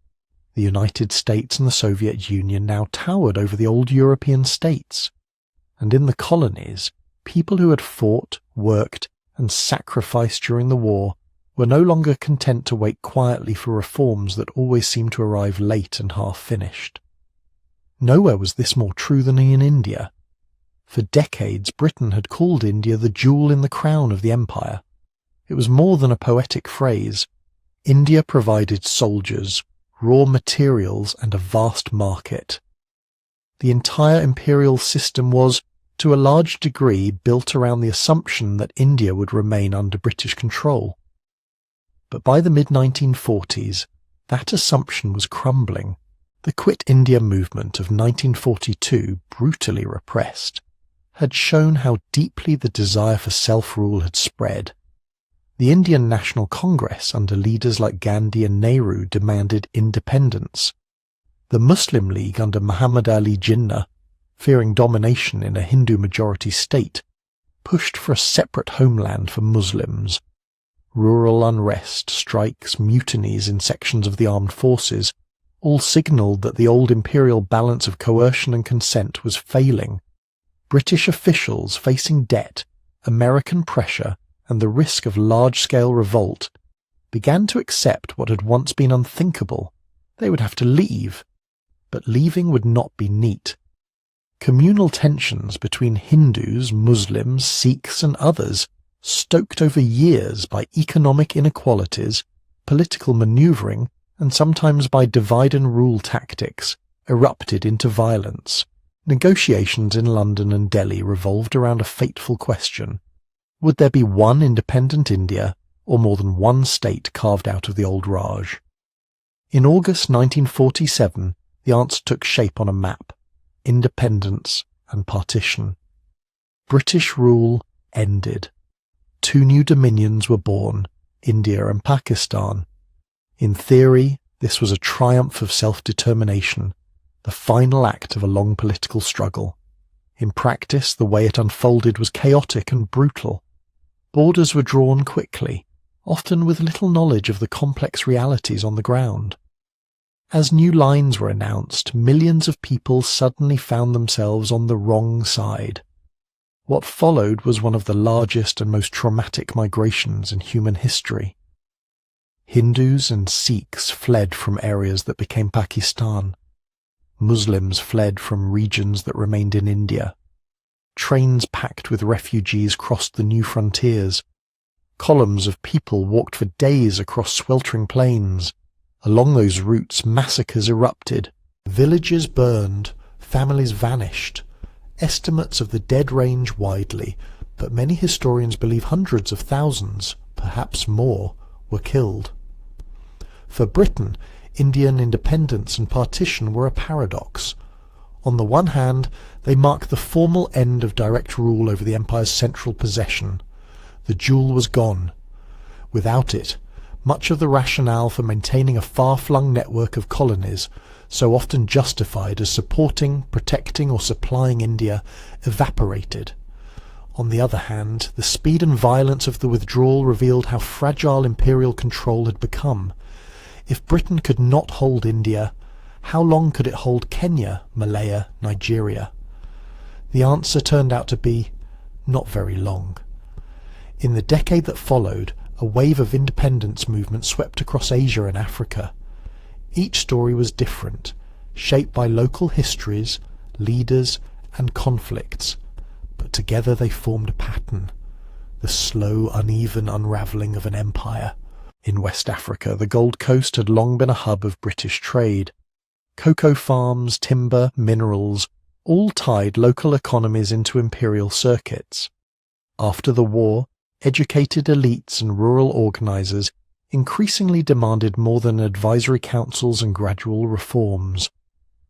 The United States and the Soviet Union now towered over the old European states. And in the colonies, people who had fought, worked, and sacrificed during the war were no longer content to wait quietly for reforms that always seemed to arrive late and half-finished. Nowhere was this more true than in India. For decades, Britain had called India the jewel in the crown of the empire. It was more than a poetic phrase. India provided soldiers, raw materials, and a vast market. The entire imperial system was, to a large degree, built around the assumption that India would remain under British control. But by the mid-1940s, that assumption was crumbling. The Quit India movement of 1942, brutally repressed, had shown how deeply the desire for self-rule had spread. The Indian National Congress, under leaders like Gandhi and Nehru, demanded independence. The Muslim League under Muhammad Ali Jinnah, fearing domination in a Hindu-majority state, pushed for a separate homeland for Muslims. Rural unrest, strikes, mutinies in sections of the armed forces all signalled that the old imperial balance of coercion and consent was failing. British officials facing debt, American pressure, and the risk of large-scale revolt began to accept what had once been unthinkable. They would have to leave, but leaving would not be neat. Communal tensions between Hindus, Muslims, Sikhs and others, stoked over years by economic inequalities, political manoeuvring, and sometimes by divide-and-rule tactics, erupted into violence. Negotiations in London and Delhi revolved around a fateful question. Would there be one independent India, or more than one state carved out of the old Raj? In August 1947, the answer took shape on a map: independence and partition. British rule ended. Two new dominions were born, India and Pakistan. In theory, this was a triumph of self-determination, the final act of a long political struggle. In practice, the way it unfolded was chaotic and brutal. Borders were drawn quickly, often with little knowledge of the complex realities on the ground. As new lines were announced, millions of people suddenly found themselves on the wrong side. What followed was one of the largest and most traumatic migrations in human history. Hindus and Sikhs fled from areas that became Pakistan. Muslims fled from regions that remained in India. Trains packed with refugees crossed the new frontiers. Columns of people walked for days across sweltering plains. Along those routes, massacres erupted. Villages burned, families vanished. Estimates of the dead range widely, but many historians believe hundreds of thousands, perhaps more, were killed. For Britain, Indian independence and partition were a paradox. On the one hand, they mark the formal end of direct rule over the empire's central possession. The jewel was gone. Without it, much of the rationale for maintaining a far-flung network of colonies, so often justified as supporting, protecting or supplying India, evaporated. On the other hand, the speed and violence of the withdrawal revealed how fragile imperial control had become. If Britain could not hold India, how long could it hold Kenya, Malaya, Nigeria? The answer turned out to be not very long. In the decade that followed, a wave of independence movement swept across Asia and Africa. Each story was different, shaped by local histories, leaders, and conflicts, but together they formed a pattern, the slow, uneven unravelling of an empire. In West Africa, the Gold Coast had long been a hub of British trade. Cocoa farms, timber, minerals, all tied local economies into imperial circuits. After the war, educated elites and rural organisers increasingly demanded more than advisory councils and gradual reforms.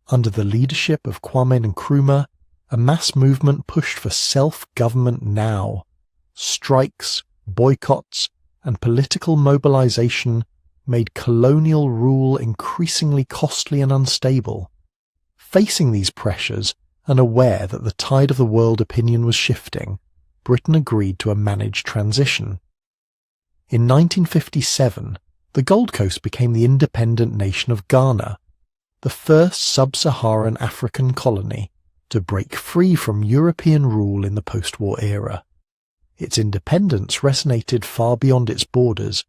Under the leadership of Kwame Nkrumah, a mass movement pushed for self-government now. Strikes, boycotts, and political mobilization made colonial rule increasingly costly and unstable. Facing these pressures, and aware that the tide of the world opinion was shifting, Britain agreed to a managed transition. In 1957, the Gold Coast became the independent nation of Ghana, the first sub-Saharan African colony to break free from European rule in the post-war era. Its independence resonated far beyond its borders.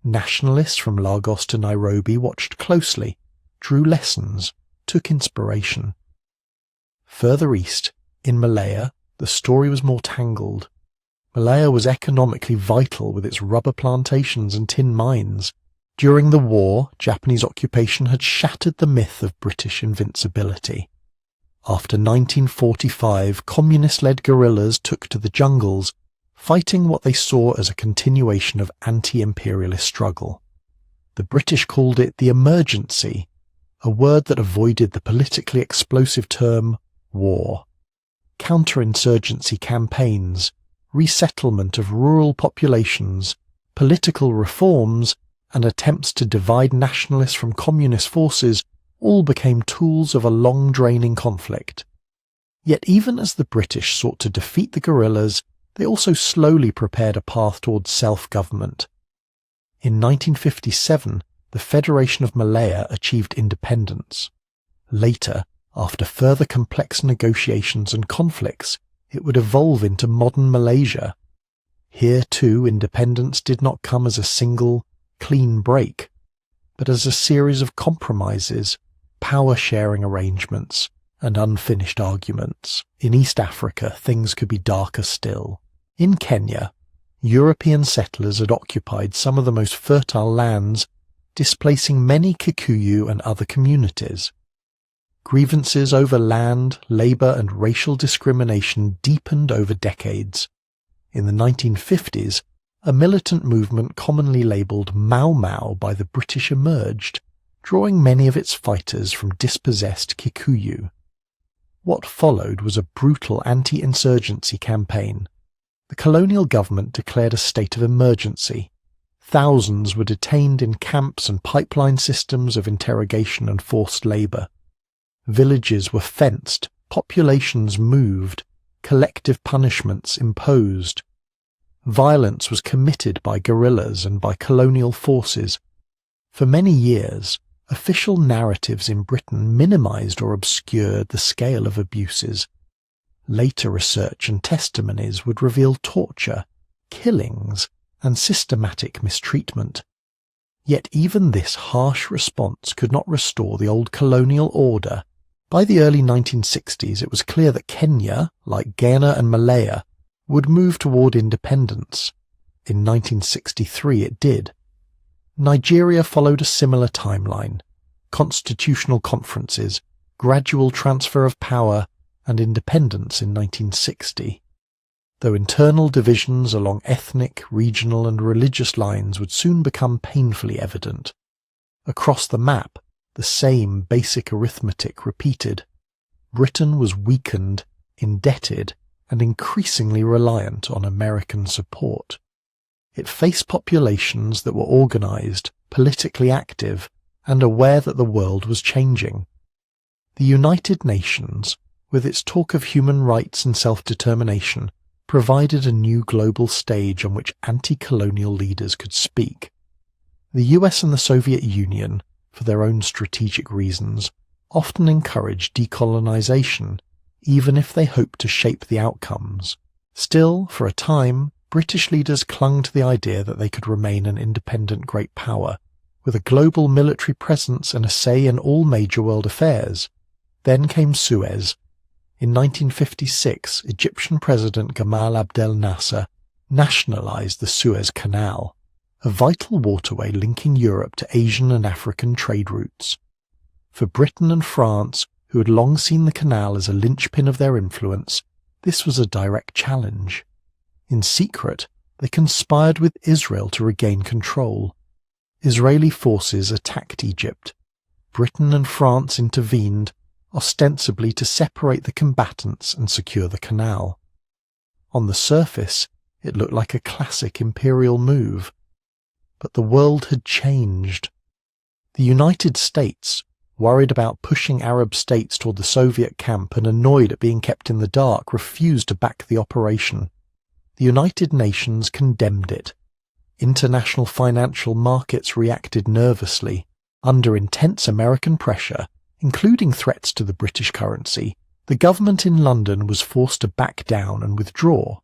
Nationalists from Lagos to Nairobi watched closely, drew lessons, took inspiration. Further east, in Malaya, the story was more tangled. Malaya was economically vital with its rubber plantations and tin mines. During the war, Japanese occupation had shattered the myth of British invincibility. After 1945, communist-led guerrillas took to the jungles, fighting what they saw as a continuation of anti-imperialist struggle. The British called it the emergency, a word that avoided the politically explosive term war. Counterinsurgency campaigns, resettlement of rural populations, political reforms, and attempts to divide nationalists from communist forces all became tools of a long-draining conflict. Yet even as the British sought to defeat the guerrillas, they also slowly prepared a path towards self-government. In 1957, the Federation of Malaya achieved independence. Later, after further complex negotiations and conflicts, it would evolve into modern Malaysia. Here too, independence did not come as a single, clean break, but as a series of compromises, power-sharing arrangements, and unfinished arguments. In East Africa, things could be darker still. In Kenya, European settlers had occupied some of the most fertile lands, displacing many Kikuyu and other communities. Grievances over land, labour and racial discrimination deepened over decades. In the 1950s, a militant movement commonly labelled Mau Mau by the British emerged, drawing many of its fighters from dispossessed Kikuyu. What followed was a brutal anti-insurgency campaign. The colonial government declared a state of emergency. Thousands were detained in camps and pipeline systems of interrogation and forced labour. Villages were fenced, populations moved, collective punishments imposed. Violence was committed by guerrillas and by colonial forces. For many years, official narratives in Britain minimised or obscured the scale of abuses. Later research and testimonies would reveal torture, killings, and systematic mistreatment. Yet even this harsh response could not restore the old colonial order. By the early 1960s, it was clear that Kenya, like Ghana and Malaya, would move toward independence. In 1963 it did. Nigeria followed a similar timeline: constitutional conferences, gradual transfer of power, and independence in 1960. Though internal divisions along ethnic, regional and religious lines would soon become painfully evident. Across the map, the same basic arithmetic repeated. Britain was weakened, indebted, and increasingly reliant on American support. It faced populations that were organised, politically active, and aware that the world was changing. The United Nations, with its talk of human rights and self-determination, provided a new global stage on which anti-colonial leaders could speak. The US and the Soviet Union, for their own strategic reasons, often encouraged decolonization, even if they hoped to shape the outcomes. Still, for a time, British leaders clung to the idea that they could remain an independent great power, with a global military presence and a say in all major world affairs. Then came Suez. In 1956, Egyptian President Gamal Abdel Nasser nationalized the Suez Canal, a vital waterway linking Europe to Asian and African trade routes. For Britain and France, who had long seen the canal as a linchpin of their influence, this was a direct challenge. In secret, they conspired with Israel to regain control. Israeli forces attacked Egypt. Britain and France intervened, ostensibly to separate the combatants and secure the canal. On the surface, it looked like a classic imperial move. But the world had changed. The United States, worried about pushing Arab states toward the Soviet camp and annoyed at being kept in the dark, refused to back the operation. The United Nations condemned it. International financial markets reacted nervously. Under intense American pressure, including threats to the British currency, the government in London was forced to back down and withdraw.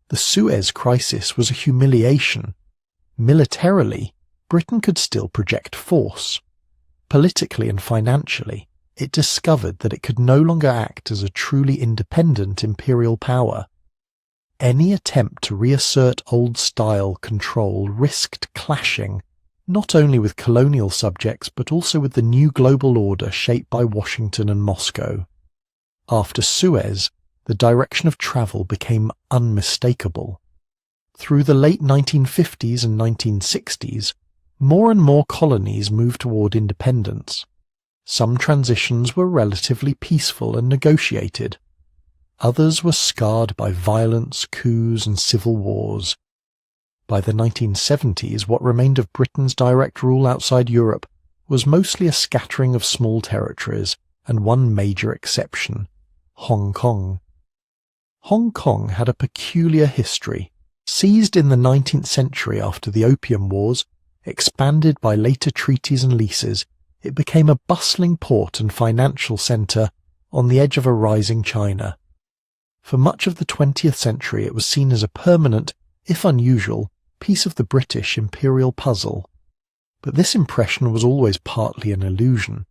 The Suez Crisis was a humiliation. Militarily, Britain could still project force. Politically and financially, it discovered that it could no longer act as a truly independent imperial power. Any attempt to reassert old-style control risked clashing not only with colonial subjects but also with the new global order shaped by Washington and Moscow. After Suez, the direction of travel became unmistakable. Through the late 1950s and 1960s, more and more colonies moved toward independence. Some transitions were relatively peaceful and negotiated. Others were scarred by violence, coups, and civil wars. By the 1970s, what remained of Britain's direct rule outside Europe was mostly a scattering of small territories, and one major exception, Hong Kong. Hong Kong had a peculiar history. Seized in the 19th century after the Opium Wars, expanded by later treaties and leases, it became a bustling port and financial centre on the edge of a rising China. For much of the 20th century it was seen as a permanent, if unusual, piece of the British imperial puzzle. But this impression was always partly an illusion.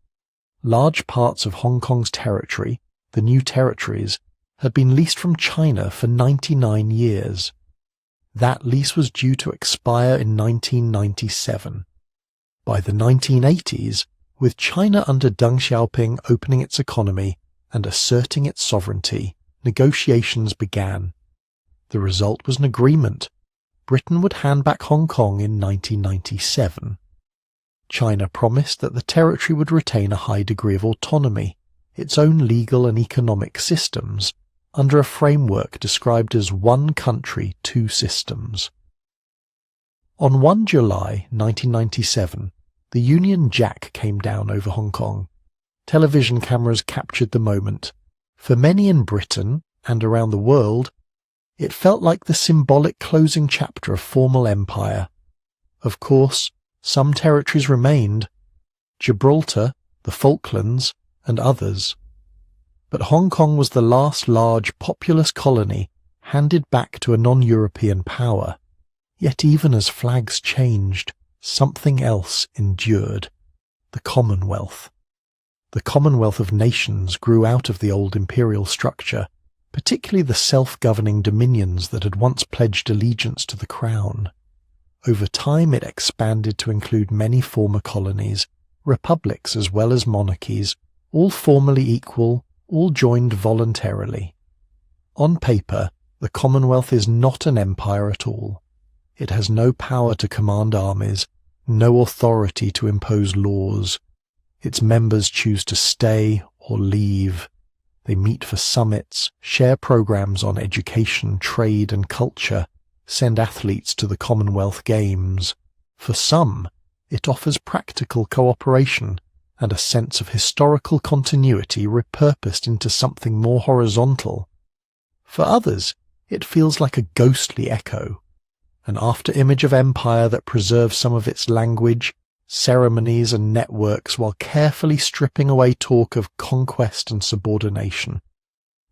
Large parts of Hong Kong's territory, the New Territories, had been leased from China for 99 years. That lease was due to expire in 1997. By the 1980s, with China under Deng Xiaoping opening its economy and asserting its sovereignty, negotiations began. The result was an agreement. Britain would hand back Hong Kong in 1997. China promised that the territory would retain a high degree of autonomy, its own legal and economic systems, under a framework described as one country, two systems. On 1 July 1997, the Union Jack came down over Hong Kong. Television cameras captured the moment. For many in Britain, and around the world, it felt like the symbolic closing chapter of formal empire. Of course, some territories remained, Gibraltar, the Falklands, and others. But Hong Kong was the last large populous colony handed back to a non-European power. Yet even as flags changed, something else endured: the Commonwealth. The Commonwealth of Nations grew out of the old imperial structure, particularly the self-governing dominions that had once pledged allegiance to the crown. Over time it expanded to include many former colonies, republics as well as monarchies, all formally equal, all joined voluntarily. On paper, the Commonwealth is not an empire at all. It has no power to command armies, no authority to impose laws. Its members choose to stay or leave. They meet for summits, share programs on education, trade and culture, send athletes to the Commonwealth Games. For some, it offers practical cooperation and a sense of historical continuity repurposed into something more horizontal. For others, it feels like a ghostly echo, an after-image of empire that preserves some of its language, ceremonies and networks while carefully stripping away talk of conquest and subordination.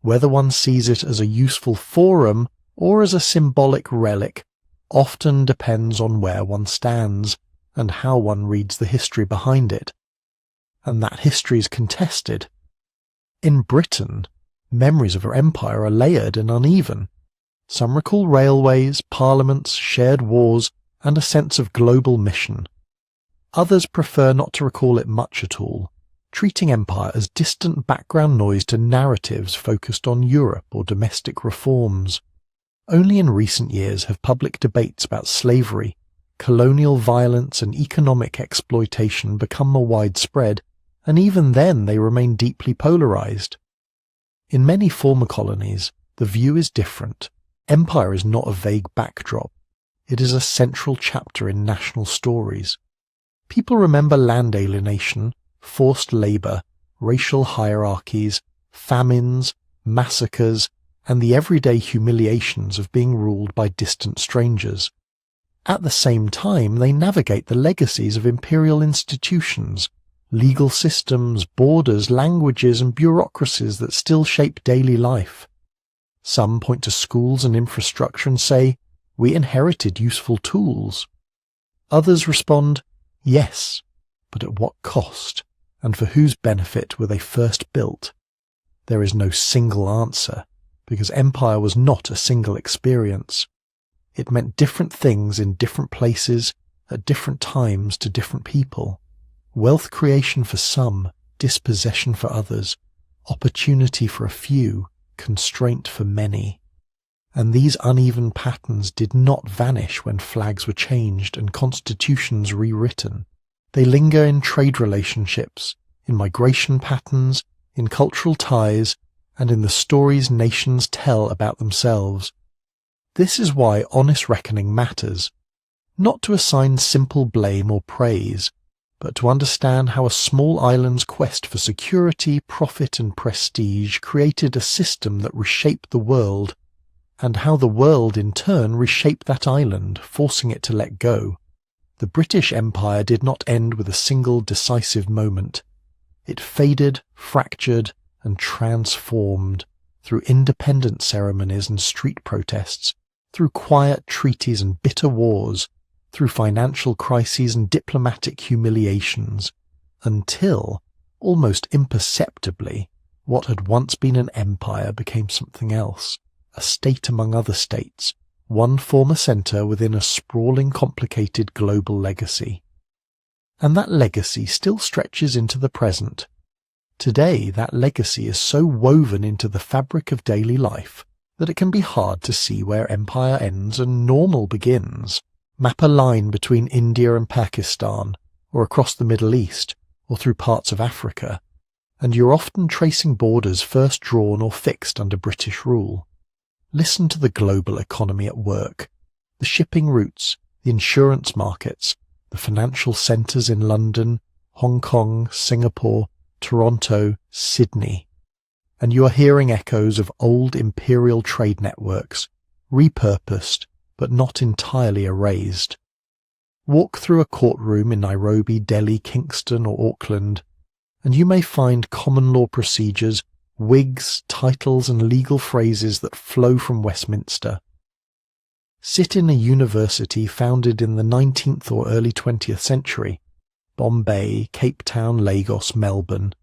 Whether one sees it as a useful forum or as a symbolic relic often depends on where one stands and how one reads the history behind it. And that history is contested. In Britain, memories of our empire are layered and uneven. Some recall railways, parliaments, shared wars, and a sense of global mission. Others prefer not to recall it much at all, treating empire as distant background noise to narratives focused on Europe or domestic reforms. Only in recent years have public debates about slavery, colonial violence, and economic exploitation become more widespread, and even then they remain deeply polarized. In many former colonies, the view is different. Empire is not a vague backdrop. It is a central chapter in national stories. People remember land alienation, forced labor, racial hierarchies, famines, massacres, and the everyday humiliations of being ruled by distant strangers. At the same time, they navigate the legacies of imperial institutions, legal systems, borders, languages, and bureaucracies that still shape daily life. Some point to schools and infrastructure and say, "We inherited useful tools." Others respond, "Yes, but at what cost, and for whose benefit were they first built?" There is no single answer, because empire was not a single experience. It meant different things in different places, at different times to different people. Wealth creation for some, dispossession for others, opportunity for a few, constraint for many. And these uneven patterns did not vanish when flags were changed and constitutions rewritten. They linger in trade relationships, in migration patterns, in cultural ties, and in the stories nations tell about themselves. This is why honest reckoning matters, not to assign simple blame or praise, but to understand how a small island's quest for security, profit and prestige created a system that reshaped the world, and how the world in turn reshaped that island, forcing it to let go. The British Empire did not end with a single decisive moment. It faded, fractured, and transformed through independence ceremonies and street protests, through quiet treaties and bitter wars, through financial crises and diplomatic humiliations, until, almost imperceptibly, what had once been an empire became something else, a state among other states, one former centre within a sprawling, complicated global legacy. And that legacy still stretches into the present. Today, that legacy is so woven into the fabric of daily life that it can be hard to see where empire ends and normal begins. Map a line between India and Pakistan, or across the Middle East, or through parts of Africa, and you're often tracing borders first drawn or fixed under British rule. Listen to the global economy at work, the shipping routes, the insurance markets, the financial centres in London, Hong Kong, Singapore, Toronto, Sydney, and you are hearing echoes of old imperial trade networks, repurposed but not entirely erased. Walk through a courtroom in Nairobi, Delhi, Kingston or Auckland, and you may find common law procedures, wigs, titles and legal phrases that flow from Westminster. Sit in a university founded in the 19th or early 20th century, Bombay, Cape Town, Lagos, Melbourne,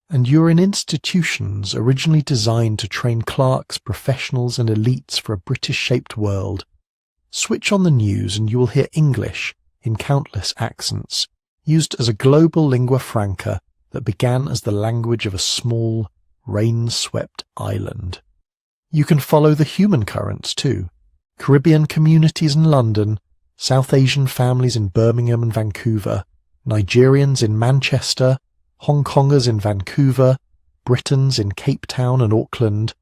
and you're in institutions originally designed to train clerks, professionals and elites for a British-shaped world. Switch on the news and you will hear English, in countless accents, used as a global lingua franca that began as the language of a small, rain-swept island. You can follow the human currents too. Caribbean communities in London, South Asian families in Birmingham and Vancouver, Nigerians in Manchester, Hong Kongers in Vancouver, Britons in Cape Town and Auckland,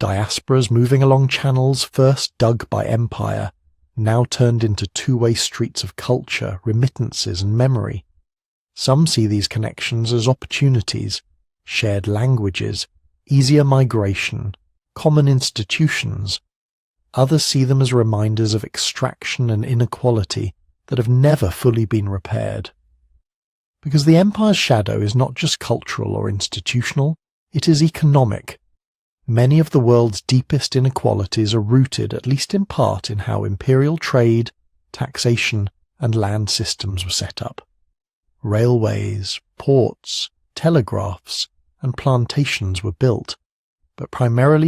diasporas moving along channels first dug by empire, now turned into two-way streets of culture, remittances and memory. Some see these connections as opportunities, shared languages, easier migration, common institutions. Others see them as reminders of extraction and inequality that have never fully been repaired. Because the empire's shadow is not just cultural or institutional, it is economic. Many of the world's deepest inequalities are rooted, at least in part, in how imperial trade, taxation, and land systems were set up. Railways, ports, telegraphs, and plantations were built, but primarily